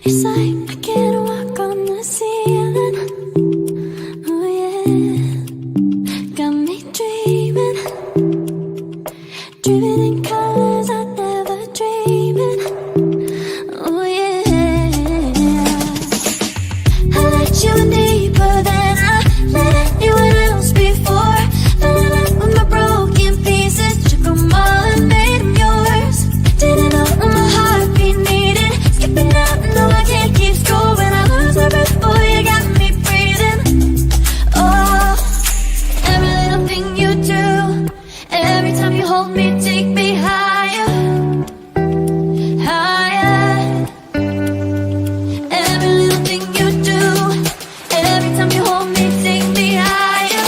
It's like I can't walk on the ceiling. Oh yeah, got me dreaming, dreaming in colors I never dreamed. Oh yeah, I let you in deeper than I let anyone else before. Filling up with my broken pieces, took them all and made them yours. Didn't know what my heartbeat needed, skipping out, no I can't keep score. When I lose my breath, boy, you got me breathing. Oh, every little thing you do, every time you hold me, take me higher, higher. Every little thing you do, every time you hold me, take me higher,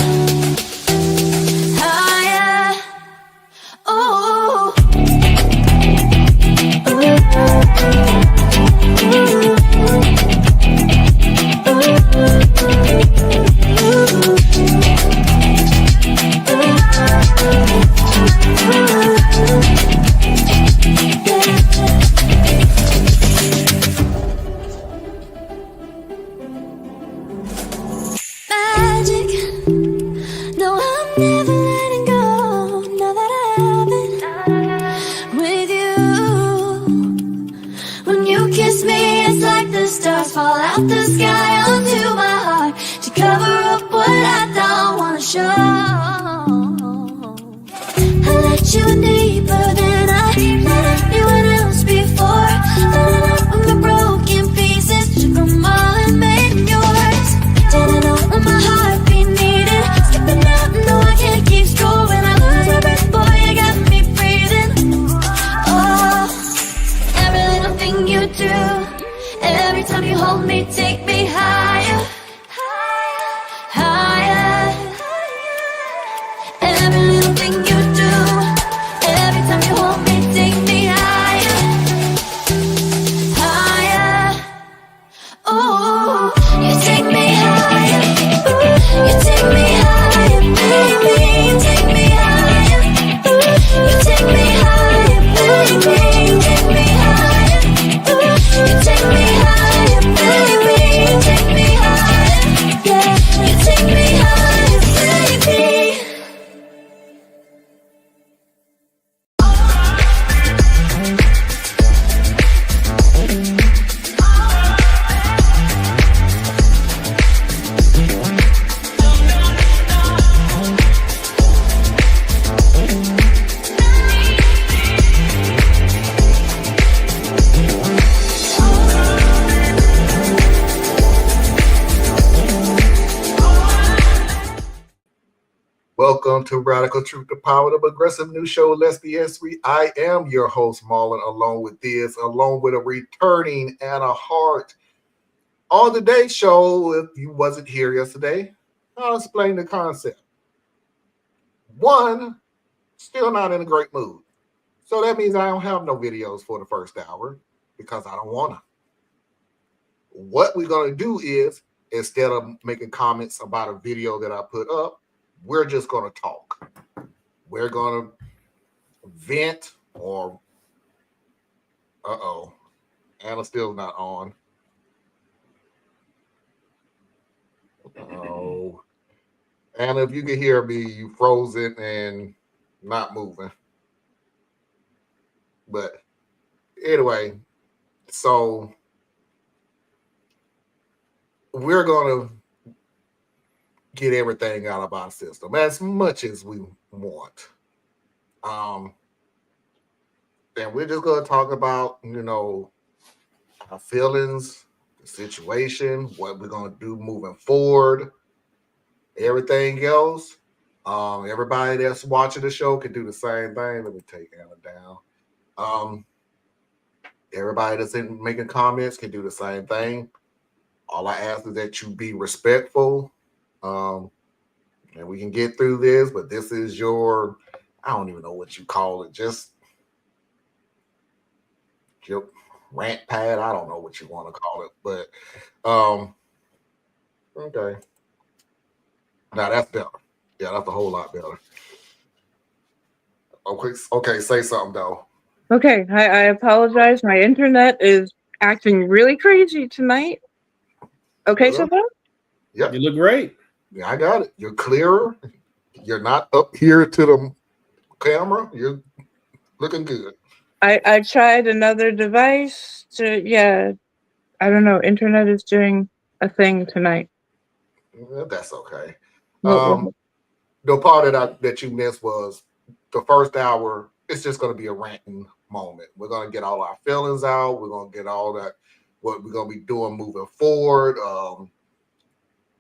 higher. Oh, magic. No, I'm never letting go. Now that I have it with you. When you kiss me, it's like the stars fall out the sky onto my heart to cover up what I don't wanna show. I let you in deeper than I let anyone else before. Filling up with my broken pieces, took them all and made them yours. Didn't know what my heartbeat needed, skipping out, no I can't keep score. When I lose my breath, boy, you got me breathing. Oh, every little thing you do, every time you hold me, take me higher, higher. Every little thing you do, every time you hold me, take me higher, higher. Oh, you take me higher, you take me higher, baby, you take me higher, you take me higher, baby, you take me higher, you take me higher, baby, you take me higher, yeah, you take me higher, baby. Welcome to Radical Truth, the Power of Aggressive New Show, Let's BS. I am your host, Marlon, along with a returning Anna Hart. On today's show, if you wasn't here yesterday, I'll explain the concept. One, still not in a great mood. So that means I don't have no videos for the first hour because I don't want to. What we're going to do is, instead of making comments about a video that I put up, we're just going to talk. We're going to vent or, Anna's still not on. Oh, Anna, if you can hear me, you frozen and not moving. But anyway, so we're going to get everything out of our system as much as we want. And we're just going to talk about, our feelings, the situation, what we're going to do moving forward, everything else. Everybody that's watching the show can do the same thing. Let me take Anna down. Everybody that's making comments can do the same thing. All I ask is that you be respectful. And we can get through this, but this is your, I don't even know what you call it, just your rant pad. I don't know what you want to call it, but okay. Now that's better. Yeah, that's a whole lot better. Okay, say something though. Okay, I apologize. My internet is acting really crazy tonight. Okay, so far? Yeah, You look great. yeah, I got it. You're clearer. You're not up here to the camera. You're looking good. I tried another device to, yeah, I don't know. Internet is doing a thing tonight. That's okay. What? The part that you missed was the first hour. It's just going to be a ranting moment. We're going to get all our feelings out. We're going to get all that what we're going to be doing moving forward.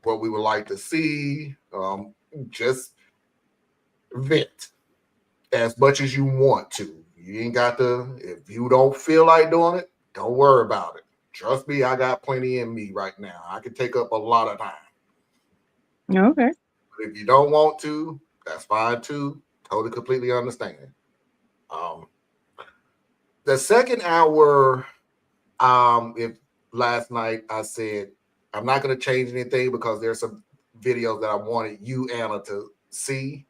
What we would like to see. Just vent as much as you want to. You ain't got to. If you don't feel like doing it, don't worry about it. Trust me, I got plenty in me right now. I can take up a lot of time. Okay. But if you don't want to, that's fine too. Totally, completely understand. Um, the second hour, if last night I said I'm not going to change anything because there's some videos that I wanted you, Anna, to see,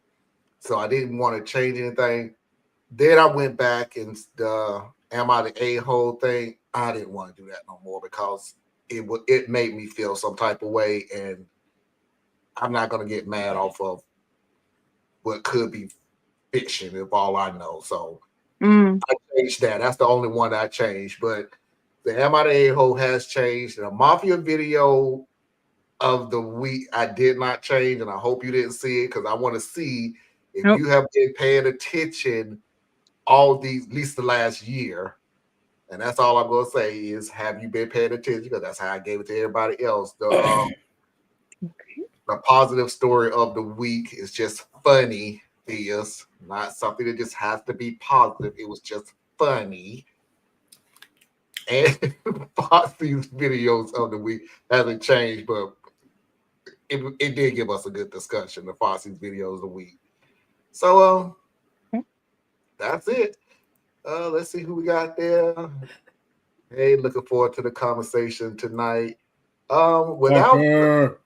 so I didn't want to change anything. Then I went back and the "Am I the a-hole" thing. I didn't want to do that no more because it made me feel some type of way, and I'm not going to get mad off of what could be fiction if all I know. So I changed that. That's the only one I changed. But the "Am I the a-hole" has changed. The Mafia video of the week I did not change, and I hope you didn't see it because I want to see if Nope. you have been paying attention all these, at least the last year. And that's all I'm going to say is, have you been paying attention? Because that's how I gave it to everybody else. The positive story of the week is just funny. Is not something that just has to be positive. It was just funny. And Fosse's videos of the week hasn't changed, but it did give us a good discussion. The Fosse's videos of the week. So that's it. Let's see who we got there. Hey, looking forward to the conversation tonight. Without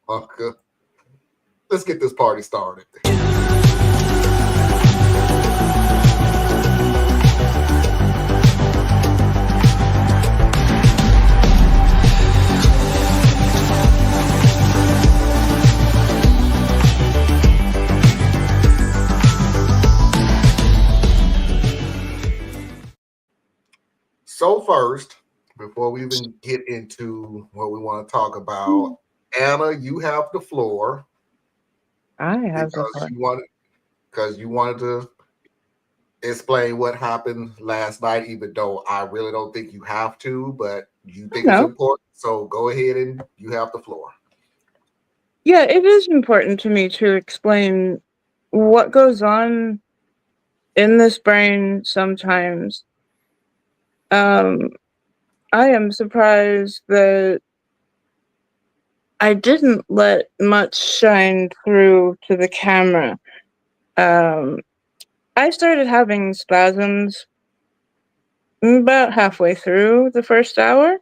Uncle, let's get this party started. So first, before we even get into what we want to talk about, Anna, you have the floor. I have the floor. Because you wanted to explain what happened last night, even though I really don't think you have to, but you think it's important. So go ahead and you have the floor. Yeah, it is important to me to explain what goes on in this brain sometimes. I am surprised that I didn't let much shine through to the camera. I started having spasms about halfway through the first hour,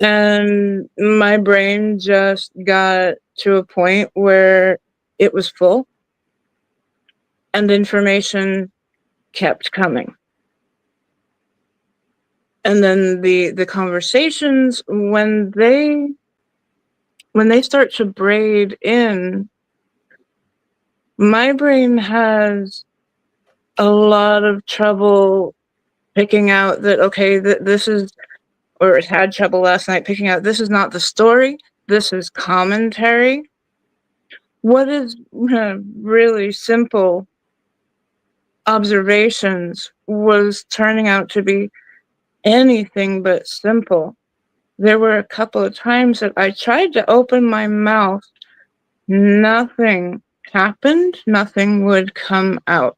and my brain just got to a point where it was full and information kept coming. And then the conversations, when they start to braid in, my brain has a lot of trouble picking out that, okay, this is, or it had trouble last night picking out, this is not the story, this is commentary. What is really simple observations was turning out to be anything but simple. There were a couple of times that I tried to open my mouth, nothing happened, nothing would come out.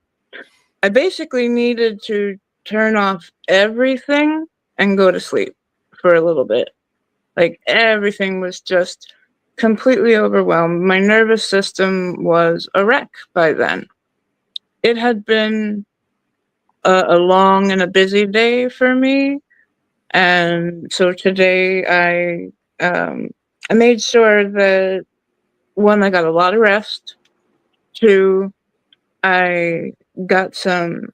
I basically needed to turn off everything and go to sleep for a little bit. Like, everything was just completely overwhelmed. My nervous system was a wreck by then. It had been a long and a busy day for me. And so today I made sure that, one, I got a lot of rest. Two, I got some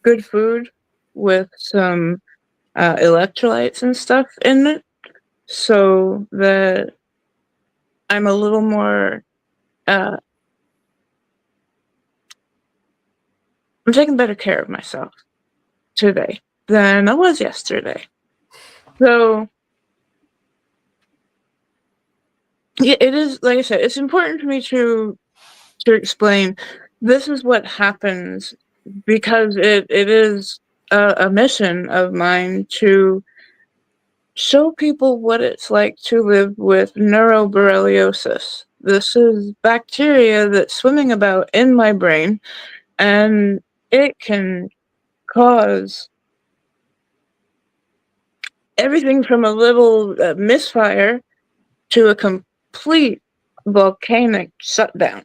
good food with some electrolytes and stuff in it, so that I'm a little more. I'm taking better care of myself today than I was yesterday. So yeah, it is, like I said, it's important for me to explain this is what happens, because it is a mission of mine to show people what it's like to live with neuroborreliosis. This is bacteria that's swimming about in my brain, and it can cause everything from a little misfire to a complete volcanic shutdown.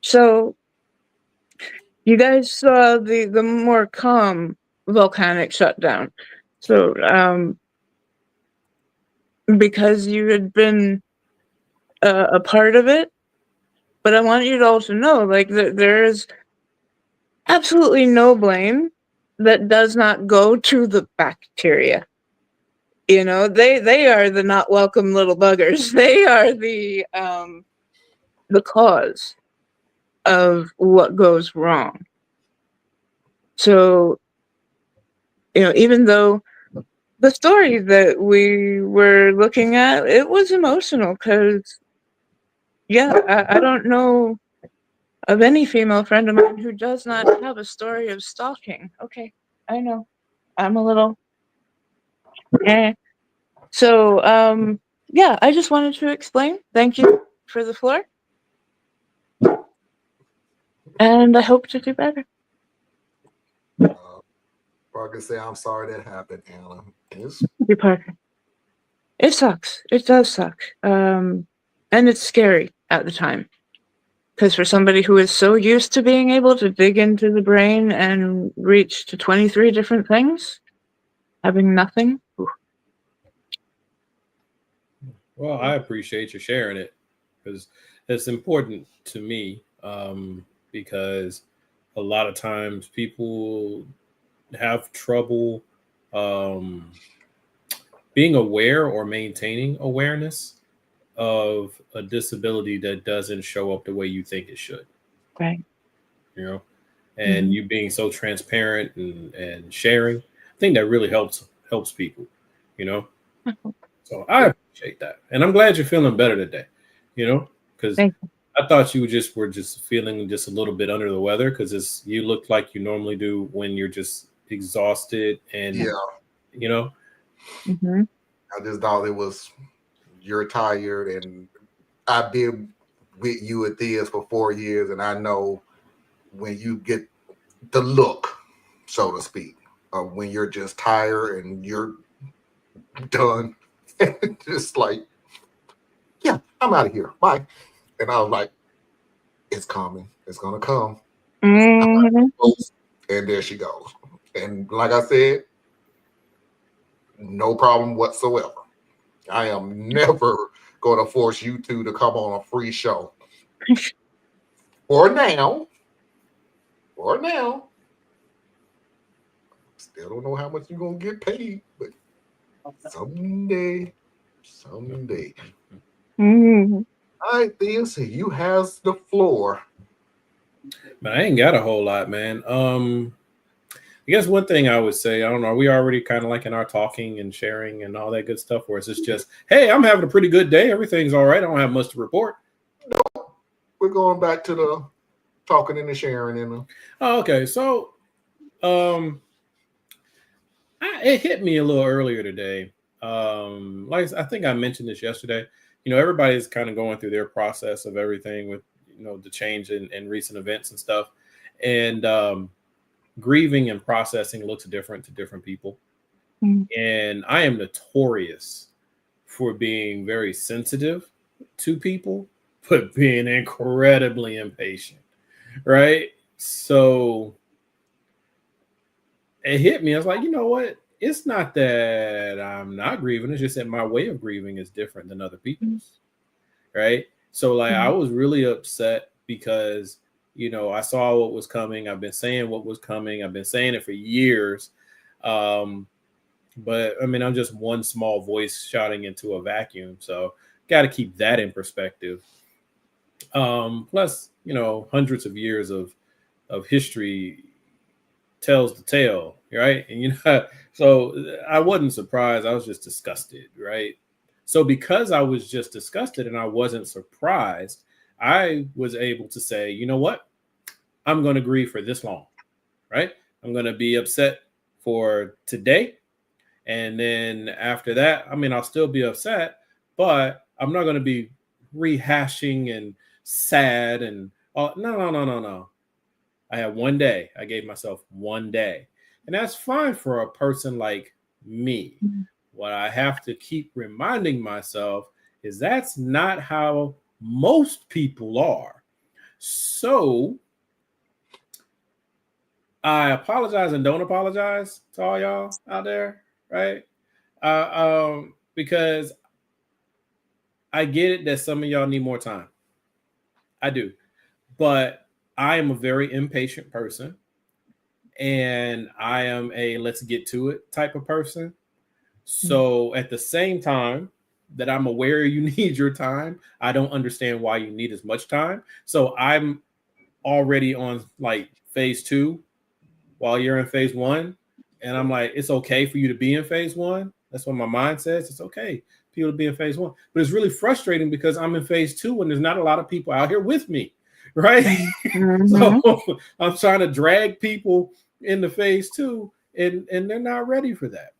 So you guys saw the more calm volcanic shutdown. So because you had been a part of it, but I want you to also know, like, there is absolutely no blame that does not go to the bacteria. You know, they are the not welcome little buggers. They are the cause of what goes wrong. So, you know, even though the story that we were looking at, it was emotional, because yeah, I don't know of any female friend of mine who does not have a story of stalking. Okay, I know. I'm a little eh. So, yeah, I just wanted to explain. Thank you for the floor. And I hope to do better. I can say I'm sorry that happened, Anna. It's, Thank you, Parker. It sucks. It does suck. And it's scary at the time. Because for somebody who is so used to being able to dig into the brain and reach to 23 different things, having nothing. Ooh. Well, I appreciate you sharing it, because it's important to me, because a lot of times people have trouble um, being aware or maintaining awareness of a disability that doesn't show up the way you think it should. Right. You know, and you being so transparent and sharing, I think that really helps people. You know, so I appreciate that, and I'm glad you're feeling better today. You know, because Thank you. I thought you were just feeling just a little bit under the weather, because you look like you normally do when you're just exhausted and yeah, you know. Mhm. I just thought it was you're tired, and I've been with you at this for 4 years, and I know when you get the look, so to speak, of when you're just tired and you're done, just like, yeah, I'm out of here. Bye. And I was like, it's coming. It's gonna come. Mhm. And there she goes. And like I said, no problem whatsoever. I am never going to force you two to come on a free show. For now. For now. Still don't know how much you're going to get paid, but someday. Mhm. All right, Thea, so you has the floor. But I ain't got a whole lot, man. I guess one thing I would say, I don't know, are we already kind of like in our talking and sharing and all that good stuff, or is this just, hey, I'm having a pretty good day, everything's all right, I don't have much to report? We're going back to the talking and the sharing and the, Oh, okay. So it hit me a little earlier today. Like I think I mentioned this yesterday. You know, everybody's kind of going through their process of everything with, you know, the change in recent events and stuff. And grieving and processing looks different to different people. Mhm. And I am notorious for being very sensitive to people, but being incredibly impatient. Right. So it hit me. I was like, you know what? It's not that I'm not grieving. It's just that my way of grieving is different than other people's. Right. So, like, I was really upset because, you know, I saw what was coming. I've been saying what was coming. I've been saying it for years. But I mean, I'm just one small voice shouting into a vacuum. So got to keep that in perspective. Plus, hundreds of years of history tells the tale, right? And so I wasn't surprised. I was just disgusted, right? So because I was just disgusted and I wasn't surprised, I was able to say, you know what? I'm going to grieve for this long, right? I'm going to be upset for today. And then after that, I mean, I'll still be upset, but I'm not going to be rehashing and sad and no. I had one day. I gave myself one day. And that's fine for a person like me. What I have to keep reminding myself is that's not how most people are. So I apologize and don't apologize to all y'all out there, right? Because I get it that some of y'all need more time. I do. But I am a very impatient person. And I am a let's get to it type of person. So at the same time that I'm aware you need your time, I don't understand why you need as much time. So I'm already on like phase 2 while you're in phase 1. And I'm like, it's okay for you to be in phase 1. That's what my mind says. It's okay for people to be in phase 1. But it's really frustrating because I'm in phase 2 and there's not a lot of people out here with me. Right. Mm-hmm. So I'm trying to drag people into phase 2 and they're not ready for that,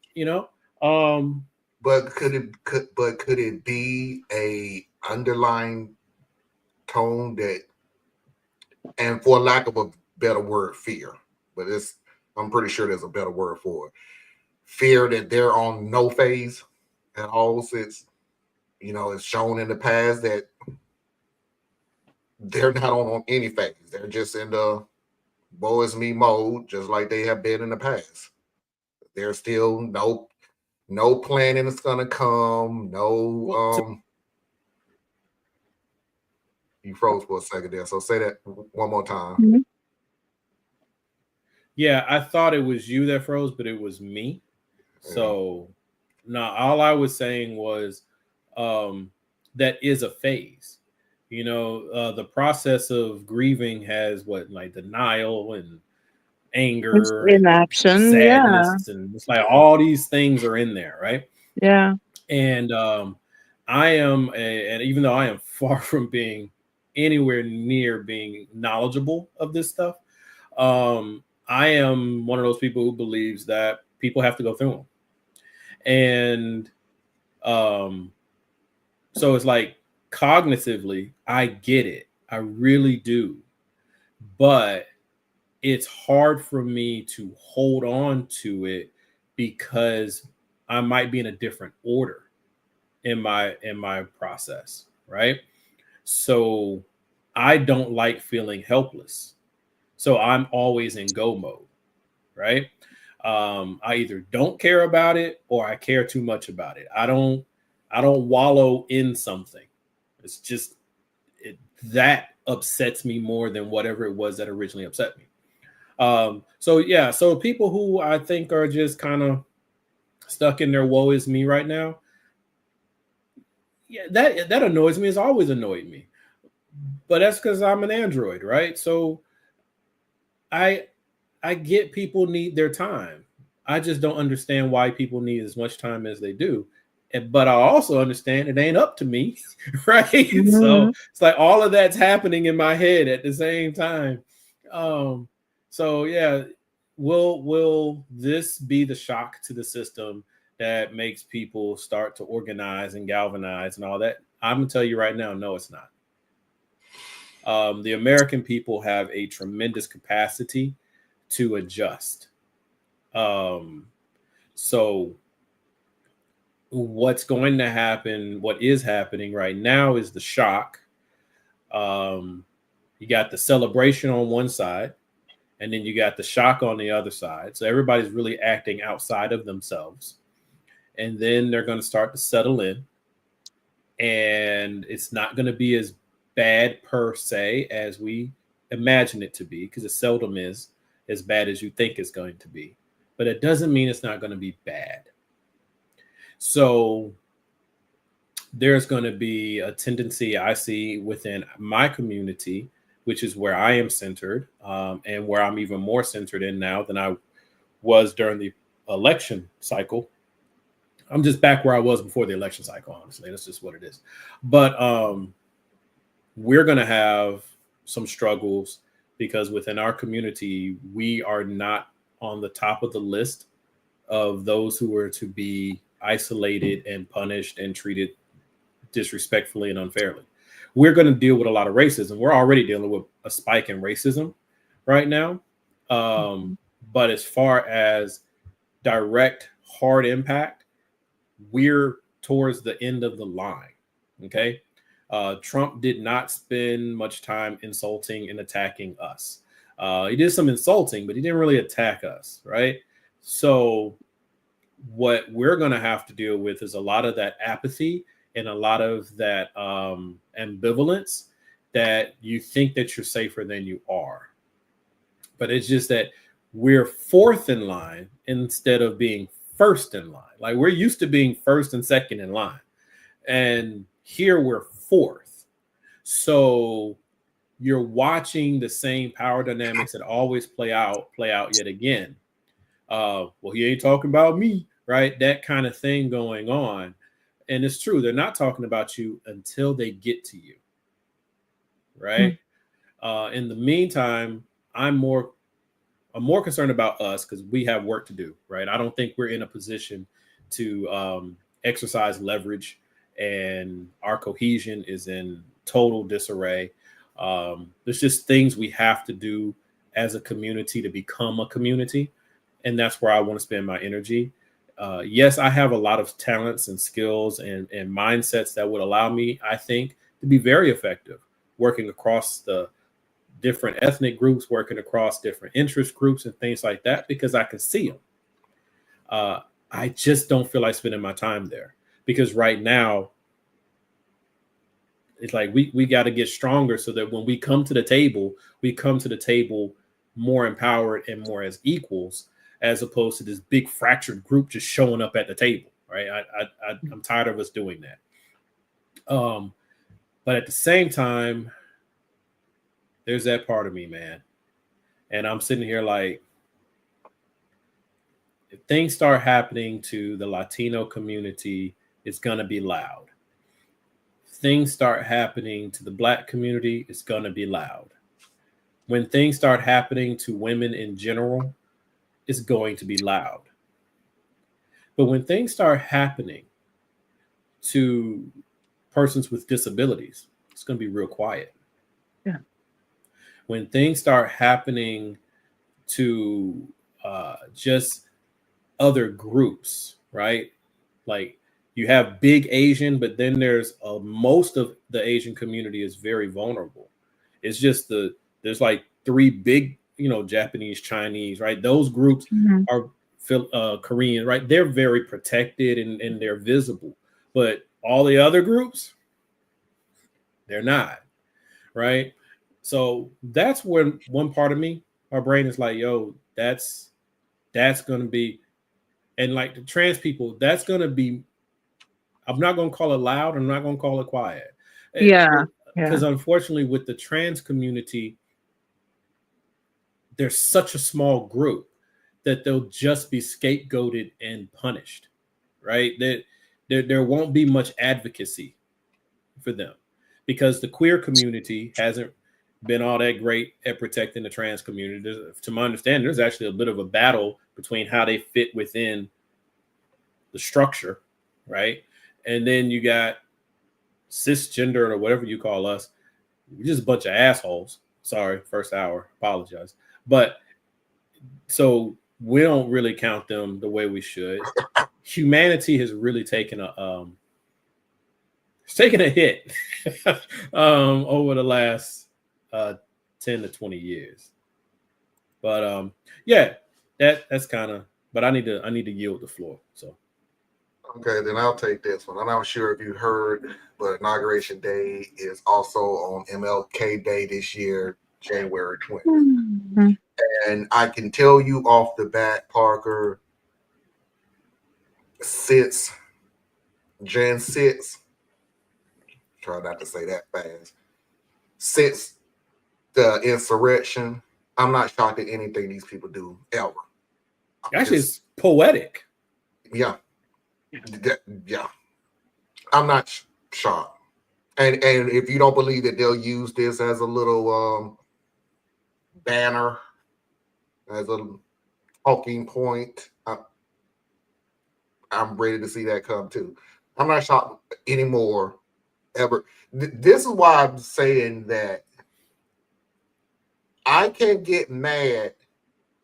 But could it be a underlying tone that, and for lack of a better word, fear, but I'm pretty sure there's a better word for it. Fear that they're on no phase at all, since it's shown in the past that they're not on any phase. They're just in the woe is me mode, just like they have been in the past. There's still no planning is gonna come. You froze for a second there, so say that one more time. Mm-hmm. Yeah, I thought it was you that froze, but it was me. Yeah. So now all I was saying was that is a phase. The process of grieving has like denial and anger, inaction, sadness, and it's like all these things are in there, right? Yeah. And I am, and even though I am far from being anywhere near being knowledgeable of this stuff, I am one of those people who believes that people have to go through them, and so it's like cognitively, I get it, I really do, but it's hard for me to hold on to it because I might be in a different order in my process, right? So I don't like feeling helpless. So I'm always in go mode, right? I either don't care about it or I care too much about it. I don't wallow in something. It's just that upsets me more than whatever it was that originally upset me. So people who I think are just kind of stuck in their woe is me right now, yeah, that annoys me. It's always annoyed me, but that's because I'm an android, right? So I get people need their time. I just don't understand why people need as much time as they do. But I also understand it ain't up to me, right? Mm-hmm. So it's like all of that's happening in my head at the same time. So yeah, will this be the shock to the system that makes people start to organize and galvanize and all that? I'm gonna tell you right now, no, it's not. The American people have a tremendous capacity to adjust. So what's going to happen, what is happening right now is the shock. You got the celebration on one side, and then you got the shock on the other side. So everybody's really acting outside of themselves. And then they're going to start to settle in. And it's not going to be as bad per se as we imagine it to be, because it seldom is as bad as you think it's going to be. but it doesn't mean it's not going to be bad. So there's going to be a tendency I see within my community, which is where I am centered, and where I'm even more centered in now than I was during the election cycle. I'm just back where I was before the election cycle, honestly. That's just what it is. But we're going to have some struggles because within our community, we are not on the top of the list of those who are to be isolated and punished and treated disrespectfully and unfairly. We're going to deal with a lot of racism. We're already dealing with a spike in racism right now. But as far as direct, hard impact, we're towards the end of the line. Okay. Trump did not spend much time insulting and attacking us. He did some insulting, but he didn't really attack us. Right. So what we're going to have to deal with is a lot of that apathy and a lot of that ambivalence that you think that you're safer than you are. But it's just that we're fourth in line instead of being first in line. Like we're used to being first and second in line. And here we're fourth. So you're watching the same power dynamics that always play out yet again. Well, he ain't talking about me, right? That kind of thing going on. And it's true. They're not talking about you until they get to you. Right. In the meantime, I'm more concerned about us because we have work to do. Right. I don't think we're in a position to exercise leverage, and our cohesion is in total disarray. There's just things we have to do as a community to become a community. And that's where I want to spend my energy. Yes, I have a lot of talents and skills and mindsets that would allow me, I think, to be very effective working across the different ethnic groups, working across different interest groups and things like that, because I can see them. I just don't feel like spending my time there because right now it's like we got to get stronger so that when we come to the table, more empowered and more as equals, as opposed to this big fractured group just showing up at the table, right? I'm tired of us doing that. But at the same time, there's that part of me, man. And I'm sitting here like, if things start happening to the Latino community, it's going to be loud. If things start happening to the Black community, it's going to be loud. When things start happening to women in general, it's going to be loud. But when things start happening to persons with disabilities, it's going to be real quiet. Yeah. When things start happening to just other groups, right? Like you have big Asian, but then there's most of the Asian community is very vulnerable. It's just there's like three big, Japanese, Chinese, right? Those groups are Korean, right? They're very protected and they're visible, but all the other groups, they're not, right? So that's when one part of me, my brain is like, yo, that's going to be, and like the trans people, that's going to be, I'm not going to call it loud. I'm not going to call it quiet. Yeah. Because unfortunately with the trans community, there's such a small group that they'll just be scapegoated and punished, right? There won't be much advocacy for them because the queer community hasn't been all that great at protecting the trans community. To my understanding, there's actually a bit of a battle between how they fit within the structure, right? And then you got cisgender or whatever you call us. We're just a bunch of assholes. Sorry, first hour, apologize. But so we don't really count them the way we should. Humanity has really taken a hit over the last 10 to 20 years. But yeah, that's kind of, but I need to yield the floor. So okay, then I'll take this one. I'm not sure if you heard, but Inauguration Day is also on MLK Day this year, January 20th. And I can tell you off the bat, Parker, since Jan 6, try not to say that fast, since the insurrection, I'm not shocked at anything these people do ever. Actually, it's poetic. Yeah. Yeah. I'm not shocked. And if you don't believe that they'll use this as a little banner, as a talking point, I'm ready to see that come too. I'm not shocked anymore, ever. This is why I'm saying that I can't get mad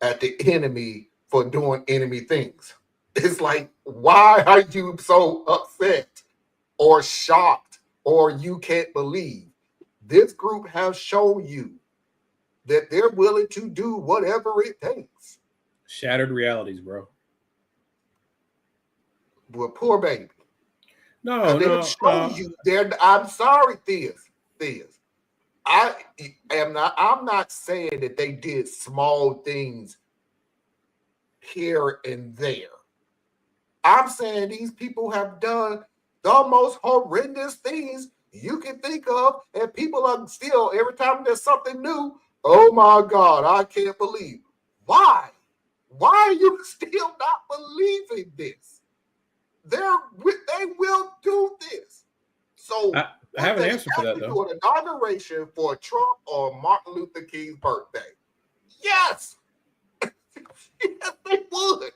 at the enemy for doing enemy things. It's like, why are you so upset or shocked or you can't believe? This group has shown you that they're willing to do whatever it takes. Shattered realities, bro. Well, poor baby. No, They've shown you there. I'm sorry, Theus. I'm not saying that they did small things here and there. I'm saying these people have done the most horrendous things you can think of, and people are still, every time there's something new, oh my God, I can't believe. Why? Why are you still not believing this? They will do this. So I have an answer for that, though. Do an inauguration for Trump or Martin Luther King's birthday? Yes. Yes, they would.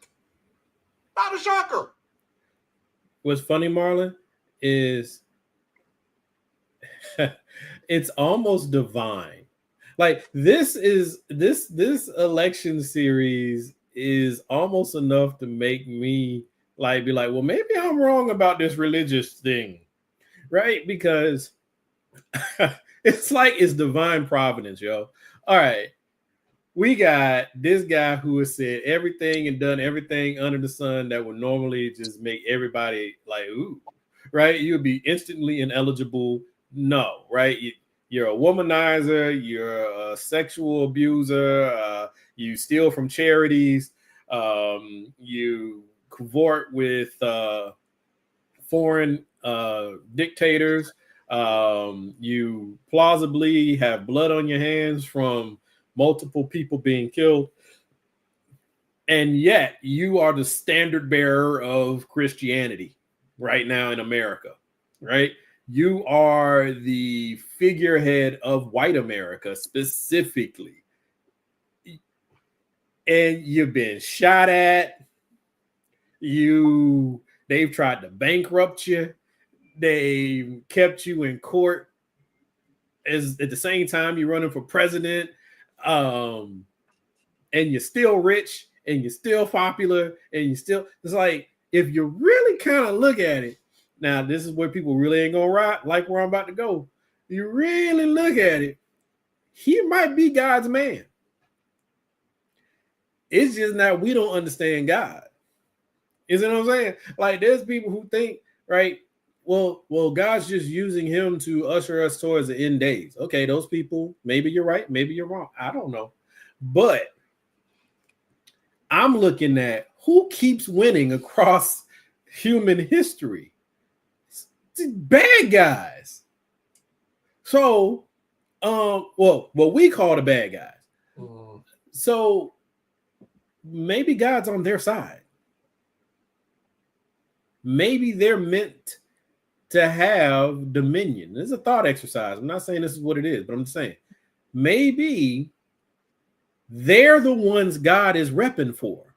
Not a shocker. What's funny, Marlon, is it's almost divine. Like this election series is almost enough to make me be like, well, maybe I'm wrong about this religious thing, right? Because it's like it's divine providence, yo. All right. We got this guy who has said everything and done everything under the sun that would normally just make everybody like, ooh, right? You would be instantly ineligible. No, right? You're a womanizer. You're a sexual abuser. You steal from charities. You cavort with foreign dictators. You plausibly have blood on your hands from multiple people being killed, and yet you are the standard bearer of Christianity right now in America, right? You are the figurehead of white America specifically, and you've been shot at. They've tried to bankrupt you. They kept you in court as at the same time you're running for president. And you're still rich and you're still popular and you still, it's like, if you really kind of look at it, now this is where people really ain't gonna ride like where I'm about to go. You really look at it, he might be God's man. It's just that we don't understand God. You know what I'm saying? Like there's people who think, right, well, God's just using him to usher us towards the end days. Okay, those people, maybe you're right, maybe you're wrong. I don't know. But I'm looking at who keeps winning across human history. It's bad guys. So, what we call the bad guys. Mm. So maybe God's on their side. Maybe they're meant to have dominion. This is a thought exercise. I'm not saying this is what it is, but I'm just saying maybe they're the ones God is repping for.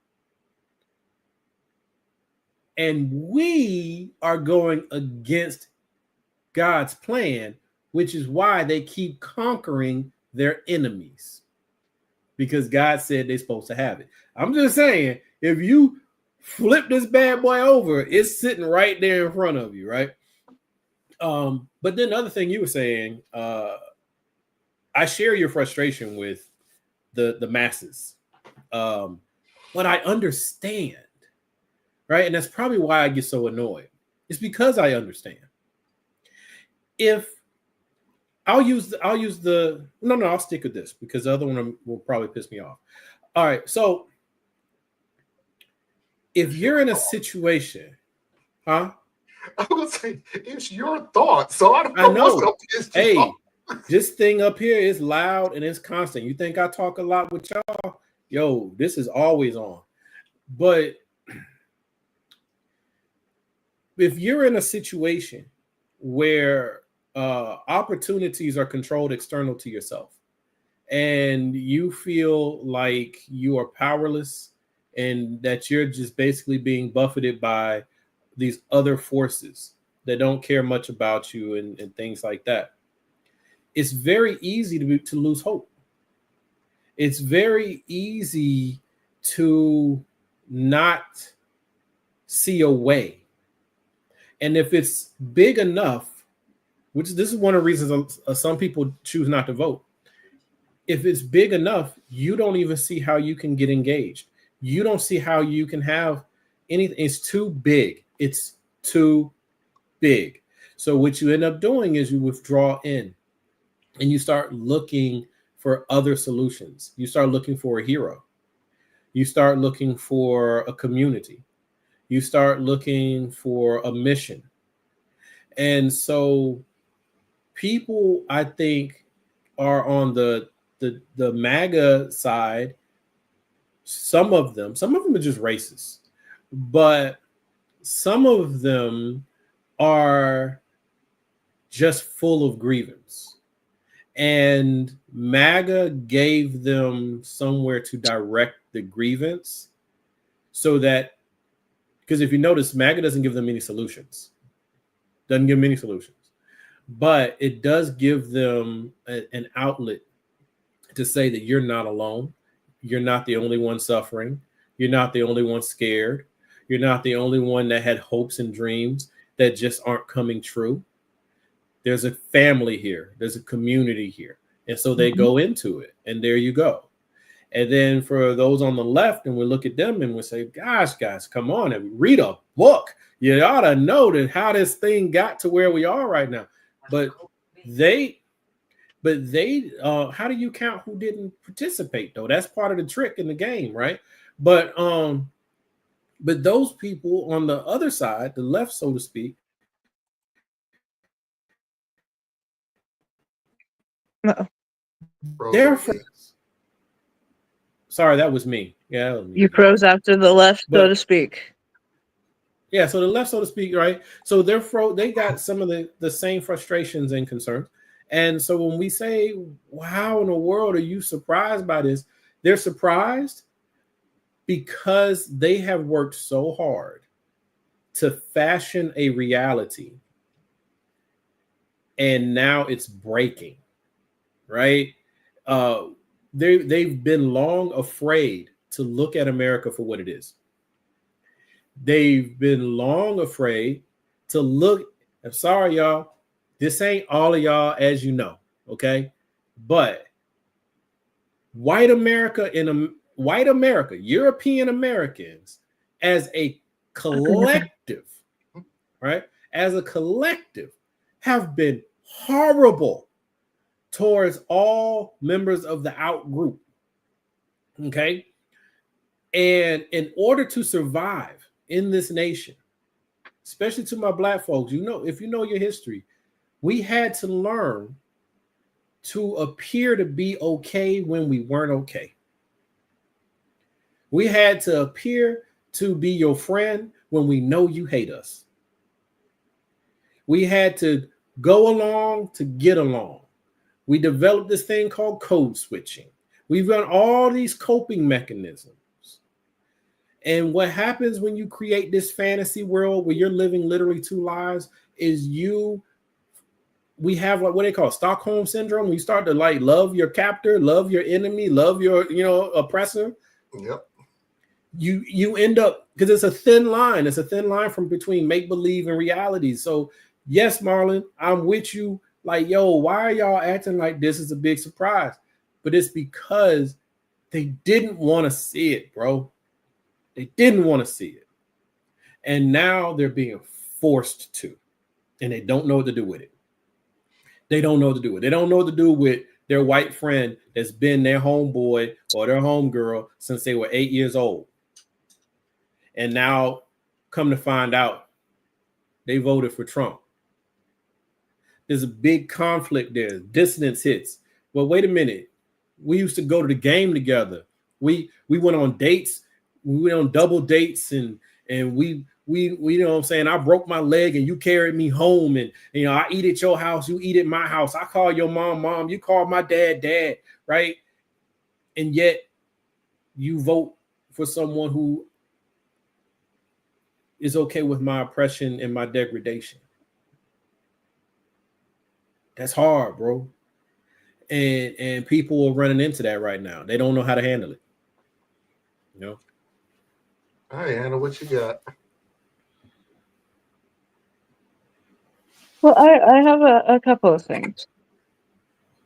And we are going against God's plan, which is why they keep conquering their enemies. Because God said they're supposed to have it. I'm just saying, if you flip this bad boy over, it's sitting right there in front of you, right? But then the other thing you were saying, I share your frustration with the masses. But I understand, right? And that's probably why I get so annoyed. It's because I understand. If I'll use the no, I'll stick with this because the other one will probably piss me off. All right, so if you're in a situation, huh? I was gonna say it's your thought, so I don't I know what's know. gonna piss you Hey, off. this thing up here is loud and it's constant. You think I talk a lot with y'all? Yo, this is always on. But if you're in a situation where opportunities are controlled external to yourself and you feel like you are powerless and that you're just basically being buffeted by these other forces that don't care much about you and things like that, it's very easy to lose hope. It's very easy to not see a way. And if it's big enough, which this is one of the reasons some people choose not to vote. If it's big enough, you don't even see how you can get engaged. You don't see how you can have anything. It's too big. It's too big. So what you end up doing is you withdraw in and you start looking for other solutions. You start looking for a hero. You start looking for a community. You start looking for a mission. And so people, I think, are on the MAGA side. Some of them are just racist, but some of them are just full of grievance. And MAGA gave them somewhere to direct the grievance so that, because if you notice, MAGA doesn't give them any solutions. Doesn't give them any solutions. But it does give them an outlet to say that you're not alone. You're not the only one suffering. You're not the only one scared. You're not the only one that had hopes and dreams that just aren't coming true. There's a family here. There's a community here. And so they go into it. And there you go. And then for those on the left, and we look at them and we say, gosh, guys, come on and read a book. You ought to know that how this thing got to where we are right now. But they, how do you count who didn't participate though? That's part of the trick in the game, right? But those people on the other side, the left, so to speak. No. They're sorry, that was me. Yeah, that was me. You froze after the left, so to speak. Yeah, so the left, so to speak, right? So they got some of the same frustrations and concerns. And so when we say, well, how in the world are you surprised by this? They're surprised because they have worked so hard to fashion a reality. And now it's breaking, right? They've been long afraid to look at America for what it is. They've been long afraid to look. I'm sorry, y'all. This ain't all of y'all, as you know, okay? But white America, European Americans, as a collective, right? As a collective, have been horrible towards all members of the out group, okay? And in order to survive in this nation, especially to my Black folks, if you know your history, we had to learn to appear to be okay when we weren't okay. We had to appear to be your friend when we know you hate us. We had to go along to get along. We developed this thing called code switching. We've got all these coping mechanisms. And what happens when you create this fantasy world where you're living literally two lives is we have what they call Stockholm syndrome. We start to love your captor, love your enemy, love your, oppressor. Yep. You end up, because it's a thin line. It's a thin line from between make-believe and reality. So yes, Marlon, I'm with you. Like, yo, why are y'all acting like this is a big surprise? But it's because they didn't want to see it, bro. They didn't want to see it. And now they're being forced to, and they don't know what to do with it. They don't know what to do with. They don't know what to do with their white friend that's been their homeboy or their homegirl since they were 8 years old. And now, come to find out, they voted for Trump. There's a big conflict there. Dissonance hits. Well, wait a minute. We used to go to the game together. We went on dates. We went on double dates, and we you know what I'm saying? I broke my leg and you carried me home, and you know, I eat at your house, you eat at my house. I call your mom, you call my dad, right? And yet you vote for someone who is okay with my oppression and my degradation. That's hard, bro. And people are running into that right now. They don't know how to handle it. You know? All right, Hannah, what you got? Well, I have a couple of things.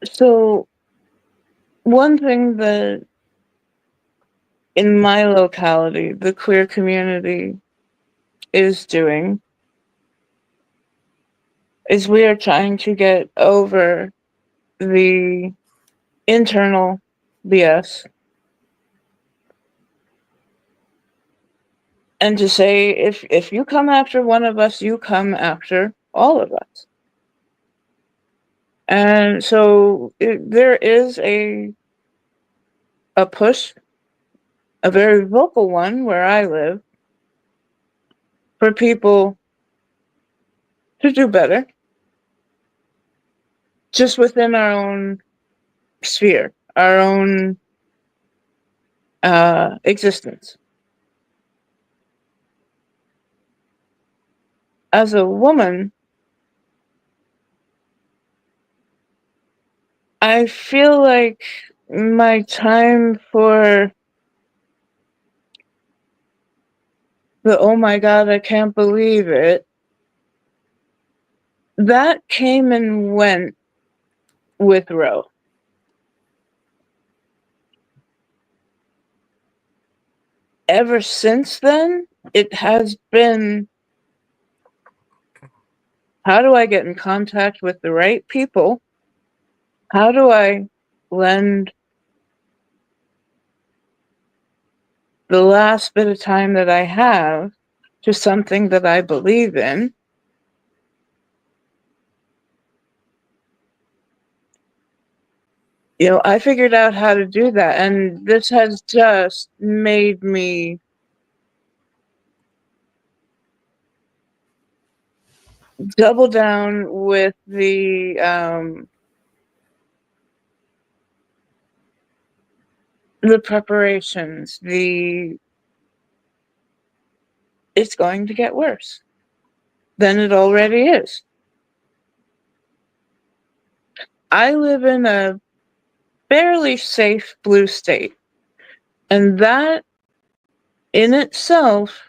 So, one thing that in my locality, the queer community is doing is we are trying to get over the internal BS and to say, if you come after one of us, you come after all of us. And so there is a push, a very vocal one where I live, for people to do better just within our own sphere, our own existence. As a woman, I feel like my time for the oh my god, I can't believe it, that came and went with Roe. Ever since then, it has been, how do I get in contact with the right people? How do I lend the last bit of time that I have to something that I believe in? You know, I figured out how to do that, and this has just made me double down with the preparations. It's going to get worse than it already is. I live in a fairly safe blue state, and that in itself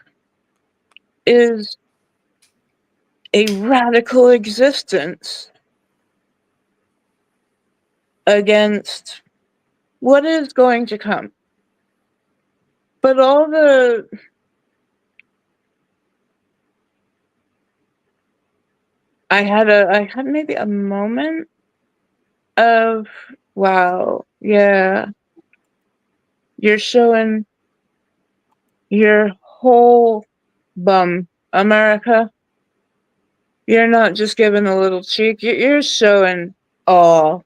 is a radical existence against what is going to come. But I had maybe a moment of, wow, yeah, you're showing your whole bum, America. You're not just giving a little cheek, you're showing all.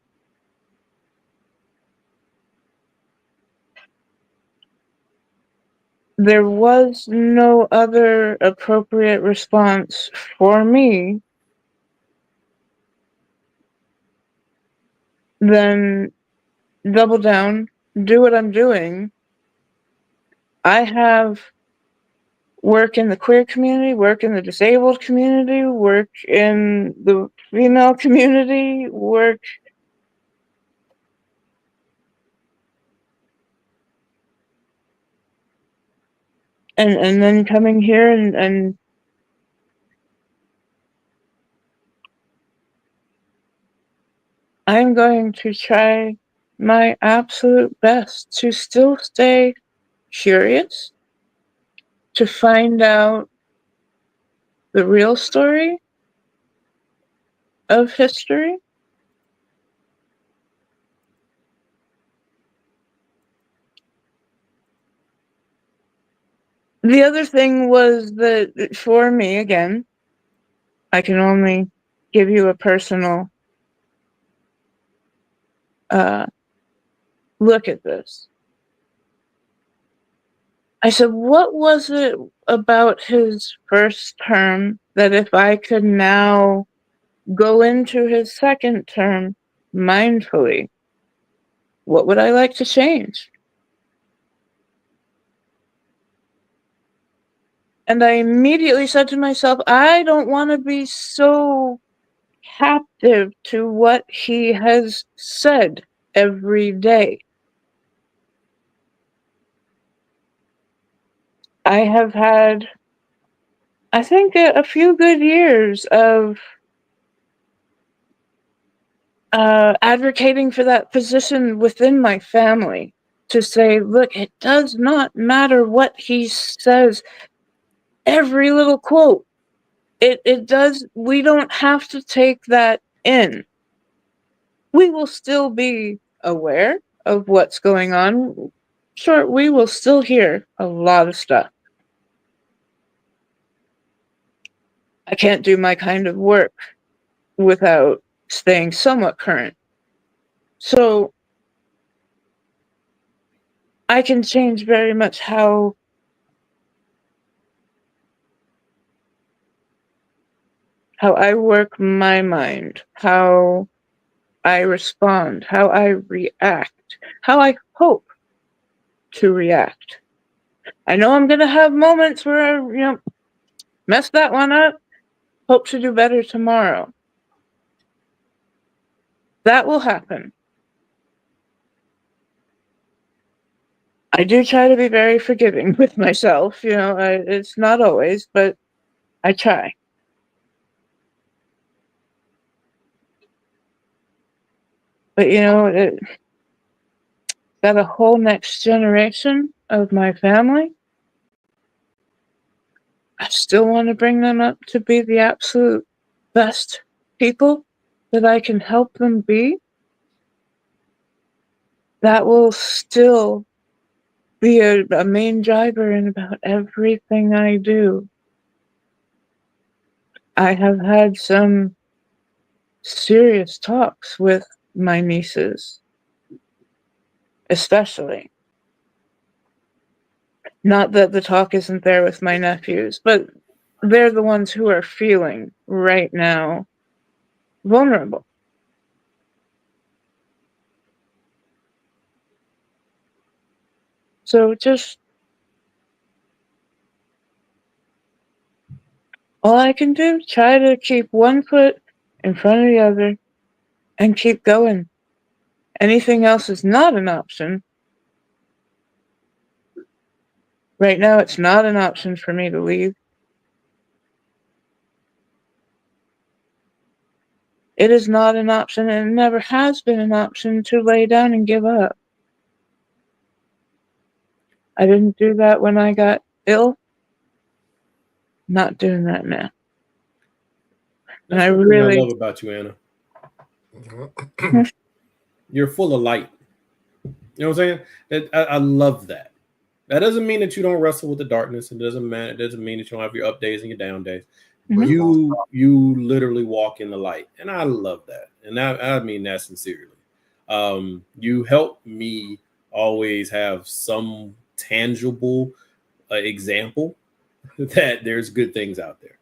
There was no other appropriate response for me than double down, do what I'm doing. I have work in the queer community, work in the disabled community, work in the female community, work and then coming here and I'm going to try my absolute best to still stay curious, to find out the real story of history, The other thing was that for me, again, I can only give you a personal look at this. I said, what was it about his first term that if I could now go into his second term mindfully, what would I like to change? And I immediately said to myself, I don't want to be so captive to what he has said every day. I have had, I think, a few good years of advocating for that position within my family to say, look, it does not matter what he says, every little quote. It does, we don't have to take that in. We will still be aware of what's going on. Sure, we will still hear a lot of stuff. I can't do my kind of work without staying somewhat current. So I can change very much how I work my mind, how I respond, how I react, how I hope to react. I know I'm going to have moments where I, mess that one up, hope to do better tomorrow. That will happen. I do try to be very forgiving with myself, it's not always, but I try. But that a whole next generation of my family, I still want to bring them up to be the absolute best people that I can help them be. That will still be a main driver in about everything I do. I have had some serious talks with my nieces, especially. Not that the talk isn't there with my nephews, but they're the ones who are feeling right now vulnerable. So just all I can do, try to keep one foot in front of the other and keep going. Anything else is not an option. Right now, it's not an option for me to leave. It is not an option, and it never has been an option to lay down and give up. I didn't do that when I got ill. Not doing that now. And That's I one thing really I love about you, Anna. You're full of light. You know what I'm saying? I love that. That doesn't mean that you don't wrestle with the darkness. It doesn't mean that you don't have your up days and your down days. Mhm. You literally walk in the light, and I love that. And I mean that sincerely. You help me always have some tangible example that there's good things out there,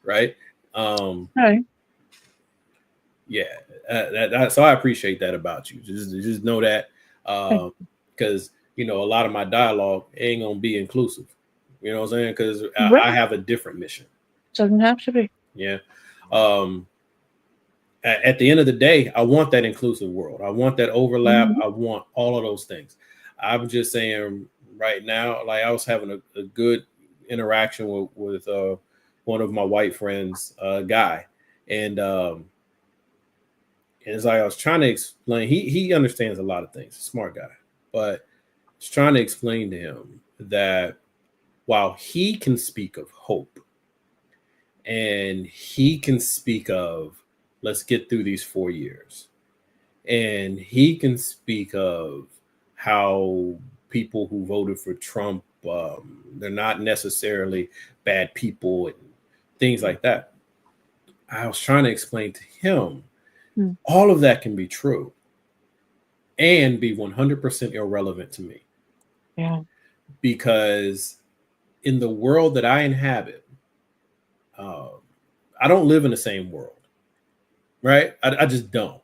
right? Right. Yeah, so I appreciate that about you. Just know that, because a lot of my dialogue ain't gonna be inclusive. You know what I'm saying? Because Right. I have a different mission. Doesn't have to be. Yeah. At the end of the day, I want that inclusive world. I want that overlap. Mhm. I want all of those things. I'm just saying right now, like I was having a good interaction with one of my white friends, guy, and it's like I was trying to explain. He understands a lot of things. Smart guy, but I was trying to explain to him that while he can speak of hope, and he can speak of let's get through these 4 years, and he can speak of how people who voted for Trump They're not necessarily bad people and things like that. I was trying to explain to him all of that can be true and be 100% irrelevant to me. Yeah. Because in the world that I inhabit, I don't live in the same world, right? I just don't.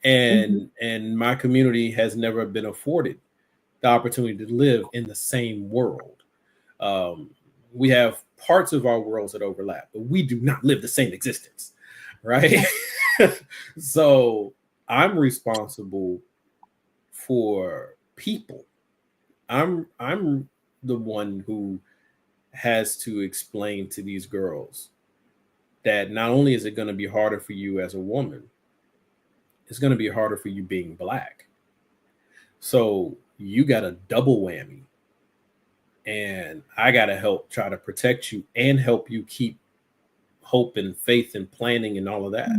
And my community has never been afforded the opportunity to live in the same world. We have parts of our worlds that overlap, but we do not live the same existence, right? So I'm responsible for people. I'm the one who has to explain to these girls that not only is it going to be harder for you as a woman, it's going to be harder for you being Black. So you got a double whammy. And I got to help try to protect you and help you keep hope and faith and planning and all of that.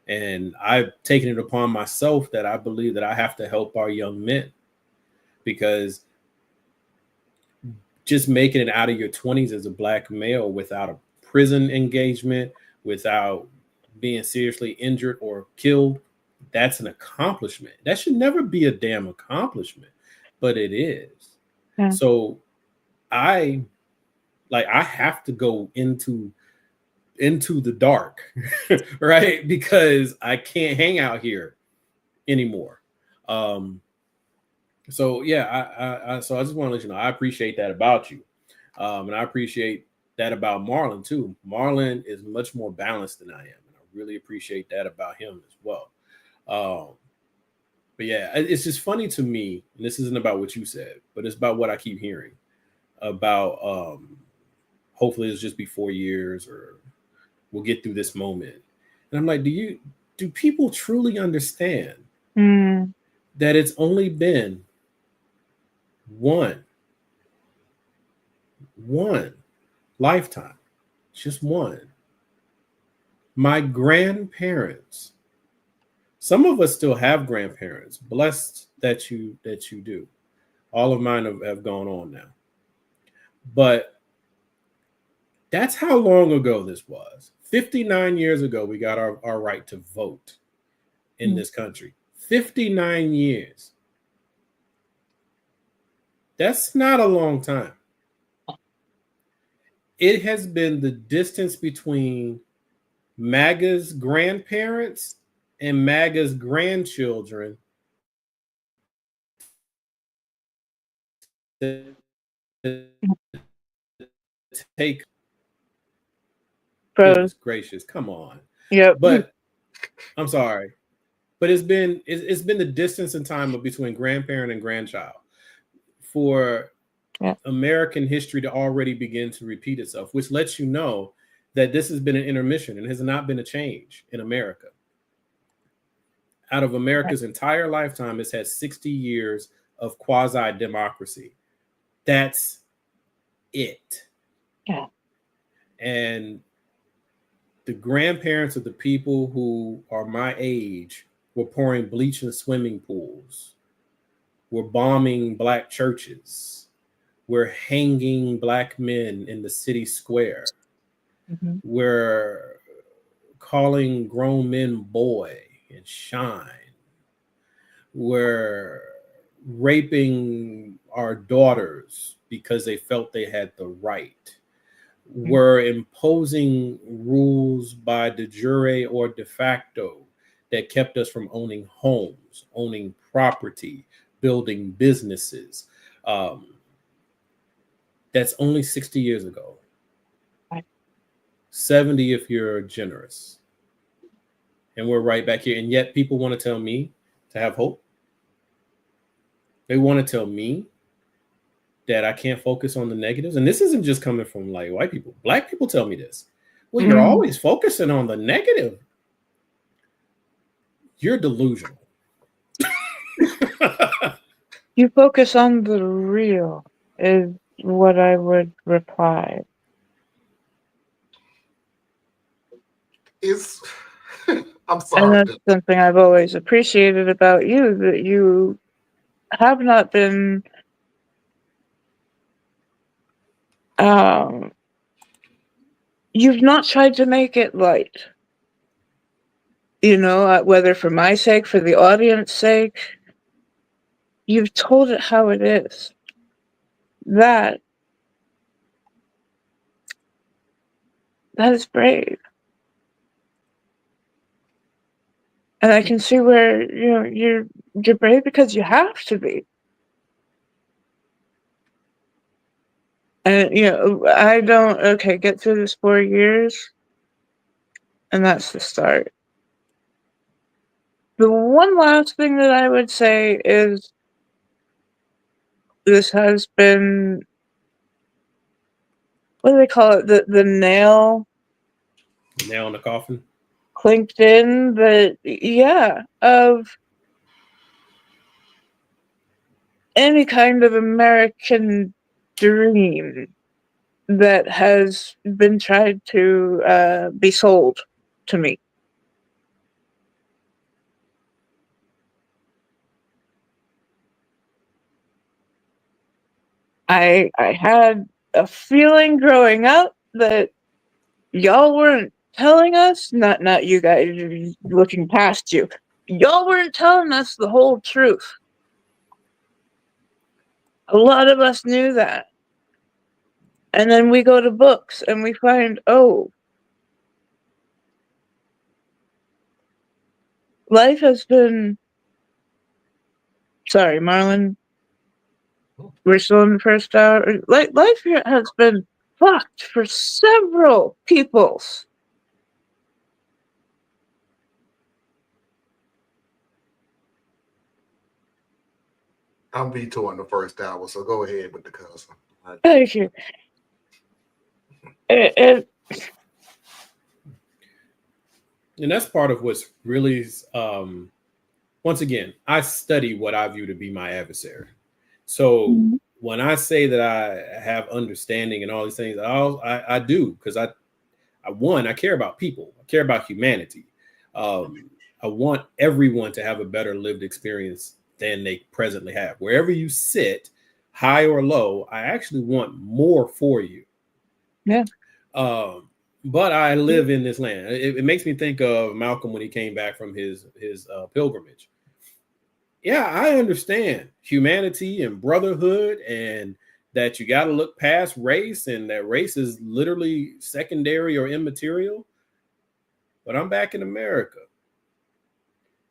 And I've taken it upon myself that I believe that I have to help our young men, because just making it out of your 20s as a Black male without a prison engagement, without being seriously injured or killed, that's an accomplishment. That should never be a damn accomplishment, but it is. Yeah. So I have to go into the dark, right? Because I can't hang out here anymore. So yeah, so I just want to let you know, I appreciate that about you. And I appreciate that about Marlon too. Marlon is much more balanced than I am. And I really appreciate that about him as well. But yeah, it's just funny to me, and this isn't about what you said, but it's about what I keep hearing about, hopefully it's just be 4 years or we'll get through this moment. And I'm like, do people truly understand that it's only been one lifetime, just one. My grandparents, some of us still have grandparents, blessed that you do. All of mine have gone on now. But that's how long ago this was. 59 years ago, we got our right to vote in this country. 59 years. That's not a long time. It has been the distance between MAGA's grandparents and MAGA's grandchildren to take. Goodness gracious, come on. Yeah. But I'm sorry. But it's been the distance in time between grandparent and grandchild for American history to already begin to repeat itself, which lets you know that this has been an intermission and has not been a change in America. Out of America's entire lifetime, it's had 60 years of quasi-democracy. That's it. Yeah. And the grandparents of the people who are my age were pouring bleach in swimming pools. We're bombing Black churches. We're hanging Black men in the city square. We're calling grown men boy and shine. We're raping our daughters because they felt they had the right. We're imposing rules by de jure or de facto that kept us from owning homes, owning property, building businesses. That's only 60 years ago. 70 if you're generous. And we're right back here. And yet people want to tell me to have hope. They want to tell me that I can't focus on the negatives. And this isn't just coming from like white people. Black people tell me this. Well, you're always focusing on the negative. You're delusional. You focus on the real is what I would reply. I'm sorry. And that's something I've always appreciated about you, that you have not been You've not tried to make it light. Whether for my sake, for the audience's sake, you've told it how it is. That is brave. And I can see where you're brave because you have to be. And I don't get through this 4 years, and that's the start. The one last thing that I would say is this has been, what do they call it? The nail in the coffin. Clinked in of any kind of American dream that has been tried to be sold to me. I had a feeling growing up that y'all weren't telling us, not you guys, looking past you, y'all weren't telling us the whole truth. A lot of us knew that. And then we go to books and we find, life has been... Sorry, Marlon. We're still in the first hour. Life here has been fucked for several peoples. I'm vetoing the first hour, so go ahead with the cousin. Thank you. And that's part of what's really, once again, I study what I view to be my adversary. So when I say that I have understanding and all these things, I do, because I care about people. I care about humanity. I want everyone to have a better lived experience than they presently have. Wherever you sit, high or low, I actually want more for you. Yeah. But I live in this land. It makes me think of Malcolm when he came back from his pilgrimage. Yeah, I understand humanity and brotherhood, and that you got to look past race, and that race is literally secondary or immaterial. But I'm back in America.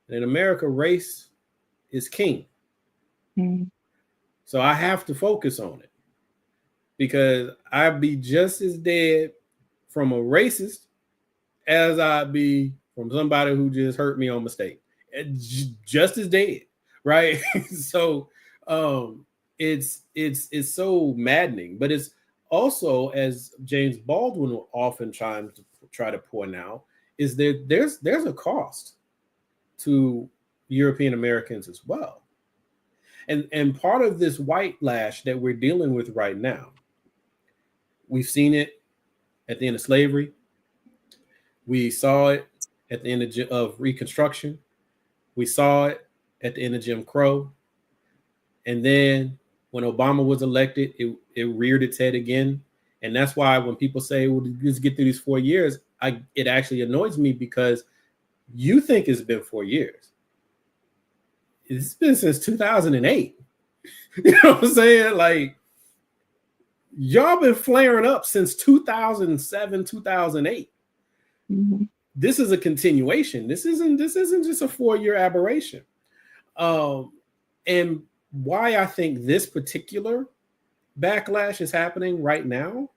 And in America, race is king. Mm-hmm. So I have to focus on it, because I'd be just as dead from a racist as I'd be from somebody who just hurt me on mistake. Just as dead, right? So it's so maddening, but it's also, as James Baldwin will often try to point out, is that there's a cost to European Americans as well. And part of this white lash that we're dealing with right now, we've seen it at the end of slavery. We saw it at the end of Reconstruction. We saw it at the end of Jim Crow. And then when Obama was elected, it reared its head again. And that's why when people say, well, let's get through these 4 years, it actually annoys me, because you think it's been 4 years. It's been since 2008. You know what I'm saying? Like, y'all been flaring up since 2007, 2008. Mm-hmm. This is a continuation. This isn't just a 4-year aberration. And why I think this particular backlash is happening right now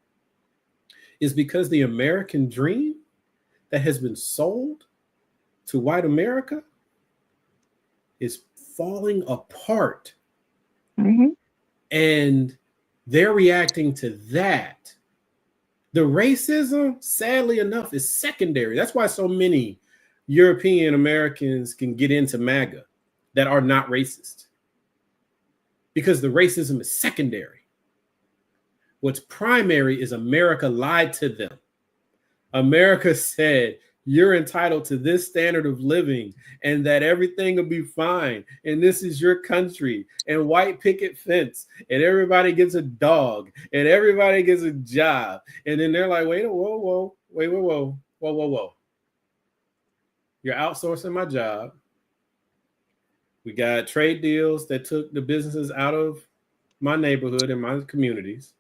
is because the American dream that has been sold to white America is falling apart. Mm-hmm. And they're reacting to that. The racism, sadly enough, is secondary. That's why so many European Americans can get into MAGA that are not racist, because the racism is secondary. What's primary is America lied to them. America said, you're entitled to this standard of living and that everything will be fine. And this is your country and white picket fence and everybody gets a dog and everybody gets a job. And then they're like, wait, whoa. You're outsourcing my job. We got trade deals that took the businesses out of my neighborhood and my communities.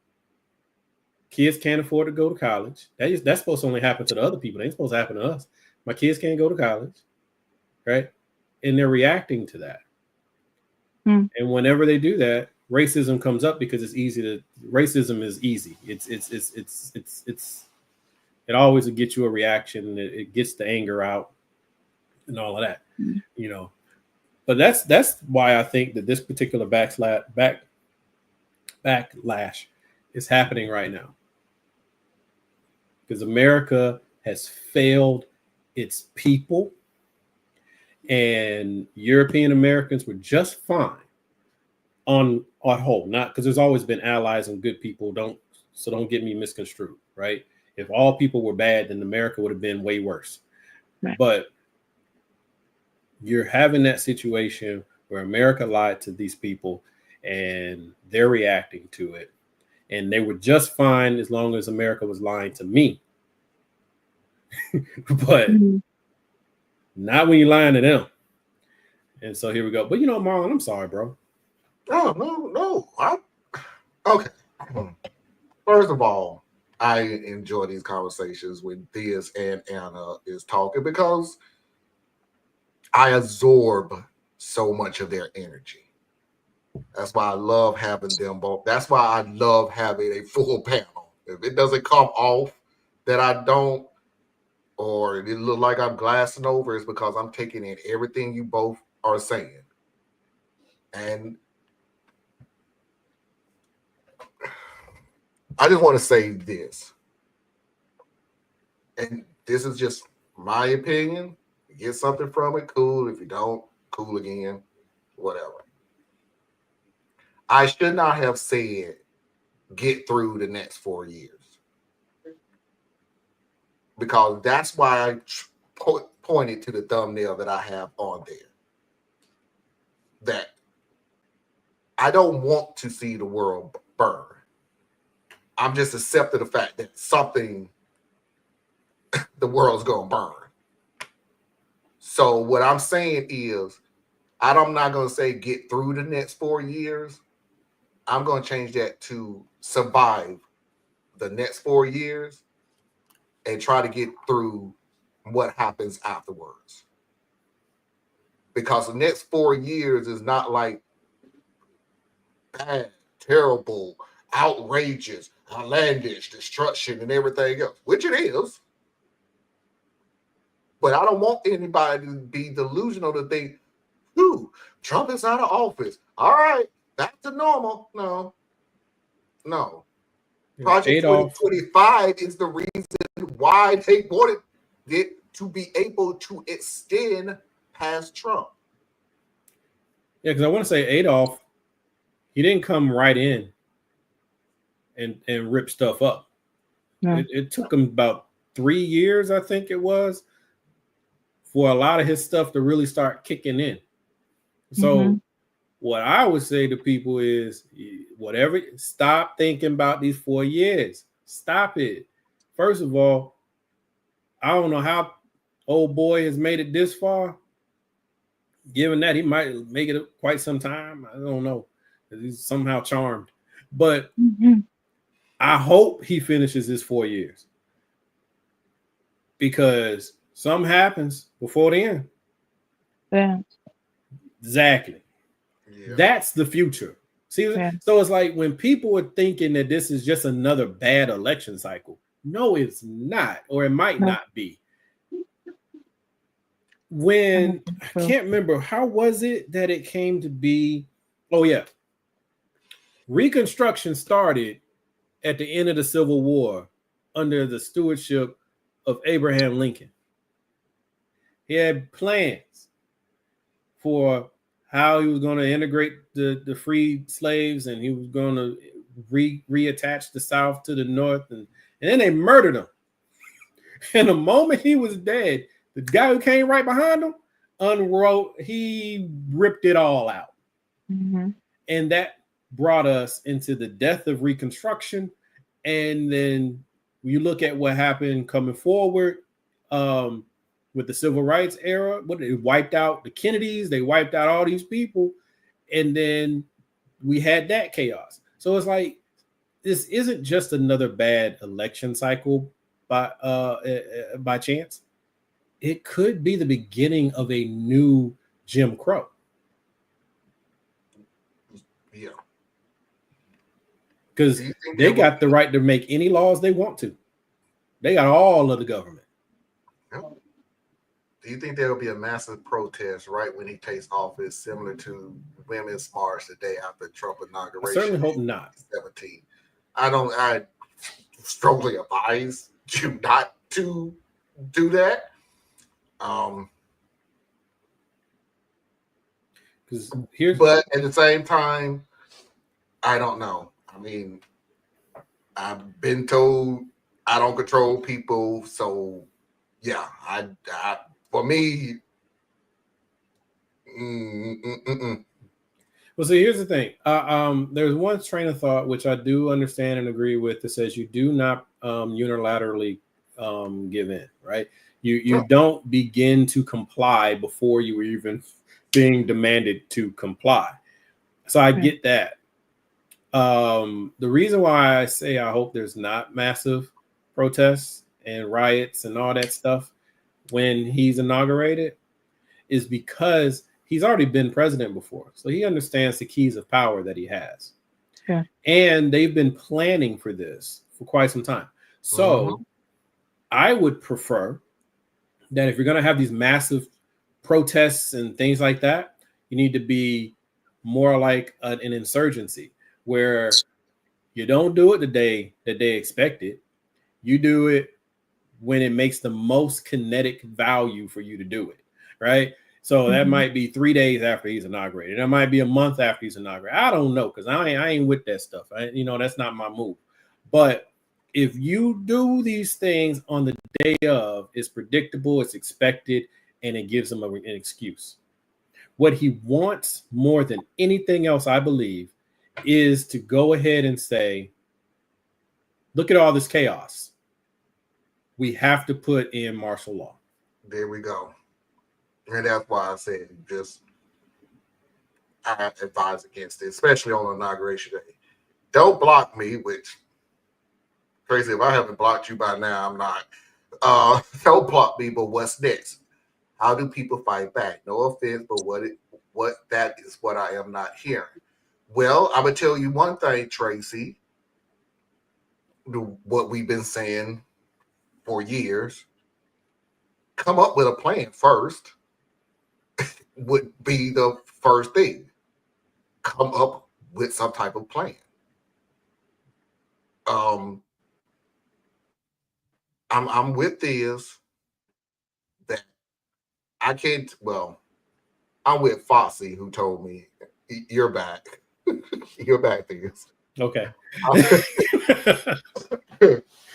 Kids can't afford to go to college. That's supposed to only happen to the other people. It ain't supposed to happen to us. My kids can't go to college, right? And they're reacting to that. And whenever they do that, racism comes up because it's easy to. Racism is easy. It always will get you a reaction. It gets the anger out and all of that, you know. But that's why I think that this particular backlash is happening right now. Because America has failed its people, and European Americans were just fine on whole. Not because there's always been allies and good people. Don't get me misconstrued, right? If all people were bad, then America would have been way worse. Right. But you're having that situation where America lied to these people and they're reacting to it. And they were just fine as long as America was lying to me. But not when you're lying to them. And so here we go. But you know, Marlon, I'm sorry, bro. Oh, no. Okay. First of all, I enjoy these conversations when Diaz and Anna is talking because I absorb so much of their energy. That's why I love having them both. That's why I love having a full panel. If it doesn't come off that I don't, or it look like I'm glassing over, it's because I'm taking in everything you both are saying. And I just want to say this. And this is just my opinion. You get something from it, cool. If you don't, cool again, whatever. I should not have said get through the next 4 years. Because that's why I pointed to the thumbnail that I have on there. That I don't want to see the world burn. I'm just accepting the fact that something, the world's going to burn. So what I'm saying is, I'm not going to say get through the next 4 years. I'm going to change that to survive the next 4 years and try to get through what happens afterwards. Because the next 4 years is not like bad, terrible, outrageous, outlandish, destruction, and everything else, which it is. But I don't want anybody to be delusional to think, Trump is out of office. All right, back to normal. No. Project 2025 is the reason why they wanted it to be able to extend past Trump. Yeah, because I want to say Adolf, he didn't come right in and rip stuff up. No. It took him about 3 years, I think it was, for a lot of his stuff to really start kicking in. So what I would say to people is, stop thinking about these 4 years. Stop it. First of all, I don't know how old boy has made it this far. Given that he might make it quite some time. I don't know. He's somehow charmed. But I hope he finishes his 4 years. Because something happens before the end. Yeah. Exactly. Yeah. That's the future. See, So it's like when people are thinking that this is just another bad election cycle. No, it's not, or it might not be. When I can't remember, how was it that it came to be? Oh, yeah. Reconstruction started at the end of the Civil War under the stewardship of Abraham Lincoln. He had plans for how he was going to integrate the freed slaves, and he was going to reattach the South to the North, and then they murdered him. And the moment he was dead, the guy who came right behind him he ripped it all out. Mm-hmm. And that brought us into the death of Reconstruction. And then you look at what happened coming forward with the Civil Rights era. They wiped out the Kennedys, they wiped out all these people, and then we had that chaos. So it's like, this isn't just another bad election cycle by chance. It could be the beginning of a new Jim Crow. Yeah. Because they got the right to make any laws they want to. They got all of the government. Do you think there will be a massive protest right when he takes office, similar to Women's March the day after Trump inauguration? I certainly hope not. 17. I strongly advise you not to do that. But at the same time, I don't know. I mean, I've been told I don't control people, so yeah, I for me. Well, so here's the thing. There's one train of thought which I do understand and agree with that says you do not unilaterally give in, right? You don't begin to comply before you were even being demanded to comply. So I get that. The reason why I say I hope there's not massive protests and riots and all that stuff when he's inaugurated is because he's already been president before. So he understands the keys of power that he has. Yeah. And they've been planning for this for quite some time. So I would prefer that if you're going to have these massive protests and things like that, you need to be more like an insurgency where you don't do it the day that they expect it. You do it when it makes the most kinetic value for you to do it, right? So that might be 3 days after he's inaugurated. That might be a month after he's inaugurated. I don't know, because I ain't with that stuff. That's not my move. But if you do these things on the day of, it's predictable, it's expected, and it gives him an excuse. What he wants more than anything else, I believe, is to go ahead and say, look at all this chaos. We have to put in martial law. There we go. And that's why I said I advise against it, especially on inauguration day. Don't block me, which, Tracy, if I haven't blocked you by now, I'm not. Don't block me, but what's next? How do people fight back? No offense, but that is what I am not hearing. Well, I'm going to tell you one thing, Tracy, what we've been saying for years. Come up with a plan first. Would be the first thing. Come up with some type of plan. I'm with this that I can't. Well, I'm with Foxy, who told me you're back. You're back, Theus. Okay.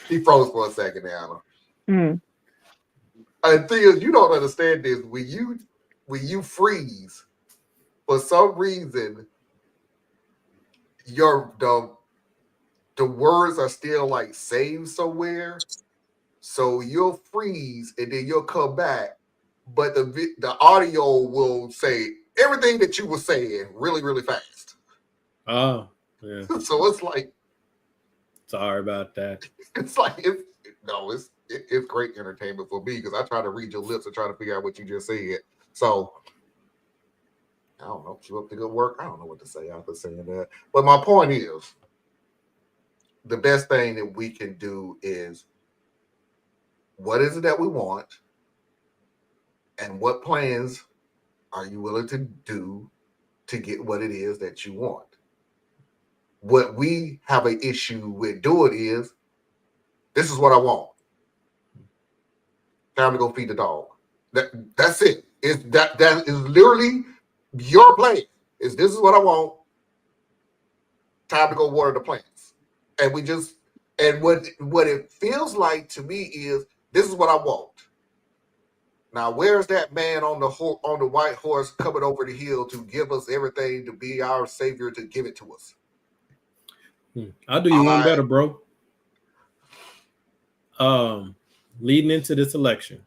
He froze for a second, Anna. And Theus, you don't understand this. When you freeze, for some reason, the words are still like saved somewhere. So you'll freeze and then you'll come back, but the audio will say everything that you were saying really, really fast. Oh, yeah. So it's like, sorry about that. It's like it's great entertainment for me because I try to read your lips and try to figure out what you just said. So I don't know. Keep up the good work. I don't know what to say after saying that. But my point is, the best thing that we can do is, what is it that we want? And what plans are you willing to do to get what it is that you want? What we have an issue with doing is, this is what I want. Time to go feed the dog. That's it. That is literally your plan. This is what I want. Time to go water the plants. And what it feels like to me is This is what I want. Now, where's that man on the white horse coming over the hill to give us everything, to be our savior, to give it to us? I'll do you one better, bro. Leading into this election,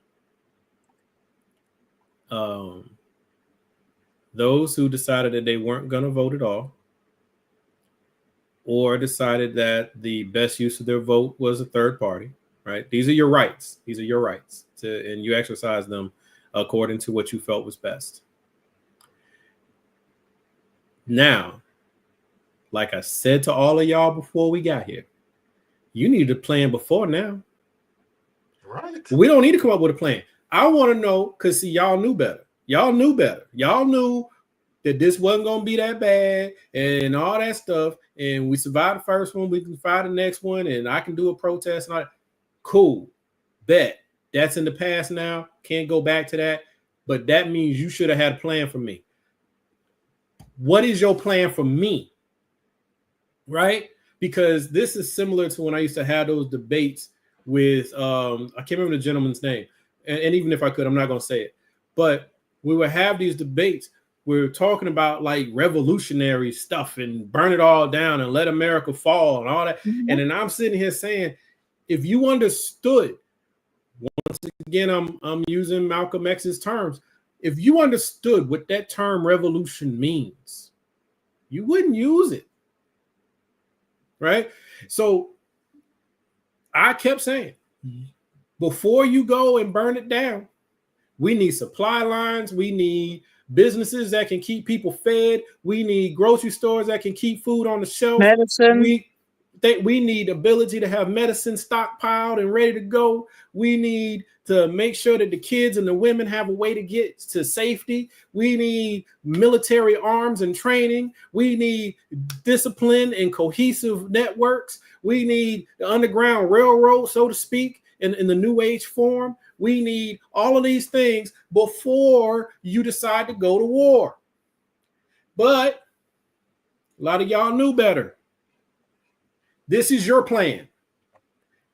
those who decided that they weren't going to vote at all, or decided that the best use of their vote was a third party, right? These are your rights. These are your rights, and you exercise them according to what you felt was best. Now, like I said to all of y'all before we got here, you need a plan before now. Right. We don't need to come up with a plan. I want to know, because see, y'all knew better. Y'all knew better. Y'all knew that this wasn't going to be that bad and all that stuff. And we survived the first one. We can survive the next one. And I can do a protest and all that. Cool. Bet. That's in the past now. Can't go back to that. But that means you should have had a plan for me. What is your plan for me? Right? Because this is similar to when I used to have those debates with, I can't remember the gentleman's name. And even if I could, I'm not going to say it. But we would have these debates. We're talking about like revolutionary stuff and burn it all down and let America fall and all that. Mm-hmm. And then I'm sitting here saying, if you understood, once again, I'm using Malcolm X's terms. If you understood what that term revolution means, you wouldn't use it. Right? So I kept saying, before you go and burn it down, we need supply lines. We need businesses that can keep people fed. We need grocery stores that can keep food on the shelf. Medicine. We need ability to have medicine stockpiled and ready to go. We need to make sure that the kids and the women have a way to get to safety. We need military arms and training. We need discipline and cohesive networks. We need the Underground Railroad, so to speak, in the new age form. We need all of these things before you decide to go to war. But a lot of y'all knew better. This is your plan.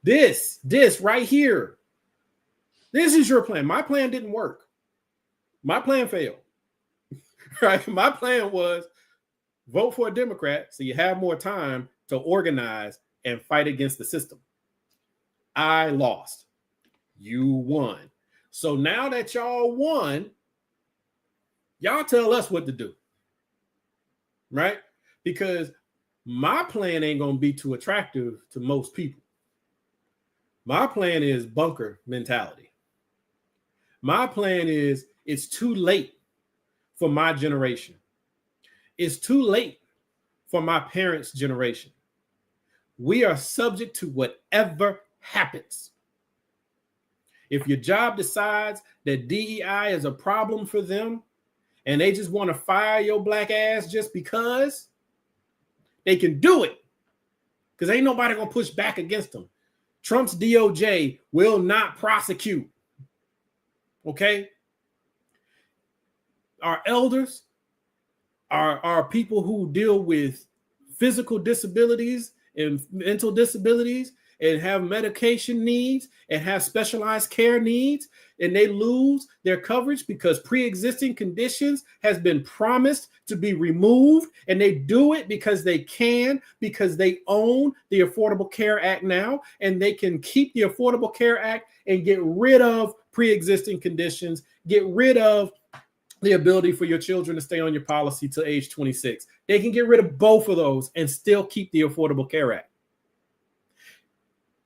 This right here. This is your plan. My plan didn't work. My plan failed. Right? My plan was vote for a Democrat so you have more time to organize and fight against the system. I lost. You won. So now that y'all won, y'all tell us what to do. Right? Because my plan ain't going to be too attractive to most people. My plan is bunker mentality. My plan is it's too late for my generation. It's too late for my parents' generation. We are subject to whatever happens. If your job decides that DEI is a problem for them and they just want to fire your black ass just because, they can do it because ain't nobody going to push back against them. Trump's DOJ will not prosecute. Okay? Our elders, our people who deal with physical disabilities and mental disabilities and have medication needs and have specialized care needs, and they lose their coverage because pre-existing conditions has been promised to be removed, and they do it because they can, because they own the Affordable Care Act now, and they can keep the Affordable Care Act and get rid of pre-existing conditions, get rid of the ability for your children to stay on your policy till age 26. They can get rid of both of those and still keep the Affordable Care Act.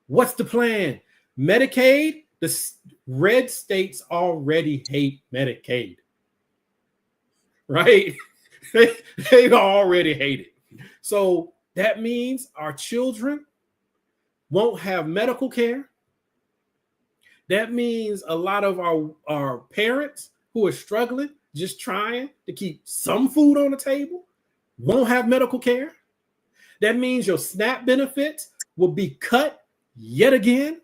What's the plan? Medicaid? The red states already hate Medicaid, right? they already hate it. So that means our children won't have medical care. That means a lot of our parents who are struggling, just trying to keep some food on the table, won't have medical care. That means your SNAP benefits will be cut yet again.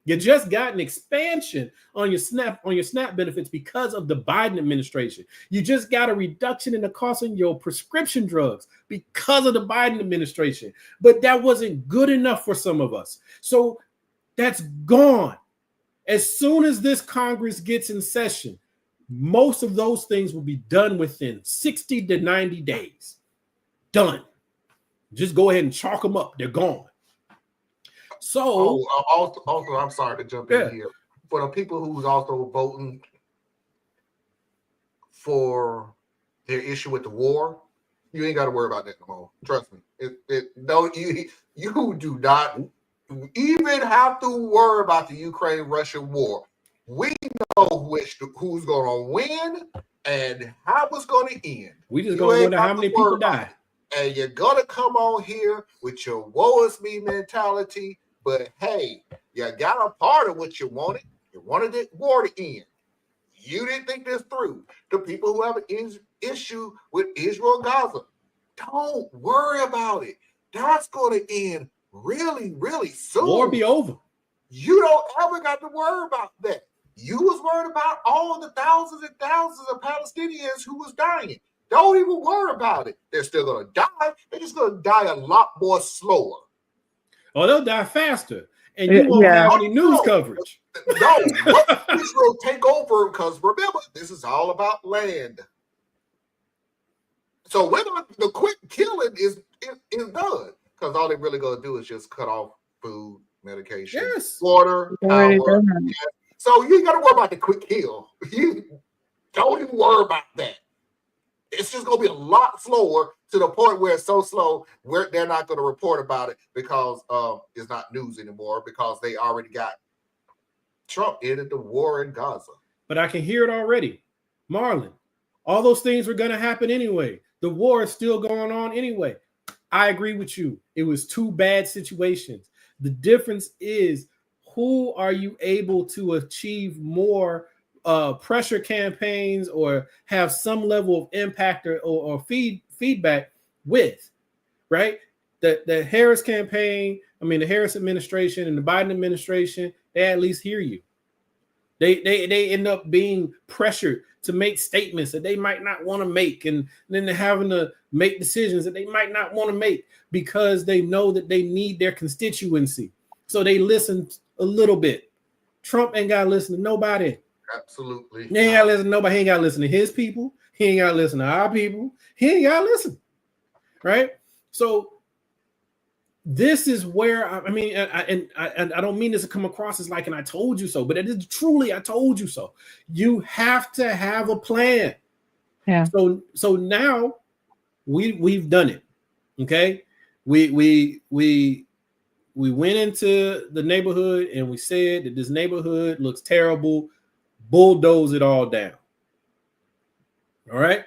You just got an expansion on your SNAP benefits because of the Biden administration. You just got a reduction in the cost of your prescription drugs because of the Biden administration. But that wasn't good enough for some of us. So that's gone. As soon as this Congress gets in session, most of those things will be done within 60 to 90 days. Done. Just go ahead and chalk them up. They're gone. So, also, I'm sorry to jump in here. For the people who's also voting for their issue with the war, you ain't got to worry about that no more. Trust me. You do not even have to worry about the Ukraine-Russia war. We know who's going to win and how it's going to end. We just going to wonder how many people die. And you're going to come on here with your woe is me mentality. But hey, you got a part of what you wanted. You wanted the war to end. You didn't think this through. The people who have an issue with Israel and Gaza, don't worry about it. That's going to end really, really soon. War be over. You don't ever got to worry about that. You was worried about all the thousands and thousands of Palestinians who was dying. Don't even worry about it. They're still going to die. They're just going to die a lot more slower. Oh, they'll die faster. And you won't have any news coverage. No, what Israel take over, because remember, this is all about land. So the quick killing is done, because all they're really going to do is just cut off food, medication, water, power. So you ain't got to worry about the quick kill. You don't even worry about that. It's just going to be a lot slower, to the point where it's so slow where they're not going to report about it because it's not news anymore, because they already got Trump ended the war in Gaza. But I can hear it already. Marlon, all those things were going to happen anyway. The war is still going on anyway. I agree with you. It was two bad situations. The difference is, who are you able to achieve more pressure campaigns or have some level of impact or feedback with, right? The Harris campaign, the Harris administration and the Biden administration, they at least hear you. They end up being pressured to make statements that they might not want to make, and then they're having to make decisions that they might not want to make because they know that they need their constituency. So they listen a little bit. Trump ain't got to listen to nobody. Absolutely. He ain't got to listen to nobody. He ain't got to listen to his people. He ain't got to listen to our people. He ain't got to listen. Right? So this is where, I don't mean this to come across as like, and I told you so, but it is truly, I told you so. You have to have a plan. Yeah. So now we've done it. Okay. We went into the neighborhood and we said that this neighborhood looks terrible. Bulldoze it all down. All right.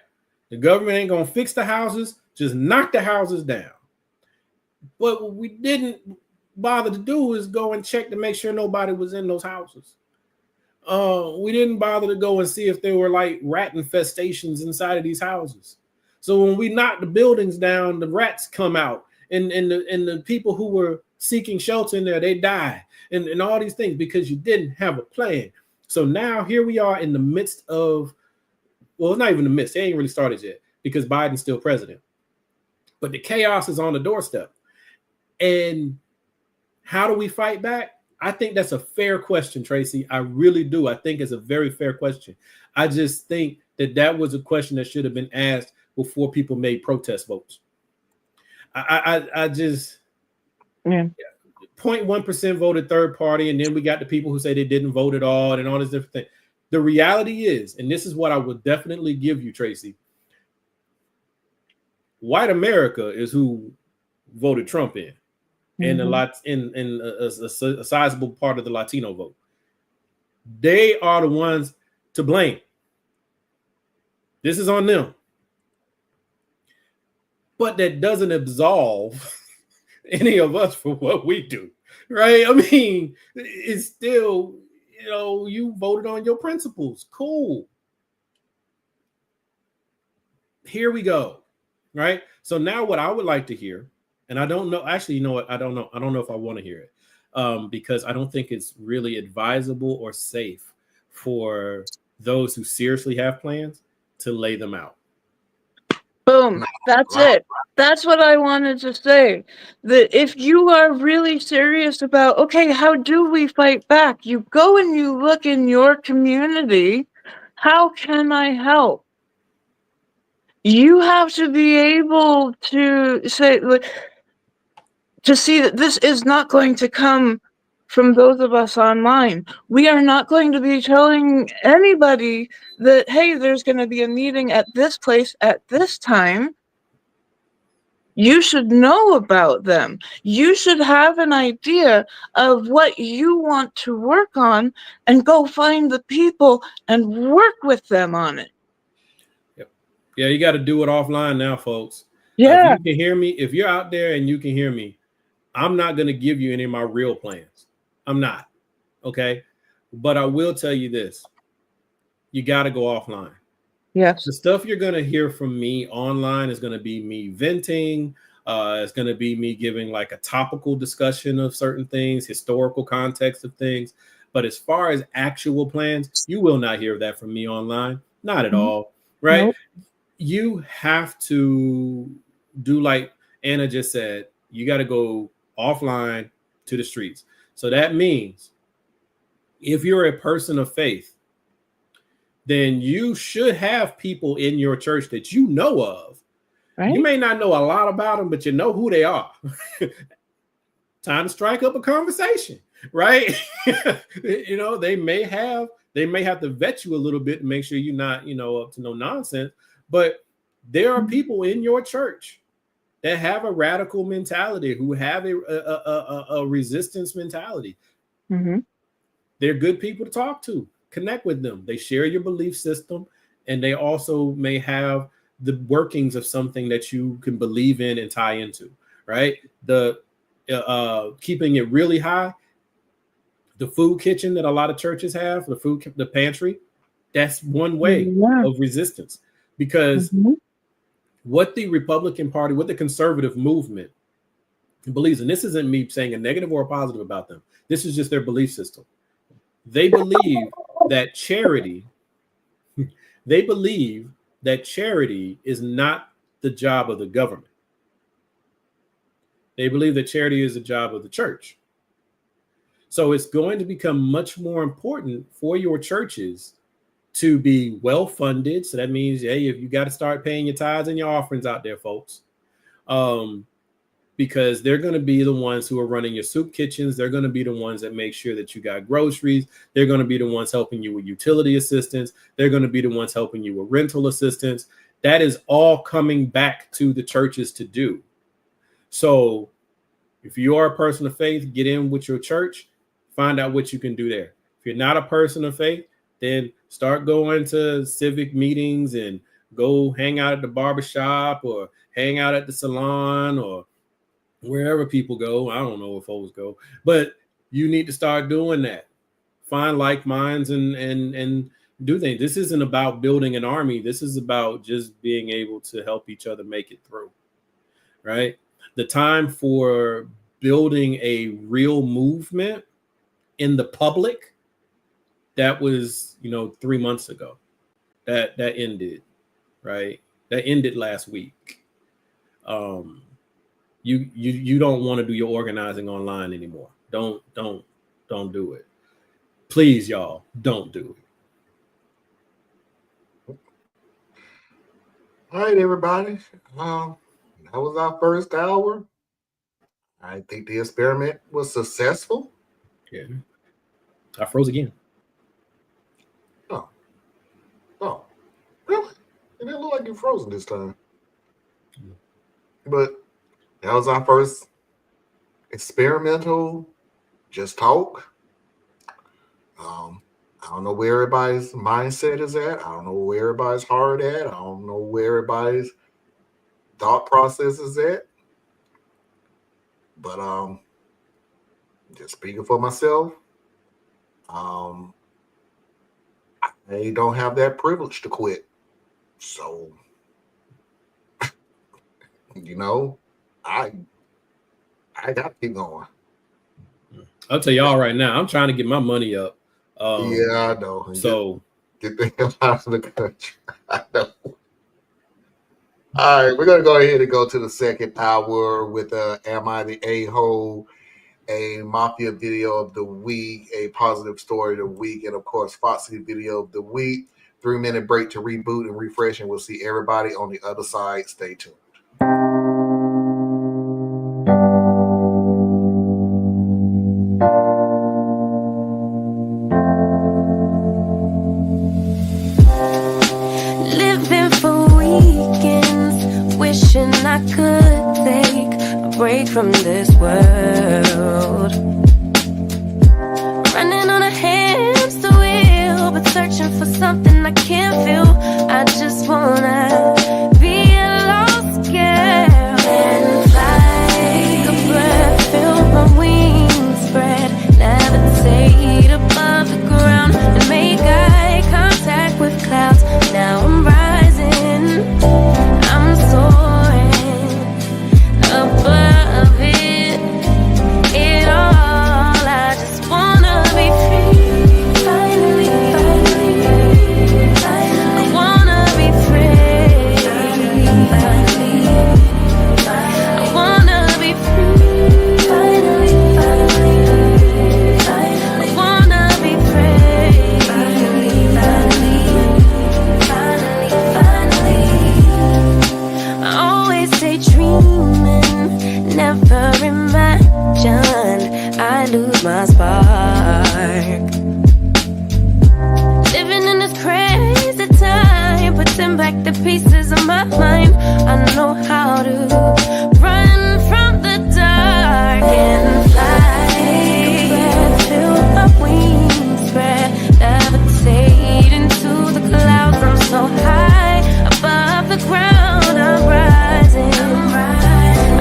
The government ain't going to fix the houses. Just knock the houses down. But what we didn't bother to do is go and check to make sure nobody was in those houses. We didn't bother to go and see if there were like rat infestations inside of these houses. So when we knock the buildings down, the rats come out, and the people who were seeking shelter in there, they die, and all these things because you didn't have a plan. So now here we are in the midst of, well, it's not even the midst. It ain't really started yet because Biden's still president. But the chaos is on the doorstep. And how do we fight back? I think that's a fair question, Tracy. I really do. I think it's a very fair question. I just think that was a question that should have been asked before people made protest votes. I just, 0.1% voted third party, and then we got the people who say they didn't vote at all and all this different thing. The reality is, and this is what I would definitely give you, Tracy, white America is who voted Trump in. And a sizable part of the Latino vote. They are the ones to blame. This is on them. But that doesn't absolve any of us for what we do, right? I mean, it's still, you voted on your principles. Cool. Here we go, right? So now what I would like to hear, and I don't know, actually, you know what? I don't know if I want to hear it because I don't think it's really advisable or safe for those who seriously have plans to lay them out. Boom. That's Right. it. That's what I wanted to say. That if you are really serious about, okay, how do we fight back? You go and you look in your community. How can I help? You have to be able to say, to see that this is not going to come from those of us online. We are not going to be telling anybody that, hey, there's going to be a meeting at this place at this time. You should know about them. You should have an idea of what you want to work on and go find the people and work with them on it. Yeah, you got to do it offline now, folks. Yeah. If you can hear me, if you're out there and you can hear me, I'm not going to give you any of my real plans. I'm not. Okay. But I will tell you this. You got to go offline. Yes. The stuff you're going to hear from me online is going to be me venting. It's going to be me giving like a topical discussion of certain things, historical context of things. But as far as actual plans, you will not hear that from me online. Not at all. Right. Nope. You have to do like Anna just said. You got to go offline to the streets. So that means if you're a person of faith, then you should have people in your church that you know of. Right. You may not know a lot about them, but you know who they are. Time to strike up a conversation, right? You know, they may have to vet you a little bit to make sure you're not, up to no nonsense. But there are people in your church that have a radical mentality, who have a resistance mentality. Mm-hmm. They're good people to talk to. Connect with them. They share your belief system, and they also may have the workings of something that you can believe in and tie into, right? The keeping it really high, the food kitchen that a lot of churches have, the pantry, that's one way of resistance. Because what the Republican Party, what the conservative movement believes, and this isn't me saying a negative or a positive about them, this is just their belief system. They believe that charity is not the job of the government. They believe that charity is the job of the church. So it's going to become much more important for your churches to be well-funded. So that means, hey, if you got to start paying your tithes and your offerings out there, folks, because they're going to be the ones who are running your soup kitchens. They're going to be the ones that make sure that you got groceries. They're going to be the ones helping you with utility assistance. They're going to be the ones helping you with rental assistance. That is all coming back to the churches to do. So if you are a person of faith, get in with your church, find out what you can do there. If you're not a person of faith, then start going to civic meetings and go hang out at the barbershop or hang out at the salon or wherever people go. I don't know where folks go, but you need to start doing that. Find like minds and do things. This isn't about building an army. This is about just being able to help each other make it through, right? The time for building a real movement in the public, that was, 3 months ago. That ended, right? That ended last week. You don't want to do your organizing online anymore. Don't do it. Please, y'all, don't do it. All right, everybody. That was our first hour. I think the experiment was successful. Yeah. I froze again. Oh, really? It didn't look like you frozen this time. But that was our first experimental just talk. I don't know where everybody's mindset is at. I don't know where everybody's heart at. I don't know where everybody's thought process is at. But just speaking for myself, I don't have that privilege to quit. So, I got to keep going. I'll tell y'all right now, I'm trying to get my money up. Yeah, I know. So get the hell out of the country. I know. All right, we're gonna go ahead and go to the second hour with Am I the A-hole? A Mafia video of the week, a positive story of the week, and of course, Foxy video of the week. 3-minute break to reboot and refresh, and we'll see everybody on the other side. Stay tuned. Living for weekends, wishing I could take a break from this world. Running on a hamster wheel, but searching for something I can't feel. I just wanna be a lost girl and fly. Take a breath, feel my wings spread, levitate above the ground and make eye contact with clouds. Now I'm rising, I'm soaring above it all. I just wanna be free. Finally, I wanna be free. I wanna be free. Finally, I wanna be free. I always stay dreaming, never imagined I lose my spark. Living in this crazy time, putting back the pieces of my mind. I know how to run from the dark and fly. Take a breath, feel my wings spread, levitate into the clouds. I'm so high above the ground. I'm rising,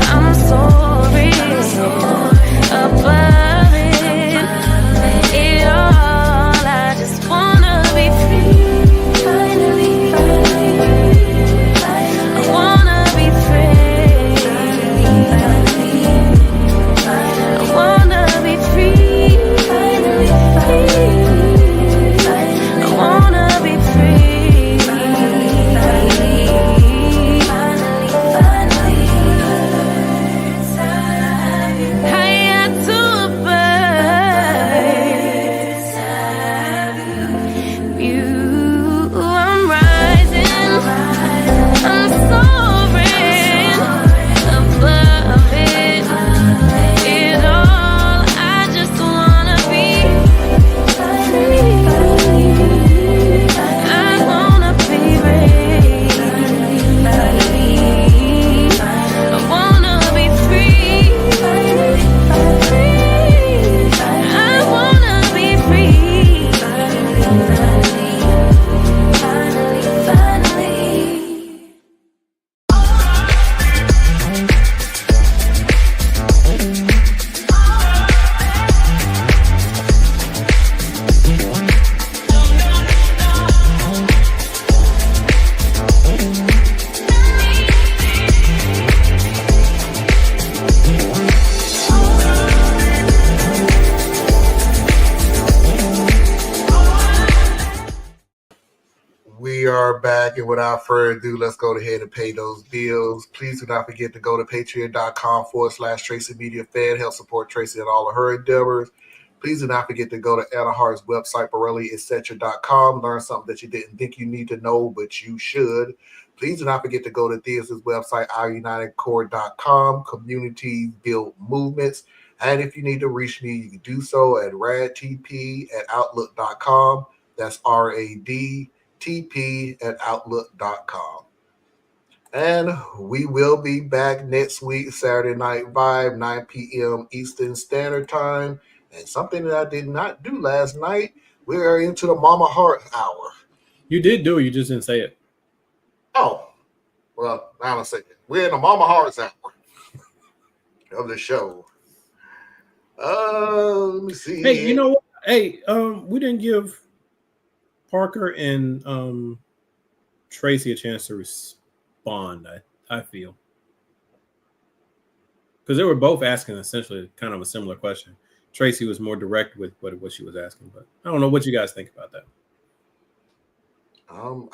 I'm soaring above it all. I just wanna be free. Finally, I wanna be free. I wanna be free. I wanna be free. Higher to a bird. You, I'm rising, I'm soaring above it all. I just wanna be free. I wanna be free. I wanna be free. I wanna be free. Finally. We are back, and without further ado, let's go ahead and pay those bills. Please do not forget to go to patreon.com/Tracy Media Fed. Help support Tracy and all of her endeavors. Please do not forget to go to Anna Hart's website, BorelliEtc.com. Learn something that you didn't think you need to know, but you should. Please do not forget to go to Thea's website, OurUnitedCore.com. Communities build movements. And if you need to reach me, you can do so at radtp@outlook.com. That's RADTP@outlook.com. And we will be back next week, Saturday Night Vibe, 9 p.m. Eastern Standard Time. And something that I did not do last night, we are into the Mama Heart Hour. You did do it, you just didn't say it. Oh, well, now I'm saying we're in the Mama Hearts Hour of the show. Let me see. Hey, you know what? Hey, we didn't give Parker and Tracy a chance to respond, I feel. Because they were both asking essentially kind of a similar question. Tracy was more direct with what she was asking, but I don't know what you guys think about that.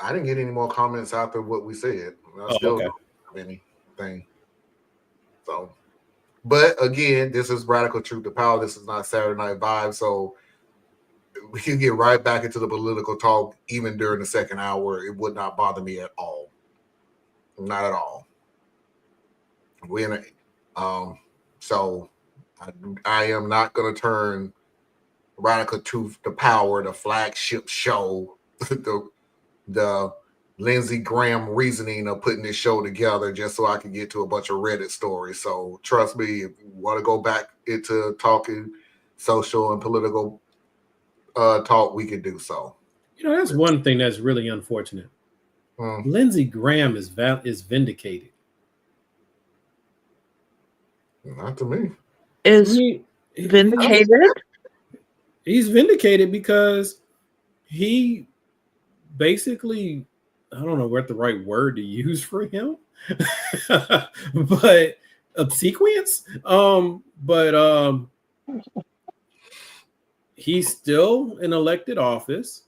I didn't get any more comments after what we said. Okay. of anything. So, but again, this is Radical Truth to Power. This is not Saturday Night Vibe. So we can get right back into the political talk even during the second hour. It would not bother me at all. Not at all. We're in so I am not going to turn Radical Truth to Power, the flagship show, the Lindsey Graham reasoning of putting this show together just so I can get to a bunch of Reddit stories. So trust me, if you want to go back into talking social and political talk, we can do so. That's one thing that's really unfortunate. Lindsey Graham is vindicated. Not to me. Is vindicated? He's vindicated because he basically, I don't know what the right word to use for him, but obsequience. But he's still in elected office.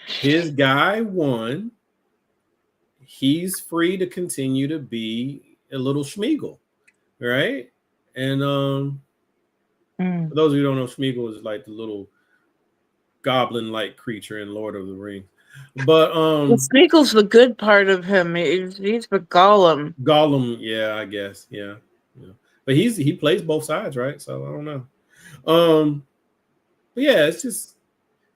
His guy won. He's free to continue to be a little Schmeagle, right? And for those of you who don't know, Schmeagle is like the little goblin-like creature in Lord of the Rings. But Smeagol's the good part of him. He's the Gollum. Gollum, yeah, I guess, yeah. But he plays both sides, right? So I don't know. But yeah, it's just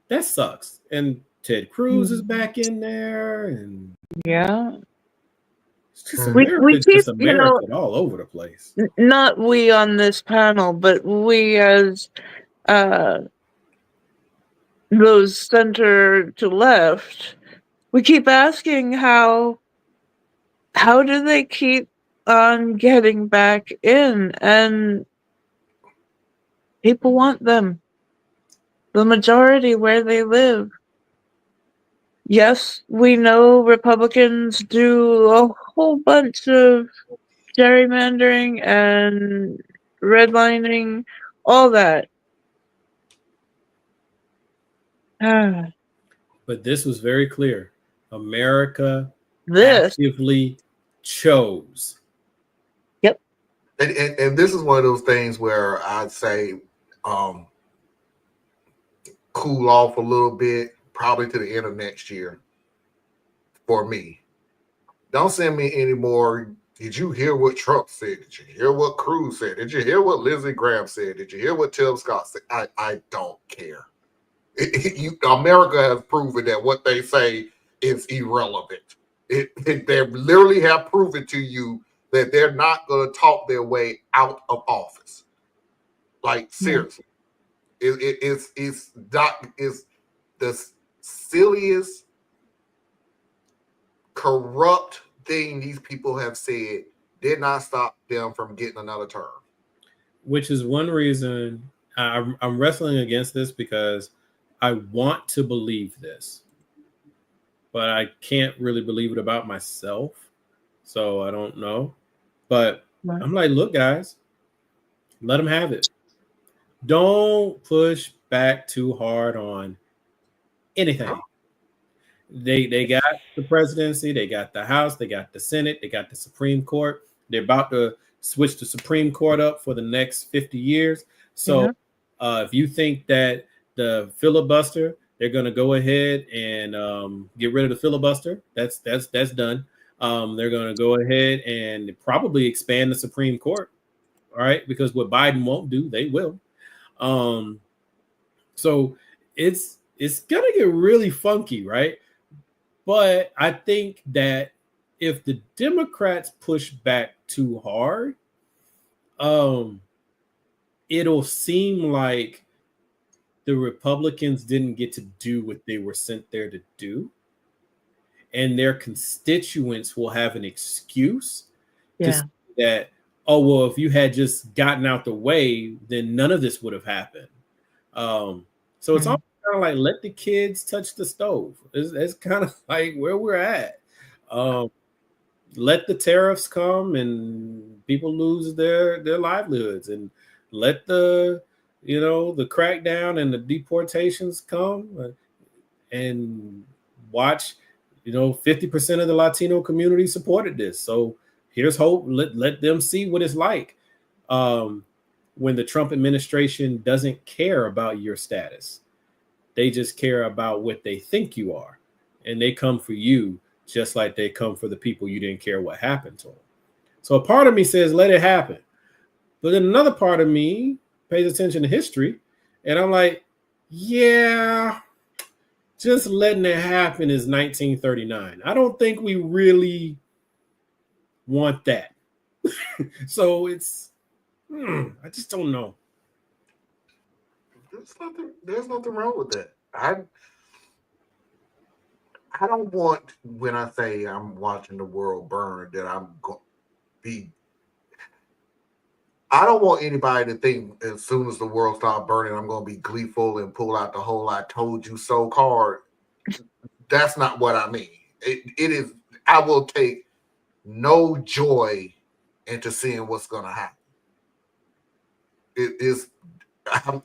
that sucks. And Ted Cruz is back in there, and yeah, it's just America all over the place. Not we on this panel, but we as those center to left, we keep asking how do they keep on getting back in, and people want them. The majority where they live. Yes, we know Republicans do a whole bunch of gerrymandering and redlining, all that. But this was very clear. America actively chose. Yep. And this is one of those things where I'd say cool off a little bit, probably to the end of next year for me. Don't send me any more. Did you hear what Trump said? Did you hear what Cruz said? Did you hear what Lindsey Graham said? Did you hear what Tim Scott said? I don't care. America has proven that what they say is irrelevant. They literally have proven to you that they're not going to talk their way out of office. Like, seriously. It's the silliest, corrupt thing these people have said did not stop them from getting another term. Which is one reason I'm wrestling against this, because I want to believe this, but I can't really believe it about myself. So I don't know. But I'm like, look, guys, let them have it. Don't push back too hard on anything. They got the presidency, they got the House, they got the Senate, they got the Supreme Court. They're about to switch the Supreme Court up for the next 50 years. So if you think that the filibuster, they're going to go ahead and get rid of the filibuster, that's done. They're going to go ahead and probably expand the Supreme Court. All right, because what Biden won't do, they will. So it's gonna get really funky, right? But I think that if the Democrats push back too hard, it'll seem like the Republicans didn't get to do what they were sent there to do, and their constituents will have an excuse to say that, oh, well, if you had just gotten out the way, then none of this would have happened. So it's almost kind of like, let the kids touch the stove. It's kind of like where we're at. Let the tariffs come and people lose their livelihoods, and let the crackdown and the deportations come, and watch, 50% of the Latino community supported this. So here's hope. Let them see what it's like when the Trump administration doesn't care about your status. They just care about what they think you are. And they come for you just like they come for the people you didn't care what happened to them. So a part of me says, let it happen. But then another part of me pays attention to history. And I'm like, yeah, just letting it happen is 1939. I don't think we really want that. So it's, I just don't know. There's nothing wrong with that. I don't want, when I say I'm watching the world burn, that I'm going to be. I don't want anybody to think as soon as the world starts burning, I'm going to be gleeful and pull out the whole "I told you so" card. That's not what I mean. It is. I will take no joy into seeing what's going to happen. It is.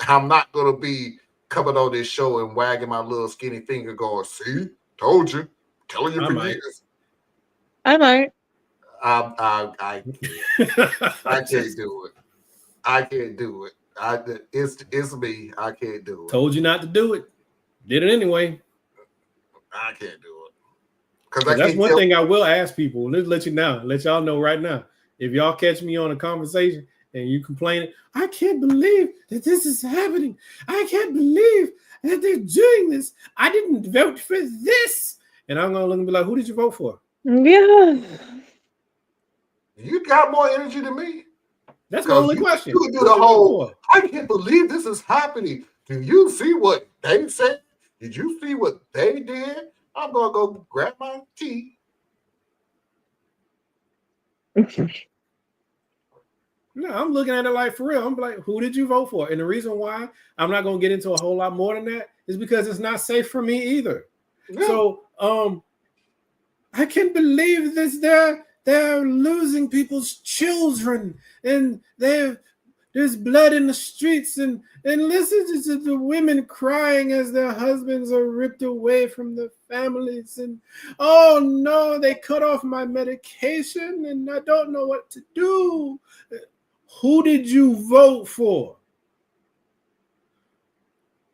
I'm not going to be coming on this show and wagging my little skinny finger, going, "See, told you, telling you for years." I might. I can't do it. I can't do it. It's me. I can't do it. Told you not to do it. Did it anyway. I can't do it. Because that's one thing I will ask people. Let y'all know right now. If y'all catch me on a conversation and you complaining, I can't believe that this is happening. I can't believe that they're doing this. I didn't vote for this. And I'm gonna look and be like, who did you vote for? Yeah. You got more energy than me. That's my only question. You can do the whole, I can't believe this is happening. Do you see what they said? Did you see what they did? I'm going to go grab my tea. No, I'm looking at it like, for real. I'm like, who did you vote for? And the reason why I'm not going to get into a whole lot more than that is because it's not safe for me either. Yeah. So I can't believe this. They're losing people's children, and there's blood in the streets, and listen to the women crying as their husbands are ripped away from their families, and oh no, they cut off my medication, and I don't know what to do. Who did you vote for?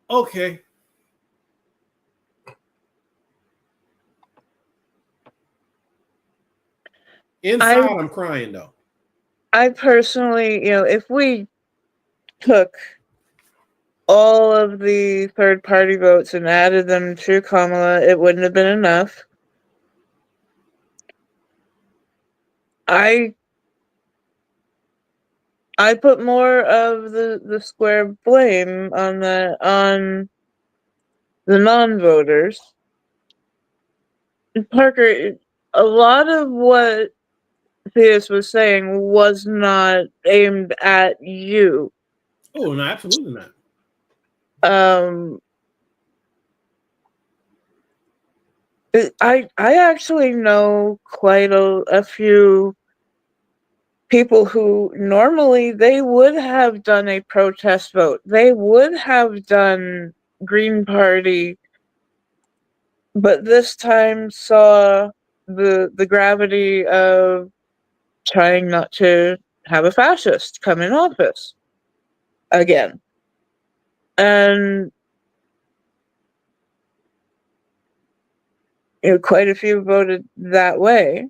Okay. Inside, I'm crying though. I personally, if we took all of the third-party votes and added them to Kamala, it wouldn't have been enough. I put more of the square blame on the non-voters. Parker, a lot of what Theus was saying was not aimed at you. Oh, no, absolutely not. I actually know quite a few people who normally they would have done a protest vote. They would have done Green Party, but this time saw the gravity of trying not to have a fascist come in office again. And quite a few voted that way.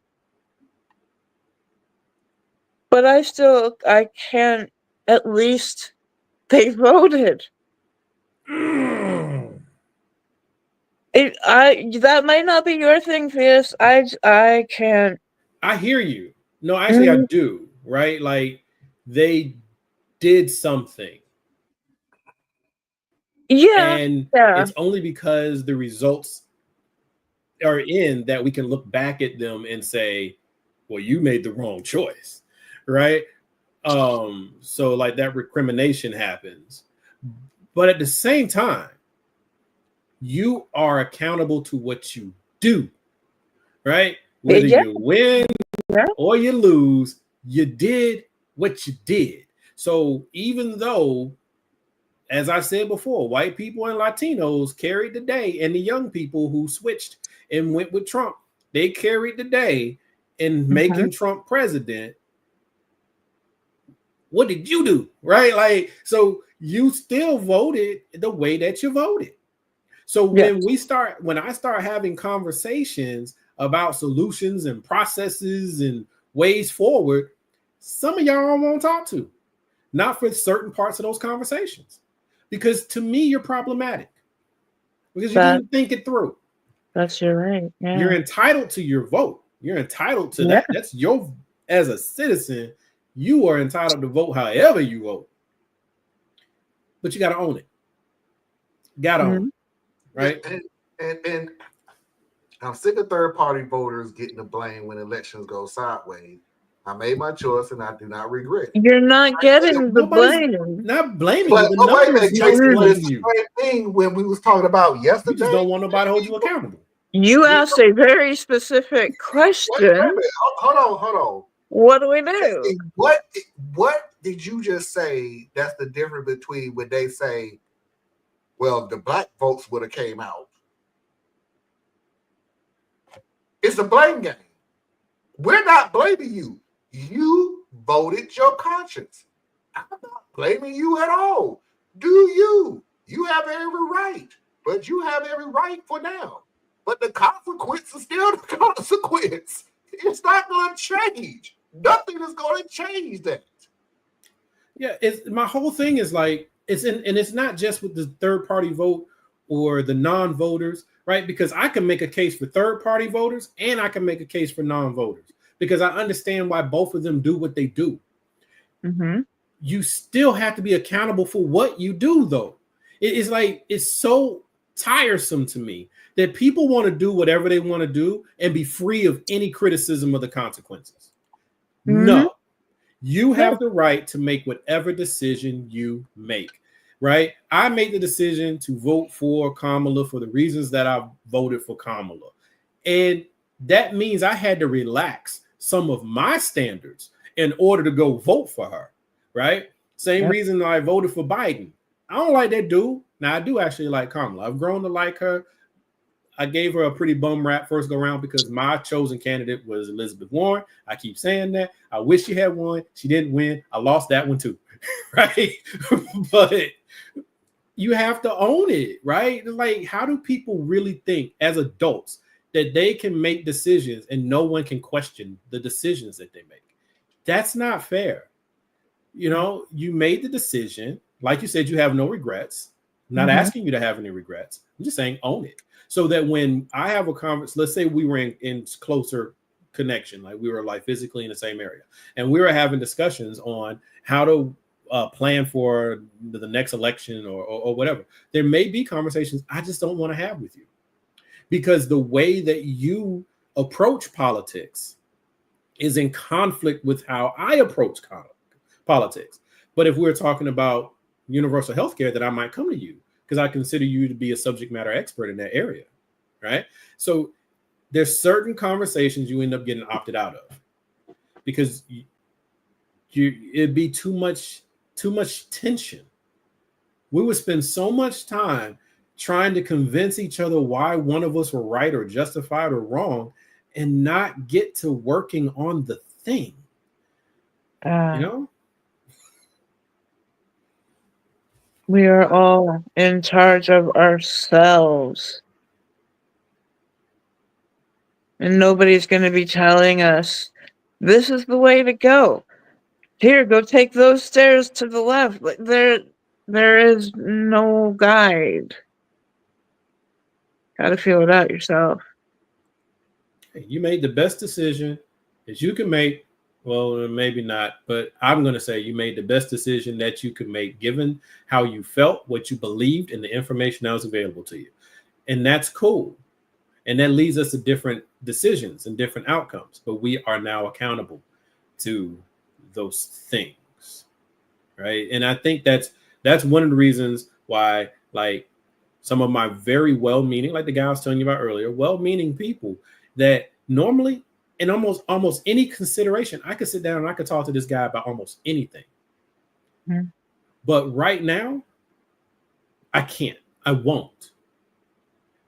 But I can't, at least they voted. That might not be your thing, Theus. I can't. I hear you. No, actually, I do. Right? Like, they did something. Yeah. And it's only because the results are in that we can look back at them and say, well, you made the wrong choice. Right? So like that recrimination happens. But at the same time, you are accountable to what you do. Right? Whether you win or you lose, you did what you did. So even though, as I said before, white people and Latinos carried the day, and the young people who switched and went with Trump, they carried the day. in making Trump president, what did you do? Right? Like, so you still voted the way that you voted. So when I start having conversations about solutions and processes and ways forward, some of y'all won't talk to, not for certain parts of those conversations, because to me, you're problematic because you didn't think it through. That's your right. Yeah. You're entitled to your vote. You're entitled to that. That's your, as a citizen, you are entitled to vote however you vote, but you got to own it. Got to own it. Right. And I'm sick of third-party voters getting the blame when elections go sideways. I made my choice and I do not regret it. You're not getting the blame. Not blaming but, you. The numbers Jason, it's the same thing when we was talking about yesterday. You just don't want nobody to hold you accountable. You asked a very specific question. Wait a minute. Hold on. What do we do? What did you just say? That's the difference between when they say, well, the black votes would have came out. It's a blame game. We're not blaming you. You voted your conscience. I'm not blaming you at all. Do you? You have every right, but you have every right for now. But the consequence is still the consequence. It's not going to change. Nothing is going to change that. Yeah, my whole thing is like, it's not just with the third party vote or the non-voters, right? Because I can make a case for third party voters and I can make a case for non-voters because I understand why both of them do what they do. Mm-hmm. You still have to be accountable for what you do, though. It's like, it's so tiresome to me that people want to do whatever they want to do and be free of any criticism of the consequences. Mm-hmm. No, you have the right to make whatever decision you make, right? I made the decision to vote for Kamala for the reasons that I voted for Kamala. And that means I had to relax some of my standards in order to go vote for her, right? Same reason I voted for Biden. I don't like that dude. Now, I do actually like Kamala. I've grown to like her. I gave her a pretty bum rap first go around because my chosen candidate was Elizabeth Warren. I keep saying that. I wish she had won. She didn't win. I lost that one too, right? But you have to own it, right? Like, how do people really think as adults that they can make decisions and no one can question the decisions that they make? That's not fair. You know, you made the decision. Like you said, you have no regrets. I'm not asking you to have any regrets. I'm just saying own it. So that when I have a conversation, let's say we were in closer connection, like we were like physically in the same area, and we were having discussions on how to plan for the next election or whatever. There may be conversations I just don't want to have with you because the way that you approach politics is in conflict with how I approach politics. But if we're talking about universal health care, that I might come to you because I consider you to be a subject matter expert in that area, right? So there's certain conversations you end up getting opted out of because it'd be too much tension. We would spend so much time trying to convince each other why one of us were right or justified or wrong and not get to working on the thing, you know? We are all in charge of ourselves. And nobody's going to be telling us, this is the way to go. Here, go take those stairs to the left. There is no guide. Got to feel it out yourself. You made the best decision that you can make. Well, maybe not, but I'm going to say you made the best decision that you could make given how you felt, what you believed, and the information that was available to you. And that's cool. And that leads us to different decisions and different outcomes. But we are now accountable to those things, right? And I think that's one of the reasons why, like, some of my very well-meaning, like the guy I was telling you about earlier, well-meaning people that normally in almost any consideration, I could sit down and I could talk to this guy about almost anything. Mm-hmm. But right now, I can't. I won't.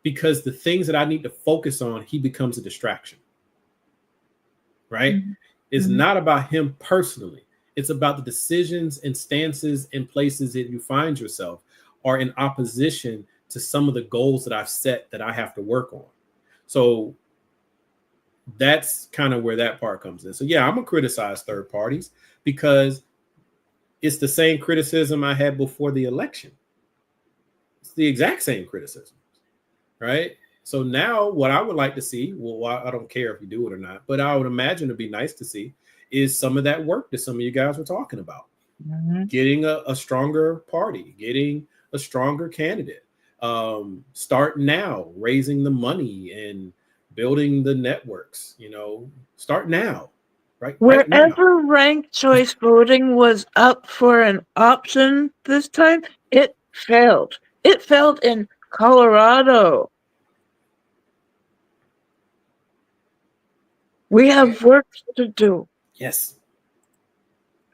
Because the things that I need to focus on, he becomes a distraction. right? Mhm. It's Mhm. not about him personally. It's about the decisions and stances and places that you find yourself are in opposition to some of the goals that I've set that I have to work on. So that's kind of where that part comes in. So yeah, I'm gonna criticize third parties because it's the same criticism I had before the election. It's the exact same criticism, right? So now what I would like to see, well, I don't care if you do it or not, but I would imagine it'd be nice to see is some of that work that some of you guys were talking about. Mhm. Getting a stronger party, getting a stronger candidate. Start now, raising the money and building the networks, start now, right now. Wherever ranked choice voting was up for an option this time, it failed. It failed in Colorado. We have work to do. Yes.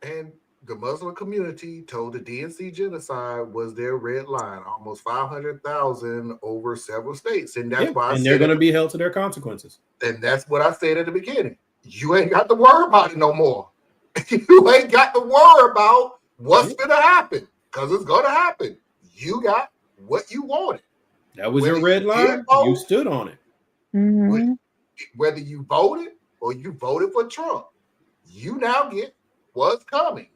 And the Muslim community told the DNC genocide was their red line, almost 500,000 over several states. And that's why and they're going to be held to their consequences. And that's what I said at the beginning. You ain't got to worry about it no more. You ain't got to worry about what's going to happen because it's going to happen. You got what you wanted. That was your red line. You stood on it. Mm-hmm. Whether you voted or you voted for Trump, you now get what's coming.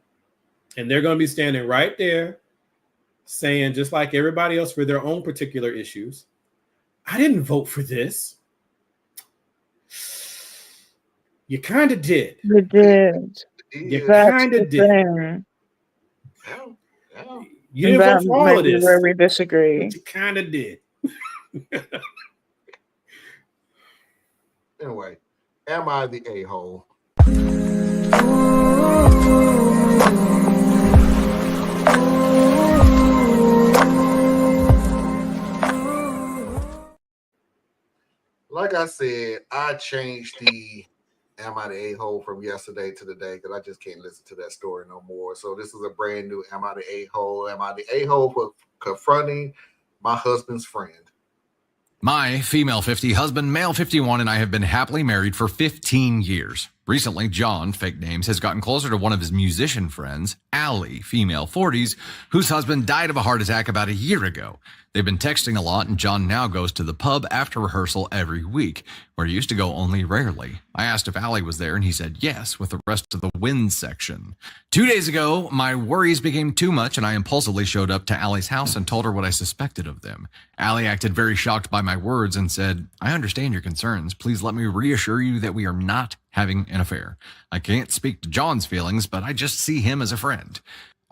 And they're going to be standing right there saying, just like everybody else for their own particular issues, I didn't vote for this. You kind of did. You did. You kind of did. Yeah. You didn't vote for all of this. Where we disagree. But you kind of did. Anyway, am I the a-hole? Like I said, I changed the Am I the A-hole from yesterday to today because I just can't listen to that story no more. So this is a brand new Am I the A-hole? Am I the A-hole for confronting my husband's friend? My female 50 husband, male 51, and I have been happily married for 15 years. Recently, John, fake names, has gotten closer to one of his musician friends, Allie, female 40s, whose husband died of a heart attack about a year ago. They've been texting a lot, and John now goes to the pub after rehearsal every week, where he used to go only rarely. I asked if Allie was there, and he said yes, with the rest of the wins section. 2 days ago, my worries became too much, and I impulsively showed up to Allie's house and told her what I suspected of them. Allie acted very shocked by my words and said, I understand your concerns. Please let me reassure you that we are not having an affair. I can't speak to John's feelings, but I just see him as a friend.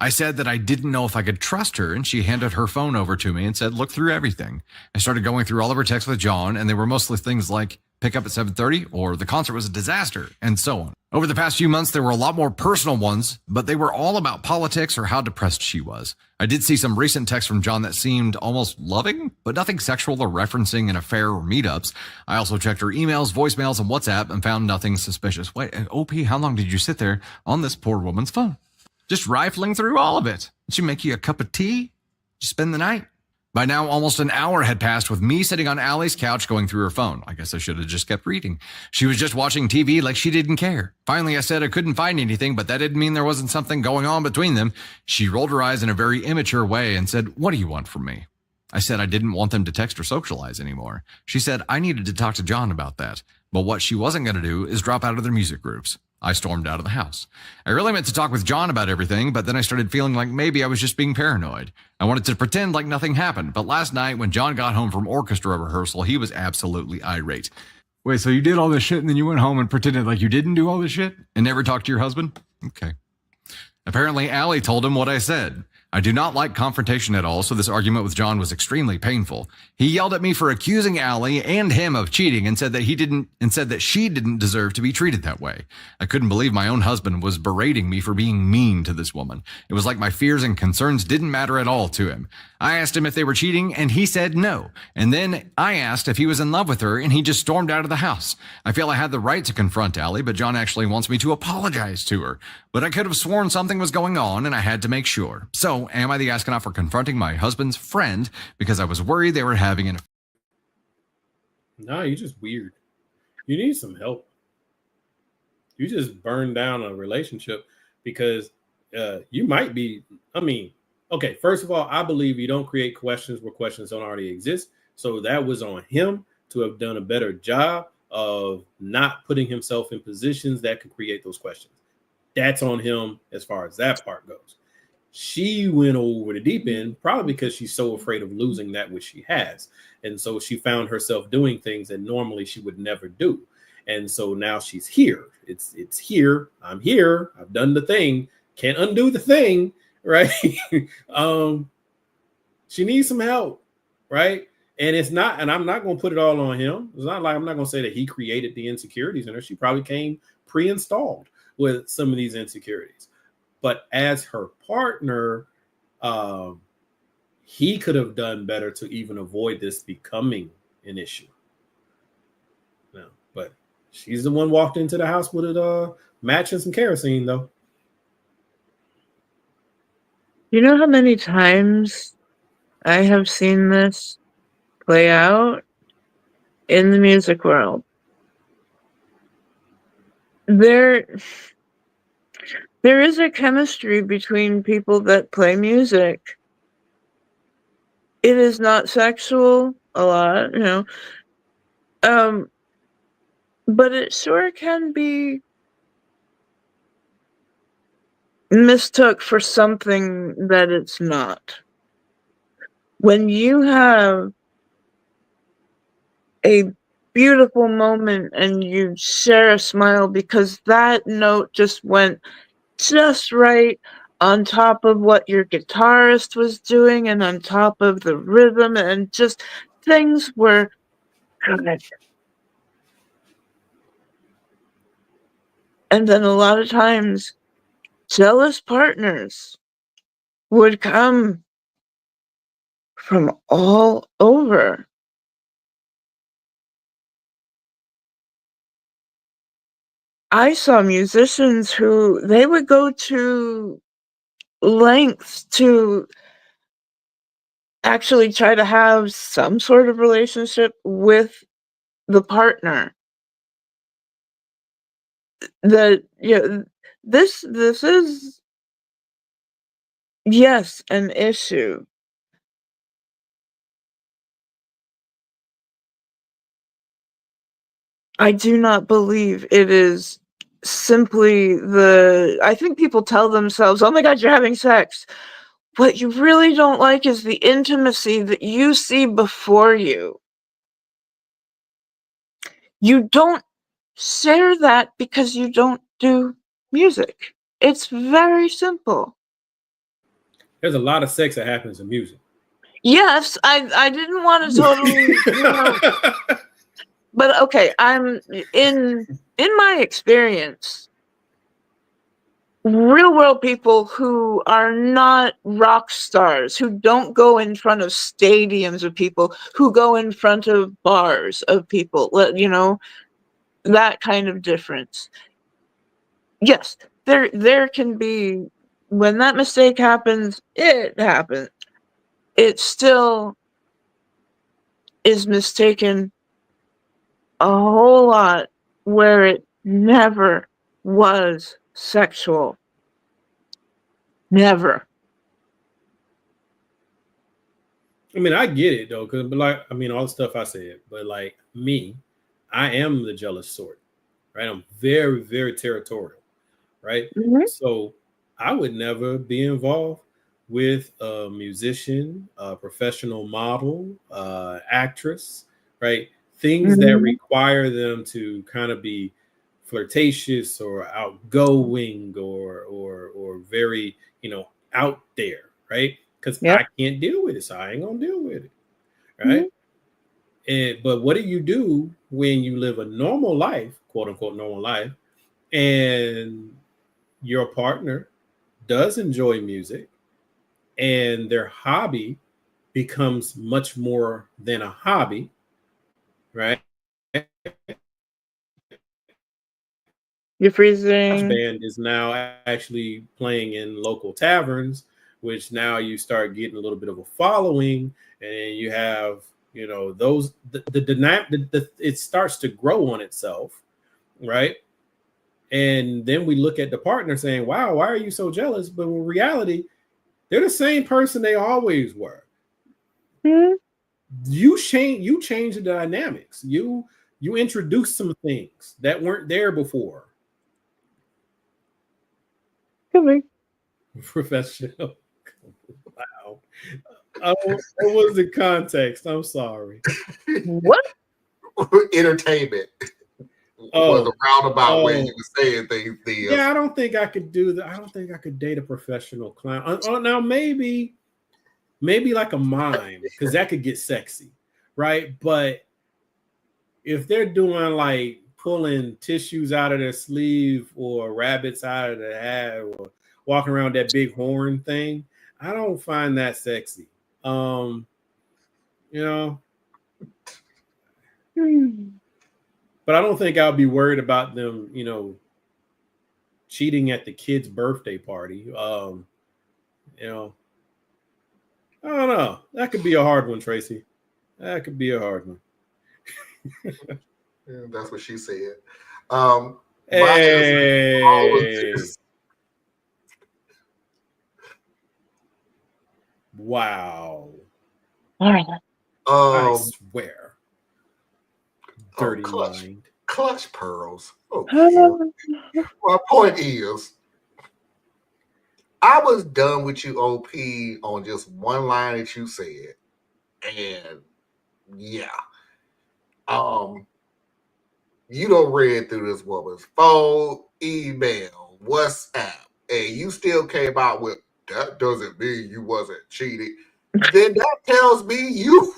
I said that I didn't know if I could trust her, and she handed her phone over to me and said, look through everything. I started going through all of her texts with John, and they were mostly things like, pick up at 7:30, or the concert was a disaster, and so on. Over the past few months, there were a lot more personal ones, but they were all about politics or how depressed she was. I did see some recent texts from John that seemed almost loving, but nothing sexual or referencing an affair or meetups. I also checked her emails, voicemails, and WhatsApp and found nothing suspicious. Wait, OP, how long did you sit there on this poor woman's phone? Just rifling through all of it. Did she make you a cup of tea? Did you spend the night? By now, almost an hour had passed with me sitting on Allie's couch going through her phone. I guess I should have just kept reading. She was just watching TV like she didn't care. Finally, I said I couldn't find anything, but that didn't mean there wasn't something going on between them. She rolled her eyes in a very immature way and said, what do you want from me? I said I didn't want them to text or socialize anymore. She said I needed to talk to John about that, but what she wasn't going to do is drop out of their music groups. I stormed out of the house. I really meant to talk with John about everything, but then I started feeling like maybe I was just being paranoid. I wanted to pretend like nothing happened, but last night when John got home from orchestra rehearsal, he was absolutely irate. Wait, so you did all this shit and then you went home and pretended like you didn't do all this shit and never talked to your husband? Okay. Apparently, Allie told him what I said. I do not like confrontation at all, so this argument with John was extremely painful. He yelled at me for accusing Allie and him of cheating and said that she didn't deserve to be treated that way. I couldn't believe my own husband was berating me for being mean to this woman. It was like my fears and concerns didn't matter at all to him. I asked him if they were cheating, and he said no. And then I asked if he was in love with her, and he just stormed out of the house. I feel I had the right to confront Allie, but John actually wants me to apologize to her. But I could have sworn something was going on, and I had to make sure. So, am I the astronaut for confronting my husband's friend because I was worried they were having an affair? No, you're just weird. You need some help. You just burn down a relationship because you might be, I mean, okay, first of all, I believe you don't create questions where questions don't already exist. So that was on him to have done a better job of not putting himself in positions that could create those questions. That's on him as far as that part goes. She went over the deep end probably because she's so afraid of losing that which she has. And so she found herself doing things that normally she would never do. And so now she's here. It's here. I'm here. I've done the thing. Can't undo the thing, right? She needs some help, right? And it's not, and I'm not going to put it all on him. It's not like I'm not going to say that he created the insecurities in her. She probably came pre-installed with some of these insecurities. But as her partner, he could have done better to even avoid this becoming an issue. No, but she's the one walked into the house with a match and some kerosene, though. You know how many times I have seen this play out in the music world? There is a chemistry between people that play music. It is not sexual a lot, you know. But it sure can be mistook for something that it's not. When you have a beautiful moment and you share a smile because that note just went just right on top of what your guitarist was doing and on top of the rhythm, and just things were good. And then a lot of times jealous partners would come from all over. I saw musicians who they would go to lengths to actually try to have some sort of relationship with the partner. That, yeah, this is, yes, an issue. I do not believe it is simply I think people tell themselves, oh my God, you're having sex. What you really don't like is the intimacy that you see before you. You don't share that because you don't do music. It's very simple. There's a lot of sex that happens in music. Yes, I didn't want to totally, but okay, I'm in my experience, real world people who are not rock stars, who don't go in front of stadiums of people, who go in front of bars of people, you know, that kind of difference. Yes, there can be, when that mistake happens, it happens. It still is mistaken a whole lot where it never was sexual. Never. I mean, I get it though, because like, I mean, all the stuff I said, but like me, I am the jealous sort, right? I'm very, very territorial, right? Mhm. So I would never be involved with a musician, a professional model, actress, right? Things that Mhm. require them to kind of be flirtatious or outgoing or very, you know, out there, right? Because Yep. I can't deal with it, so I ain't gonna deal with it, right? Mhm. But what do you do when you live a normal life, quote unquote normal life, and your partner does enjoy music and their hobby becomes much more than a hobby, right? You're Garage freezing. band is now actually playing in local taverns, which now you start getting a little bit of a following, and you have, you know, the it starts to grow on itself, right? And then we look at the partner saying, wow, why are you so jealous? But in reality, they're the same person they always were. Hmm? You change the dynamics. You introduce some things that weren't there before. Could be. Professional. Wow. What was the context? I'm sorry. What? Entertainment was a roundabout way you were saying things. Yeah, I don't think I could do that. I don't think I could date a professional clown. Now maybe like a mime, because that could get sexy, right? But if they're doing like pulling tissues out of their sleeve or rabbits out of their hat or walking around that big horn thing, I don't find that sexy. You know, but I don't think I'll be worried about them, cheating at the kid's birthday party. I don't know. That could be a hard one, Tracy. That could be a hard one. Yeah, that's what she said. Hey. Wow. All right. I swear. Dirty clutch, mind. Clutch pearls. Okay. My point is, I was done with you, OP, on just one line that you said. And yeah. You don't read through this woman's phone, email, WhatsApp, and you still came out with, that doesn't mean you wasn't cheating. Then that tells me you,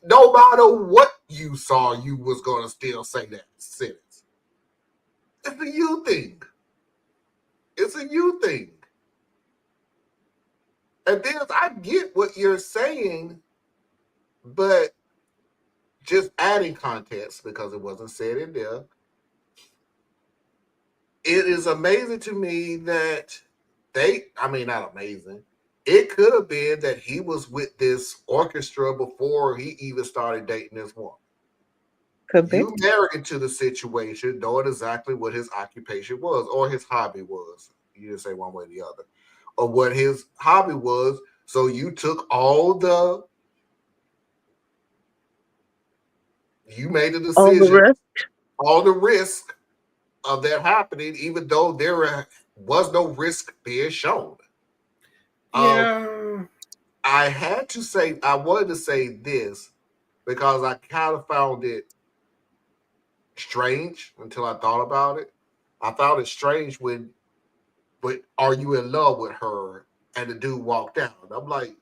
no matter what you saw, you was going to still say that sentence. It's a you thing. It's a you thing. And then I get what you're saying, but just adding context because it wasn't said in there. It is amazing to me that not amazing. It could have been that he was with this orchestra before he even started dating this woman. Could be. You married into the situation knowing exactly what his occupation was or his hobby was. You didn't say one way or the other. Or what his hobby was. So you took you made a decision. All the risk of that happening, even though there was no risk being shown. Yeah. I wanted to say this because I kind of found it strange until I thought about it. I found it strange but are you in love with her? And the dude walked out. I'm like,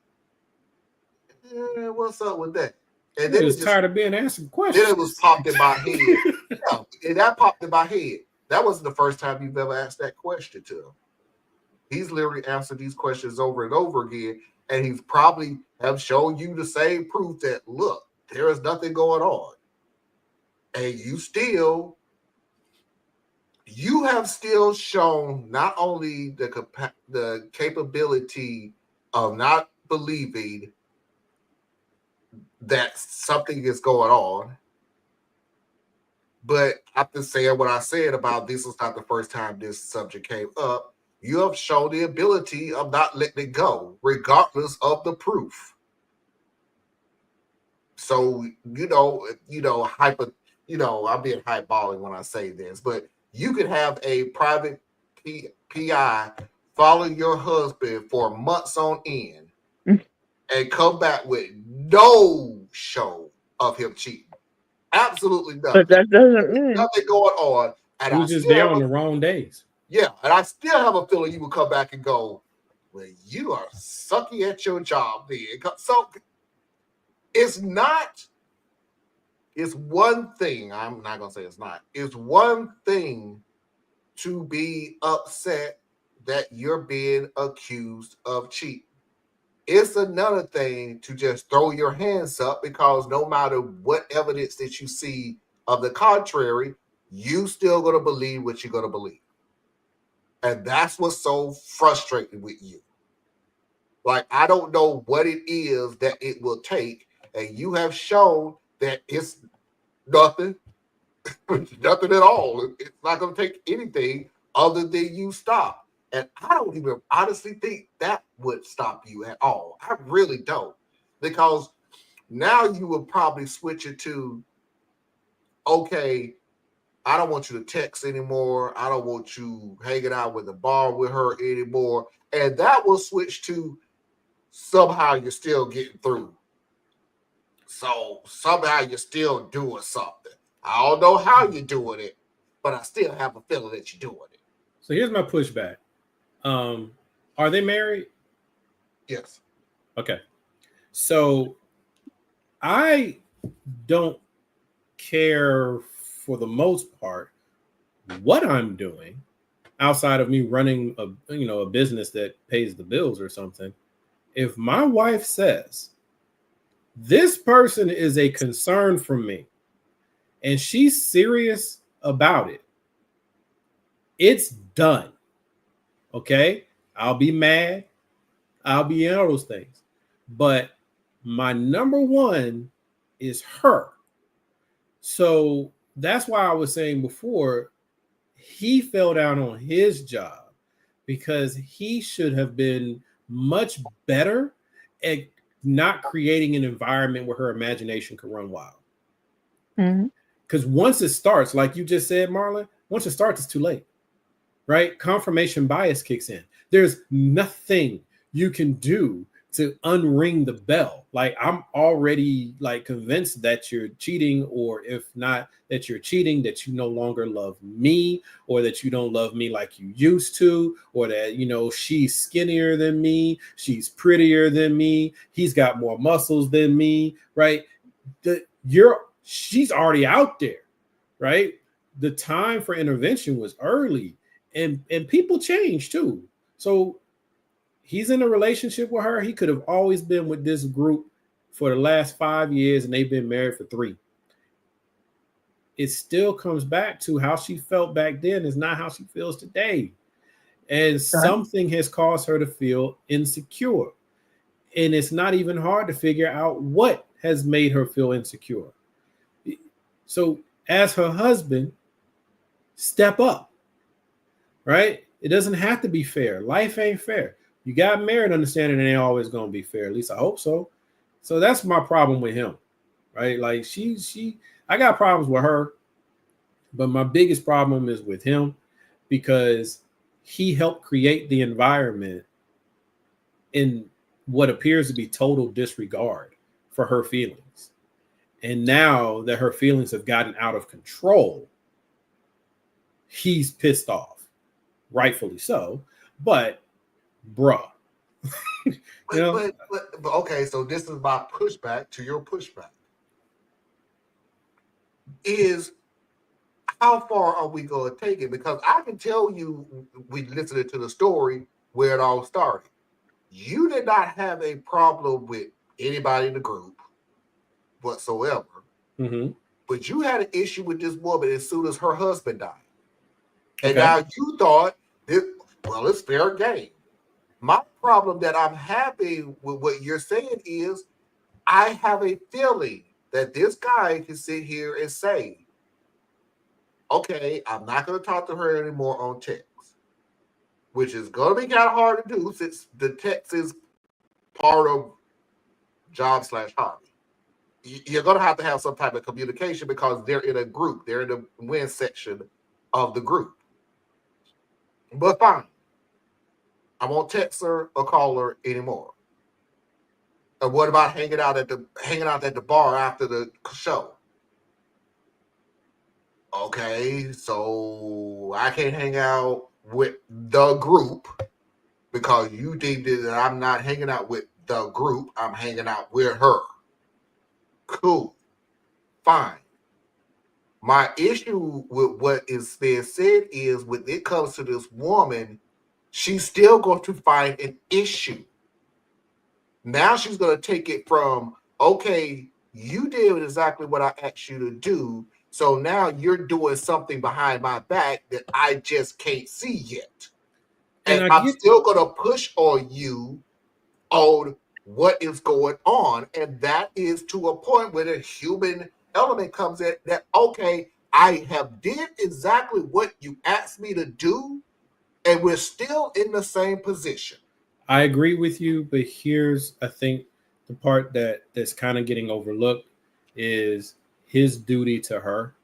what's up with that? And then it was tired of being asked questions. Then it was popped in my head. Yeah, and that popped in my head. That wasn't the first time you've ever asked that question to him. He's literally answered these questions over and over again, and he's probably have shown you the same proof that, look, there is nothing going on. And you have still shown not only the capability of not believing that something is going on, but after saying what I said about this is not the first time this subject came up, you have shown the ability of not letting it go, regardless of the proof. So, I'm being highballing when I say this, but you could have a private PI follow your husband for months on end and come back with no show of him cheating. Absolutely nothing. But that doesn't mean nothing going on. And he was just there on the wrong days. Yeah, and I still have a feeling you would come back and go, well, you are sucky at your job then. So it's one thing. I'm not going to say it's not. It's one thing to be upset that you're being accused of cheating. It's another thing to just throw your hands up because no matter what evidence that you see of the contrary, you still going to believe what you're going to believe. And that's what's so frustrating with you. Like, I don't know what it is that it will take, and you have shown that it's nothing. Nothing at all. It's not going to take anything other than you stop. And I don't even honestly think that would stop you at all. I really don't. Because now you would probably switch it to, okay, I don't want you to text anymore. I don't want you hanging out with the bar with her anymore. And that will switch to somehow you're still getting through. So somehow you're still doing something. I don't know how you're doing it, but I still have a feeling that you're doing it. So here's my pushback. Are they married? Yes. Okay. So I don't care for the most part what I'm doing outside of me running a business that pays the bills or something. If my wife says this person is a concern for me and she's serious about it, it's done. Okay? I'll be mad. I'll be in all those things. But my number one is her. So that's why I was saying before, he fell down on his job because he should have been much better at not creating an environment where her imagination could run wild. Because once it starts, like you just said, Marlon, once it starts, it's too late, right? Confirmation bias kicks in. There's nothing you can do to unring the bell. Like, I'm already like convinced that you're cheating, or if not that you're cheating, that you no longer love me, or that you don't love me like you used to, or that, she's skinnier than me, she's prettier than me, he's got more muscles than me, right? She's already out there, right? The time for intervention was early, and people change too. So he's in a relationship with her. He could have always been with this group for the last 5 years, and they've been married for 3. It still comes back to how she felt back then is not how she feels today. And something has caused her to feel insecure. And it's not even hard to figure out what has made her feel insecure. So as her husband, step up, right? It doesn't have to be fair. Life ain't fair. You got married understanding it ain't always going to be fair. At least I hope so. So that's my problem with him, right? Like I got problems with her, but my biggest problem is with him because he helped create the environment in what appears to be total disregard for her feelings. And now that her feelings have gotten out of control, he's pissed off, rightfully so. But bruh. But okay, so this is my pushback to your pushback. Is how far are we going to take it? Because I can tell you, we listened to the story where it all started. You did not have a problem with anybody in the group whatsoever. Mm-hmm. But you had an issue with this woman as soon as her husband died. And now you thought, it's fair game. My problem that I'm happy with what you're saying is I have a feeling that this guy can sit here and say, okay, I'm not going to talk to her anymore on text, which is going to be kind of hard to do since the text is part of job/hobby. You're going to have some type of communication because they're in a group. They're in the win section of the group. But fine. I won't text her or call her anymore. And what about hanging out at the bar after the show? Okay, so I can't hang out with the group because you think that I'm not hanging out with the group. I'm hanging out with her. Cool. Fine. My issue with what is being said is when it comes to this woman, she's still going to find an issue. Now she's going to take it from, okay, you did exactly what I asked you to do. So now you're doing something behind my back that I just can't see yet. And I'm still going to push on you on what is going on. And that is to a point where the human element comes in that, okay, I have did exactly what you asked me to do, and we're still in the same position. I agree with you, but here's I think the part that's kind of getting overlooked is his duty to her.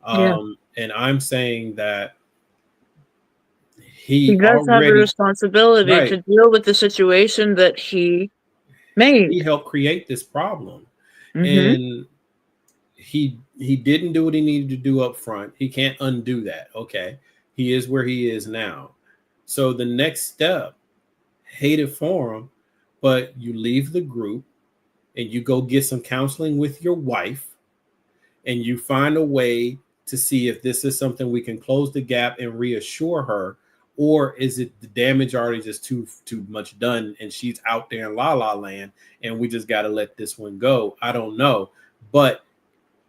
Yeah. And I'm saying that He he does have the already responsibility to right. deal with the situation that he He made. helped create this problem. Mm-hmm. And he didn't do what he needed to do up front. He can't undo that. Okay. He is where he is now. So the next step, hate it for him, but you leave the group and you go get some counseling with your wife and you find a way to see if this is something we can close the gap and reassure her, or is it the damage already just too much done and she's out there in la la land and we just got to let this one go? I don't know. But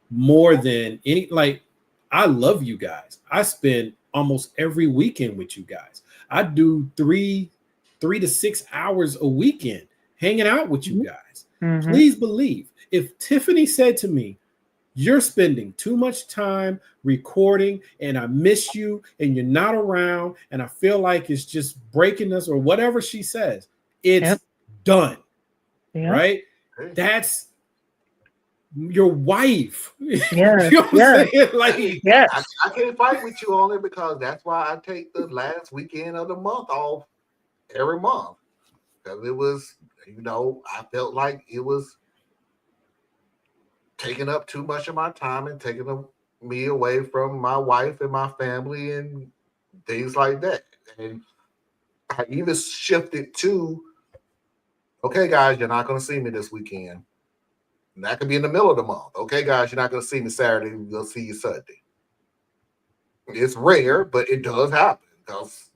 more than any, like, I love you guys. I spend almost every weekend with you guys. I do 3 to 6 hours a weekend hanging out with you guys. Mm-hmm. Please believe if Tiffany said to me, you're spending too much time recording and I miss you and you're not around and I feel like it's just breaking us, or whatever she says, it's done. Yep. Right? Hey, That's your wife. Yeah. You know what I'm saying? Like, Yes. I can't fight with you on it because that's why I take the last weekend of the month off every month. Because it was, I felt like it was taking up too much of my time and taking me away from my wife and my family and things like that. And I even shifted to, okay, guys, you're not going to see me this weekend. And that could be in the middle of the month. Okay, guys, you're not going to see me Saturday. We'll see you Sunday. It's rare, but it does happen because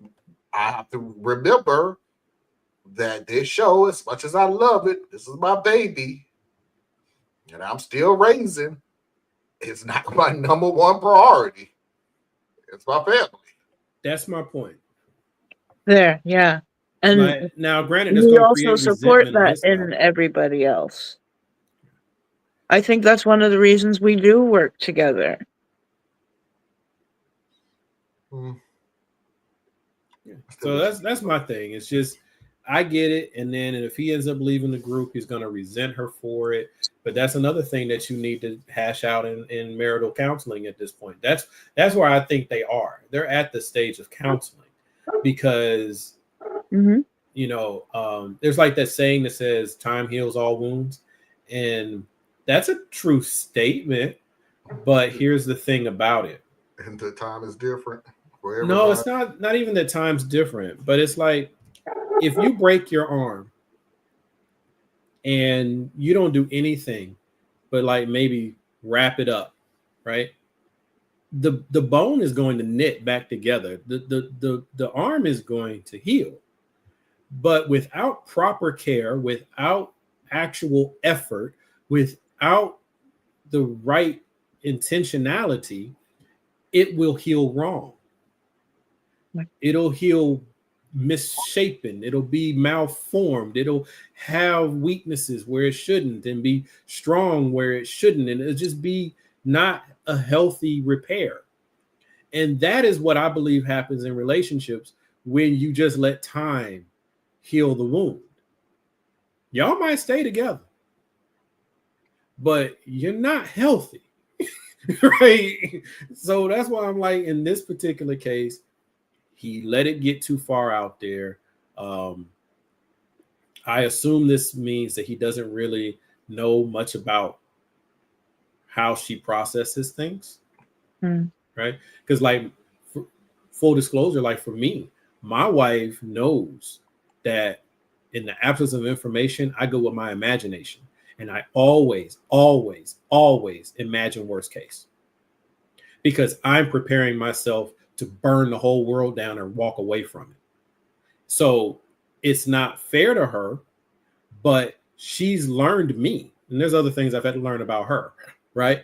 I have to remember that this show, as much as I love it, this is my baby, and I'm still raising. It's not my number one priority. It's my family. that's my point. There. Yeah. And Like, now, granted, it's we going to also create support resentment on that his in side. everybody else. I think that's one of the reasons we do work together. Yeah. So that's my thing. It's just, I get it, and then if he ends up leaving the group, he's going to resent her for it. But that's another thing that you need to hash out in marital counseling at this point. That's where I think they are. They're at the stage of counseling because Mm-hmm. there's like that saying that says time heals all wounds, and that's a true statement. But here's the thing about it. And the time is different for everybody. No, it's not even that time's different, but it's like if you break your arm and you don't do anything but like maybe wrap it up, right? The bone is going to knit back together. The arm is going to heal. But without proper care, without actual effort, without the right intentionality, it will heal wrong. It'll heal misshapen. It'll be malformed. It'll have weaknesses where it shouldn't and be strong where it shouldn't. And it'll just be not a healthy repair. And that is what I believe happens in relationships when you just let time heal the wound. Y'all might stay together, but you're not healthy. Right? So that's why I'm like, in this particular case, he let it get too far out there. I assume this means that he doesn't really know much about how she processes things. Right? Because like, full disclosure, like for me, my wife knows that in the absence of information, I go with my imagination. And I always, always, always imagine worst case. Because I'm preparing myself to burn the whole world down and walk away from it. So it's not fair to her, but she's learned me. And there's other things I've had to learn about her, right?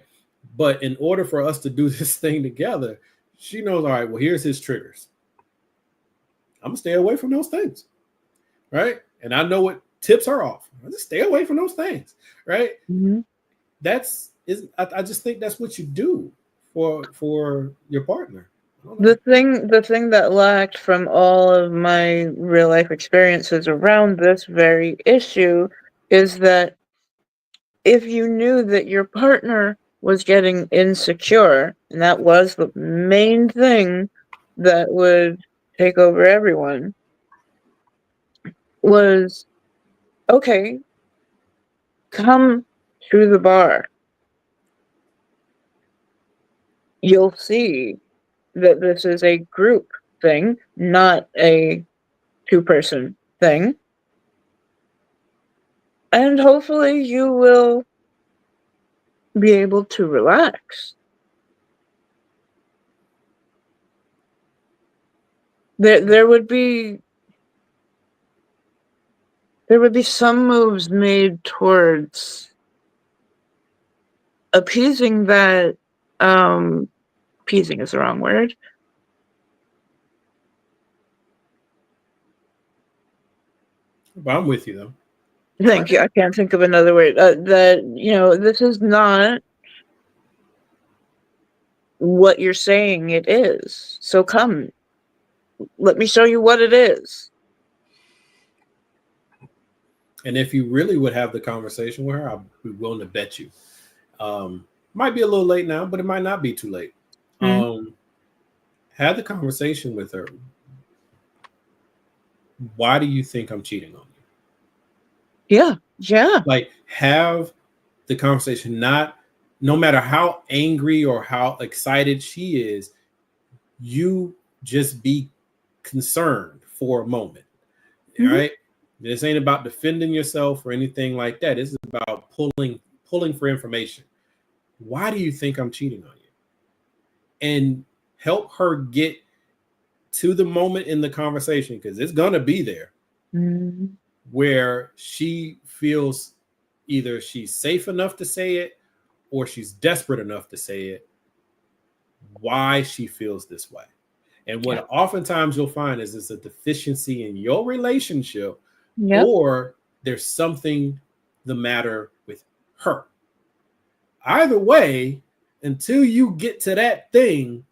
But in order for us to do this thing together, she knows, all right, well, here's his triggers. I'm going to stay away from those things, right? And I know what tips her off. I just stay away from those things, right? Mm-hmm. I just think that's what you do for your partner. I don't know. The thing that lacked from all of my real life experiences around this very issue is that if you knew that your partner was getting insecure, and that was the main thing that would take over everyone, was okay, come to the bar. You'll see that this is a group thing, not a two-person thing. And hopefully you will be able to relax. There would be some moves made towards appeasing that. Appeasing is the wrong word. But I'm with you though. Thank you. I can't think of another word. That, you know, this is not what you're saying it is. So come, let me show you what it is. And if you really would have the conversation with her, I'd be willing to bet you. Might be a little late now, but it might not be too late. Have the conversation with her. Why do you think I'm cheating on you? Yeah. Like, have the conversation, no matter how angry or how excited she is, you just be concerned for a moment. All right. This ain't about defending yourself or anything like that. This is about pulling for information. Why do you think I'm cheating on you? And help her get to the moment in the conversation, because it's gonna be there, where she feels either she's safe enough to say it or she's desperate enough to say it, why she feels this way. And what oftentimes you'll find is it's a deficiency in your relationship, or there's something the matter with her. Either way, until you get to that thing,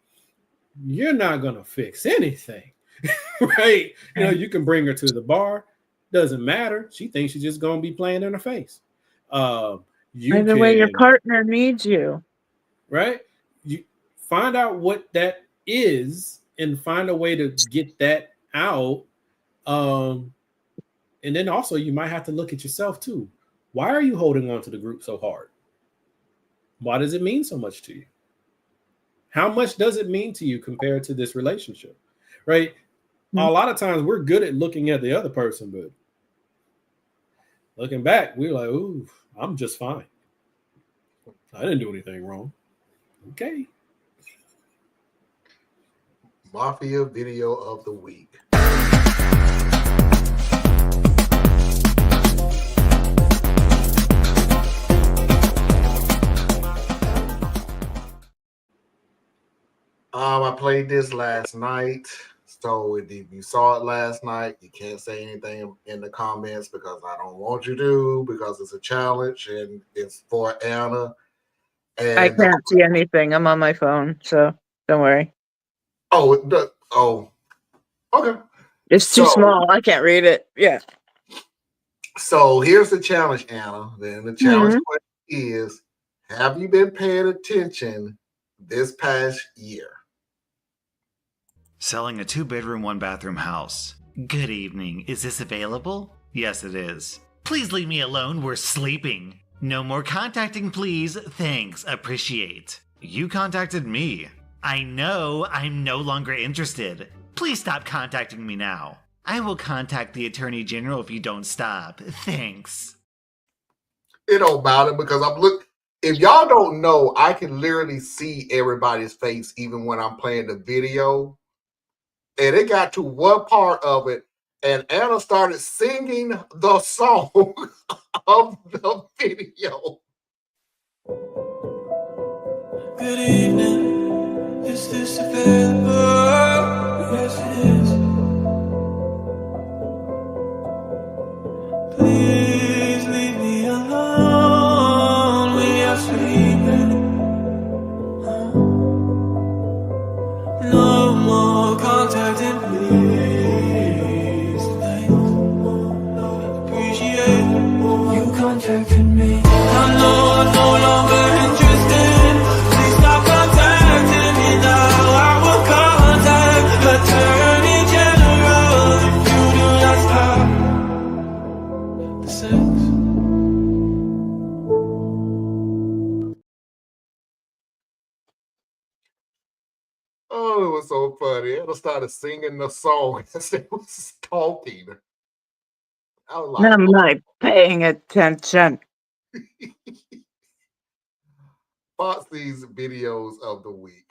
you're not going to fix anything, right? You know, you can bring her to the bar. Doesn't matter. She thinks she's just going to be playing in her face. Either way, your partner needs you. Right? You find out what that is and find a way to get that out. And then also you might have to look at yourself too. Why are you holding on to the group so hard? Why does it mean so much to you? How much does it mean to you compared to this relationship? Right? A lot of times we're good at looking at the other person, but looking back, we're like, ooh, I'm just fine. I didn't do anything wrong. Okay. Mafia video of the week. I played this last night. So if you saw it last night, you can't say anything in the comments because I don't want you to, because it's a challenge and it's for Anna. And I can't see anything. I'm on my phone, so don't worry. Okay. It's too small. I can't read it. Yeah. So here's the challenge, Anna. Then the challenge question is, have you been paying attention this past year? Selling a 2-bedroom, 1-bathroom house. Good evening. Is this available? Yes, it is. Please leave me alone. We're sleeping. No more contacting, please. Thanks. Appreciate. You contacted me. I know. I'm no longer interested. Please stop contacting me now. I will contact the Attorney General if you don't stop. Thanks. It don't matter because I'm looking. If y'all don't know, I can literally see everybody's face even when I'm playing the video. And it got to one part of it, and Anna started singing the song of the video. Good evening. Is this available? Yes, it is. Please leave me alone. We are sleeping. funny. Anna started singing the song as they was talking. I was like, I'm like paying attention. Foxy's videos of the week.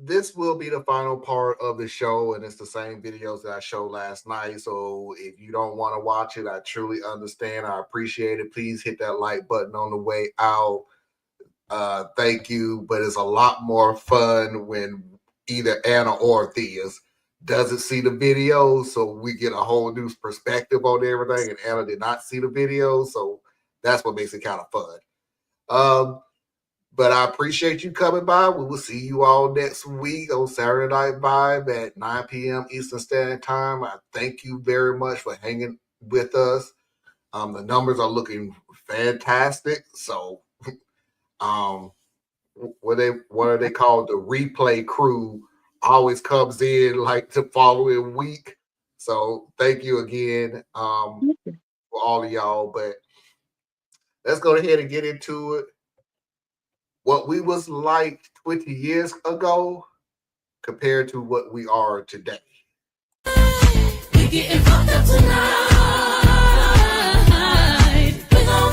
This will be the final part of the show, and it's the same videos that I showed last night. So if you don't want to watch it, I truly understand. I appreciate it. Please hit that like button on the way out. Thank you. But it's a lot more fun when either Anna or Theus doesn't see the videos, so we get a whole new perspective on everything. And Anna did not see the videos, so that's what makes it kind of fun. But I appreciate you coming by. We will see you all next week on Saturday Night Vibe at 9 p.m. Eastern Standard Time. I thank you very much for hanging with us. The numbers are looking fantastic. So, what are they called? The replay crew always comes in like the following week. So, thank you again for all of y'all. But let's go ahead and get into it. What we was like 20 years ago compared to what we are today.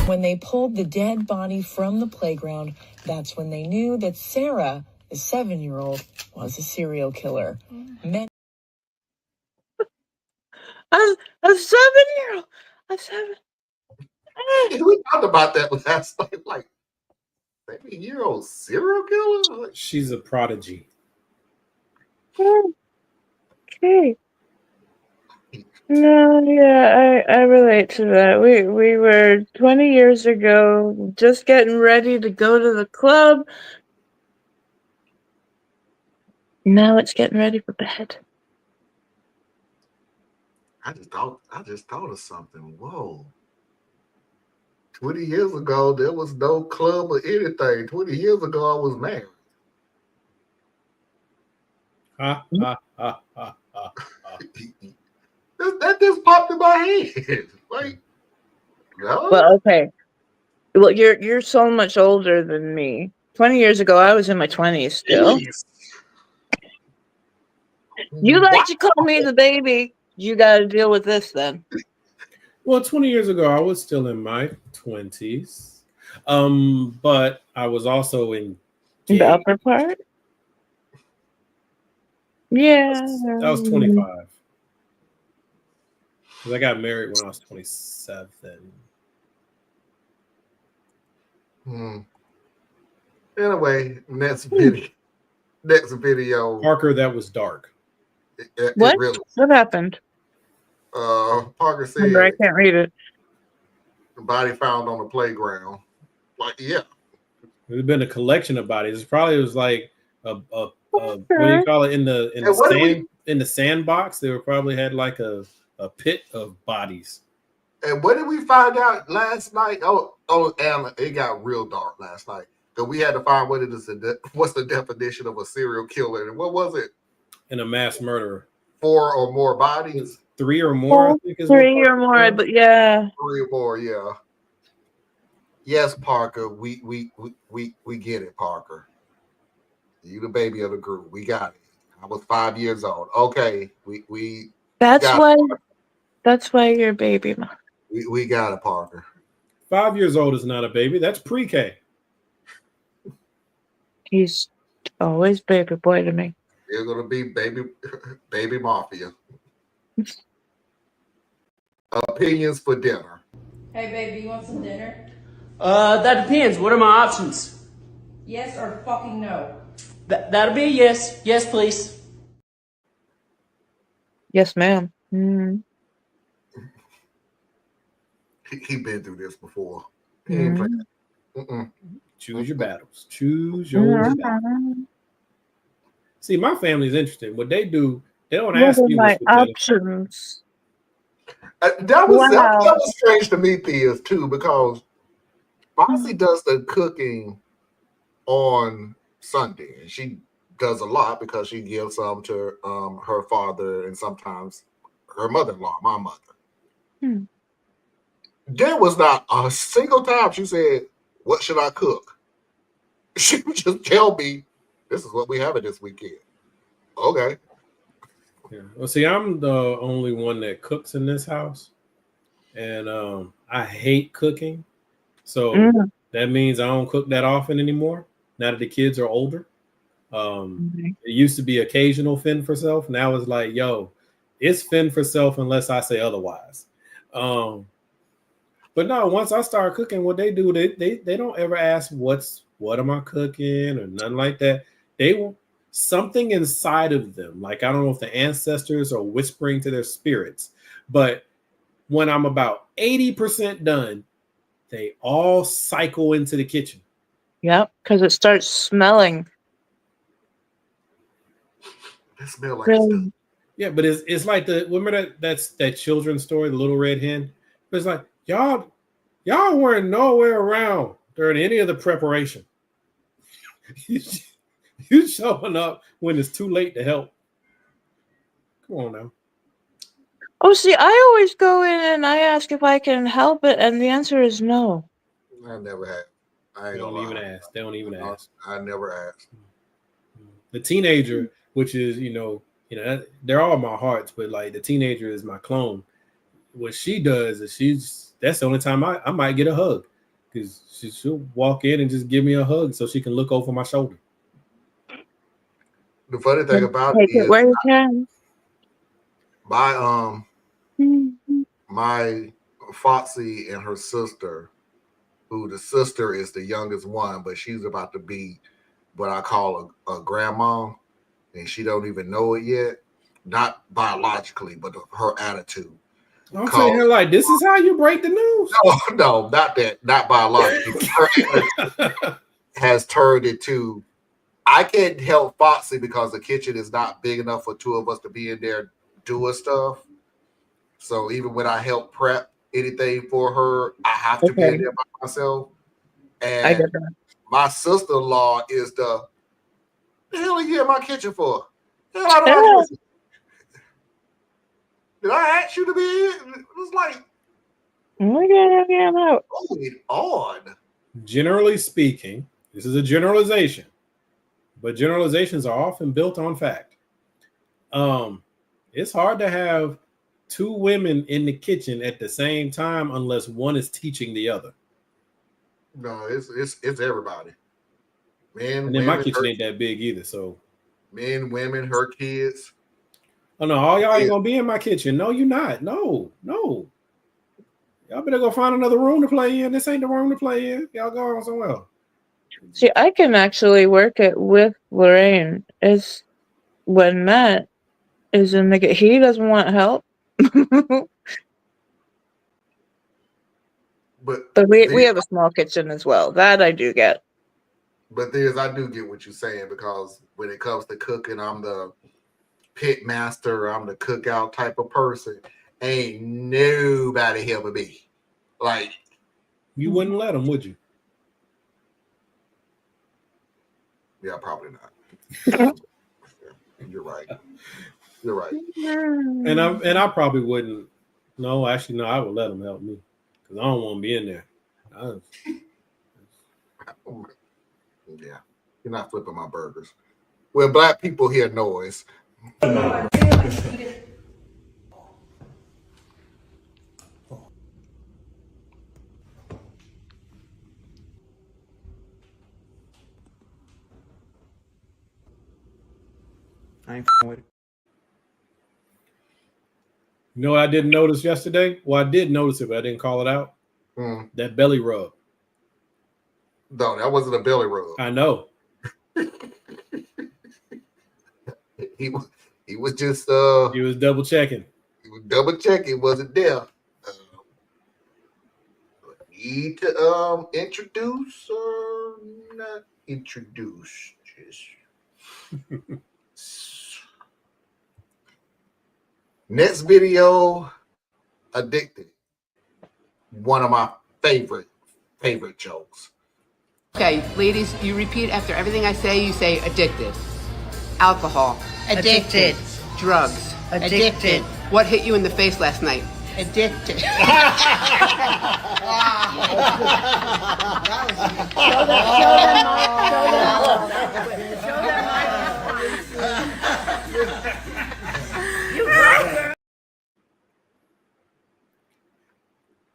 When they pulled the dead body from the playground, that's when they knew that Sarah, the 7-year-old, was a serial killer. Men- A 7-year-old. A 7. We talked about that last night. Like, 7-year-old serial killer? Like, She's a prodigy. Okay. No, yeah, I relate to that. We were 20 years ago just getting ready to go to the club. Now it's getting ready for bed. I just thought of something. Whoa. 20 years ago, there was no club or anything. 20 years ago, I was married. Ha, ha, ha, ha, ha, ha. That just popped in my head. Like, no? Well, okay. Well, you're so much older than me. 20 years ago, I was in my 20s still. Jeez. You like What? to call me the baby. You got to deal with this then. Well, 20 years ago, I was still in my 20s. But I was also in The upper part? Yeah. I was 25. 'Cause I got married when I was 27. Anyway, next video. Parker, that was dark. It What? really, What happened? Parker said Remember, I can't read it. the body found on the playground. Like, yeah. There's been a collection of bodies. It was like a what do you call it in the And what did sand in the sandbox? They probably had like a pit of bodies. And what did we find out last night? Oh, Alan, it got real dark last night. Because we had to find what's the definition of a serial killer. And what was it? And a mass murderer. 4 or more bodies? 3 or more, I think is what 3 or more, but yeah. 3 or more, yeah. Yes, Parker, we get it, Parker. You the baby of the group. We got it. I was 5 years old. Okay, we That's got why. it. That's why you're baby mom. We got it, Parker. 5 years old is not a baby. That's pre-K. He's always baby boy to me. You're gonna be baby mafia. Opinions for dinner. Hey baby, you want some dinner? That depends. What are my options? Yes or fucking no? That'll be a yes. Yes, please. Yes, ma'am. Mm. He been through this before. He ain't playing. Mm-mm. Choose your battles. Choose your battles. See, my family's interesting. What they do, they don't What ask are you my what's for dinner. options? That was Wow. that was strange to me, Theus, too, because Foxy does the cooking on Sunday, and she does a lot because she gives some to her father and sometimes her mother-in-law, my mother. Hmm. There was not a single time she said, "What should I cook?" She would just tell me, "This is what we having this weekend." Okay. Yeah. Well, see, I'm the only one that cooks in this house, and I hate cooking. So Mm. that means I don't cook that often anymore. Now that the kids are older, Okay. it used to be occasional fend for self. Now it's like, yo, it's fend for self unless I say otherwise. But no, once I start cooking, what they do, they don't ever ask what am I cooking or nothing like that. They will something inside of them, like I don't know if the ancestors are whispering to their spirits, but when I'm about 80% done, they all cycle into the kitchen. Yep, because it starts smelling. It smells like it's Really. done. Yeah, but it's like remember that children's story, the Little Red Hen? It's like y'all weren't nowhere around during any of the preparation. You showing up when it's too late to help. Come on now. Oh, see, I always go in and I ask if I can help it, and the answer is no. I never had. I ain't They gonna don't even lie. ask. They don't even ask. I never asked. The teenager, which is they're all my hearts, but like the teenager is my clone. What she does is that's the only time I might get a hug, because she'll walk in and just give me a hug so she can look over my shoulder. The funny thing about Take it it is where you can. my Mhm. my Foxy and her sister, who the sister is the youngest one, but she's about to be what I call a grandma, and she don't even know it yet. Not biologically, but her attitude. I'm saying her like, this is how you break the news. No, not that, not biologically. Her attitude has turned into, I can't help Foxy because the kitchen is not big enough for two of us to be in there doing stuff. So even when I help prep anything for her, I have to be in Okay. there by myself. I And get that. my sister-in-law is the hell are you in my kitchen for? Hell, I don't Yeah. have to. Did I ask you to be in? It was like, I'm out. going on. Generally speaking, this is a generalization, but generalizations are often built on fact. It's hard to have two women in the kitchen at the same time unless one is teaching the other. No, it's everybody. Men, And then my women, kitchen her, ain't that big either, so men, women, her kids. oh no, all y'all ain't gonna be in my kitchen. No, you're not. No. Y'all better go find another room to play in. This ain't the room to play in. Y'all go on somewhere else. See, I can actually work it with Lorraine. It's when Matt is in the he doesn't want help. But we have a small kitchen as well. That I do get. But there's, I do get what you're saying, because when it comes to cooking, I'm the pit master. I'm the cookout type of person. Ain't nobody helping me. Like, you wouldn't let them, would you? Yeah, probably not. You're right. You're right. And I probably wouldn't. No, actually, no, I would let them help me because I don't want to be in there. Yeah, you're not flipping my burgers. Well, black people hear noise. I ain't with it. You know what I didn't notice yesterday? Well, I did notice it, but I didn't call it out. That belly rub. No, that wasn't a belly rub. I know. He was just he was double checking. He was double checking, wasn't there. Need to introduce or not introduce? Next video, Addicted. One of my favorite favorite jokes. Okay, ladies, you repeat after everything I say. You say addicted, alcohol, Addicted. drugs, Addicted. What hit you in the face last night? Addicted.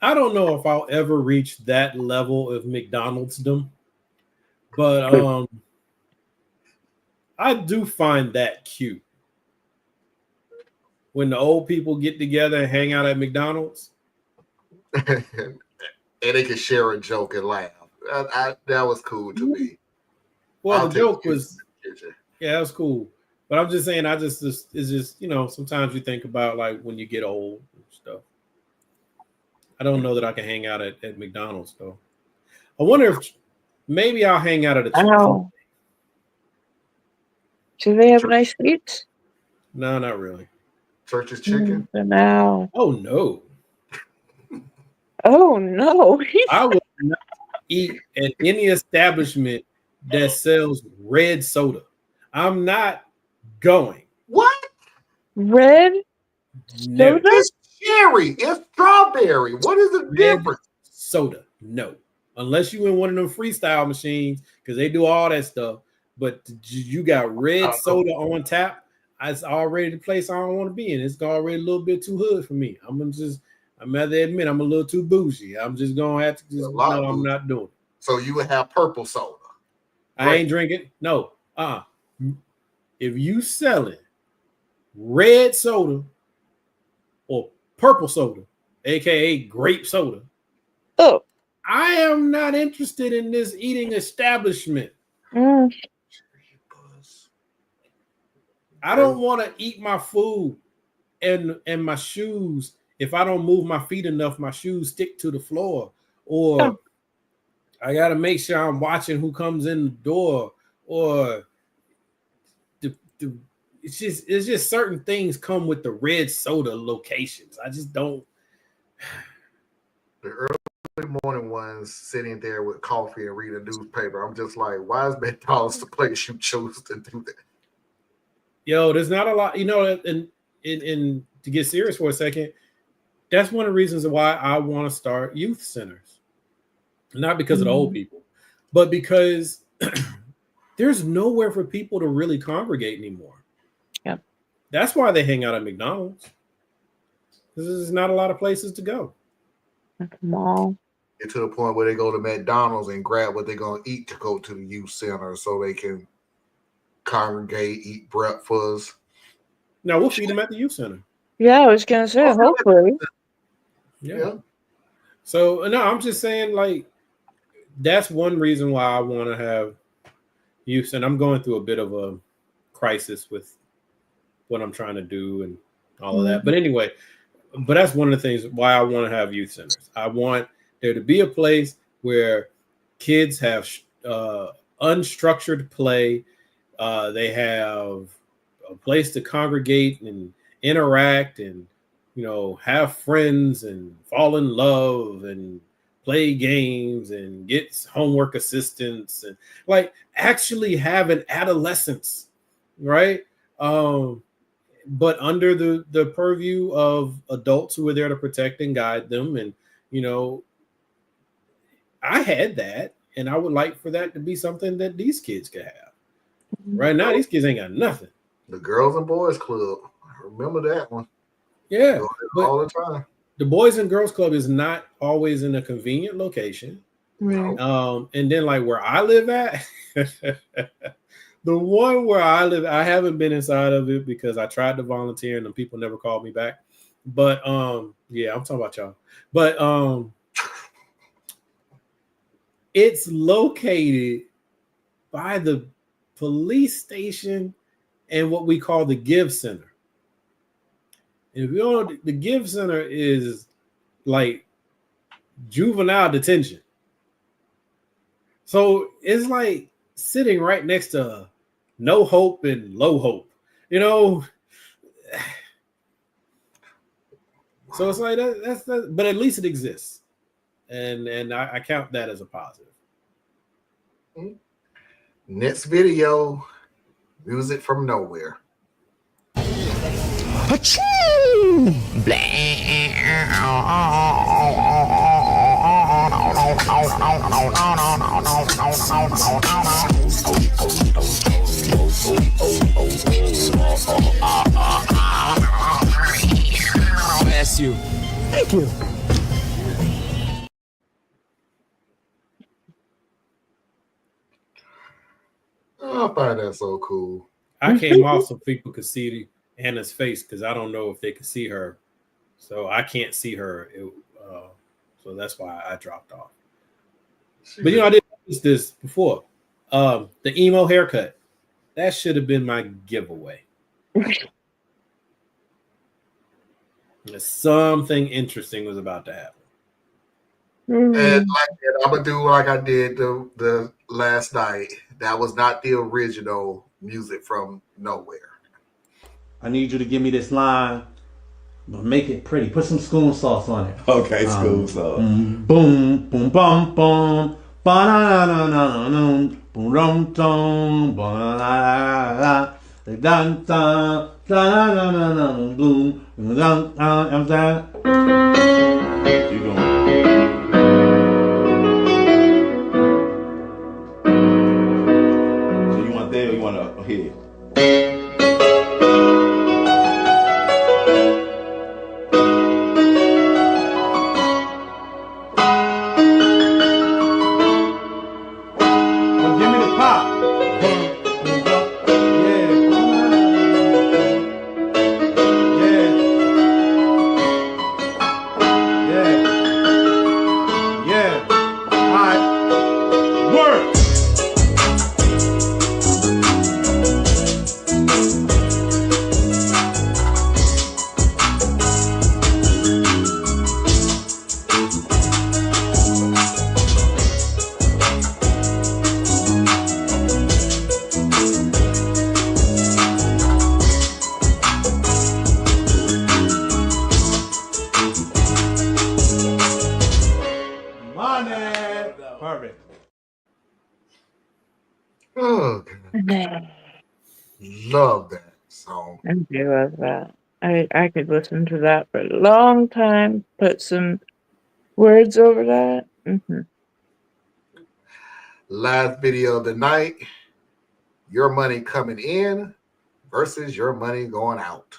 I don't know if I'll ever reach that level of McDonald'sdom, but I do find that cute. When the old people get together and hang out at McDonald's. And they can share a joke and laugh. That was cool to me. Well, the joke was, yeah, that was cool. But I'm just saying, it's just, you know, sometimes you think about like when you get old and stuff. I don't know that I can hang out at McDonald's though. I wonder if maybe I'll hang out at a Chipotle. Do they have nice seats? No, not really. Church's Chicken? No. Oh no. Oh no. I will not eat at any establishment that sells red soda. I'm not going. What? Red No. soda? It's cherry. It's strawberry. What is the difference? Soda. No. Unless you in one of them freestyle machines, because they do all that stuff. But you got red soda on tap. It's already the place I don't want to be in. It's already a little bit too hood for me. I'm rather admit I'm a little too bougie. I'm just gonna have to just no, I'm not doing it. So you would have purple soda. I ain't drinking. No. If you selling red soda or purple soda, aka grape soda, oh, I am not interested in this eating establishment. I don't want to eat my food and my shoes. If I don't move my feet enough, my shoes stick to the floor. Or I got to make sure I'm watching who comes in the door. Or it's just certain things come with the red soda locations. I just don't. The early morning ones sitting there with coffee and reading a newspaper. I'm just like, why is McDonald's the place you chose to do that? Yo, there's not a lot, you know, and to get serious for a second, that's one of the reasons why I want to start youth centers. Not because of the old people, but because there's nowhere for people to really congregate anymore. Yeah. That's why they hang out at McDonald's. There's not a lot of places to go. At the mall. Get to the point where they go to McDonald's and grab what they're going to eat to go to the youth center so they can congregate, eat breakfast. Now we'll feed them at the youth center. Yeah, I was gonna say, hopefully. Yeah. So no, I'm just saying, like, that's one reason why I want to have youth. And I'm going through a bit of a crisis with what I'm trying to do and all of that. But anyway, but that's one of the things why I want to have youth centers. I want there to be a place where kids have unstructured play. They have a place to congregate and interact and, you know, have friends and fall in love and play games and get homework assistance and like actually have an adolescence, right? But under the purview of adults who are there to protect and guide them. And, you know, I had that, and I would like for that to be something that these kids could have. Right now, these kids ain't got nothing. The Girls and Boys Club. I remember that one. Yeah. All the time. The Boys and Girls Club is not always in a convenient location. Right. And then like where I live at, the one where I live, I haven't been inside of it because I tried to volunteer and the people never called me back. But yeah, I'm talking about y'all. But it's located by the police station and what we call the Give Center. If you know, the Give Center is like juvenile detention. So it's like sitting right next to No Hope and Low Hope, you know. So it's like that's but at least it exists. and I count that as a positive. Next video, music from nowhere. Bless you. Thank you. I find that so cool. I came off so people could see Anna's face because I don't know if they could see her, so I can't see her. So that's why I dropped off. But I didn't notice this before. The emo haircut, that should have been my giveaway. Something interesting was about to happen. And I'm gonna do like I did the last night. That was not the original music from nowhere. I need you to give me this line, but make it pretty. Put some spoon sauce on it. Okay, spoon sauce. Boom, boom, boom, bum, bum. Ba-na-na-na-na-na, boom, dum, dum, ba-la-la-la-la. Dun, dun, da-na-na-na-na, boom, dun, dun, dun. Keep going. So you want that or you want to hit? Perfect. Oh, God. Love that song. I do love that. I could listen to that for a long time, put some words over that. Last video of the night. Your money coming in versus your money going out.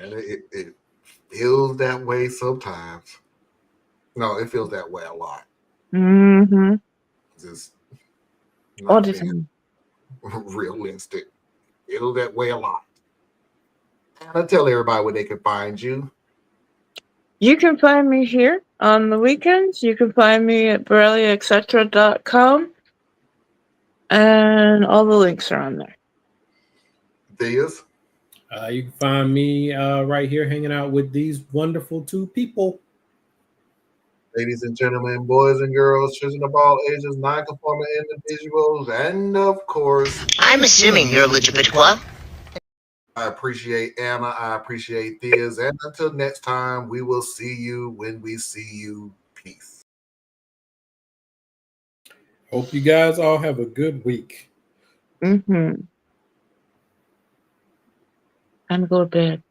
And it feels that way sometimes. No, it feels that way a lot. Mm-hmm. Just All not the being time. realistic. Feel that way a lot. And I tell everybody where they can find you. You can find me here on the weekends. You can find me at BorelliaEtc.com. And all the links are on there. Theas? You can find me right here hanging out with these wonderful two people. Ladies and gentlemen, boys and girls, children of all ages, non-conforming individuals, and of course, I'm assuming you're LGBTQ. I appreciate Anna. I appreciate Theas. And until next time, we will see you when we see you. Peace. Hope you guys all have a good week. Mm-hmm. Time to go to bed.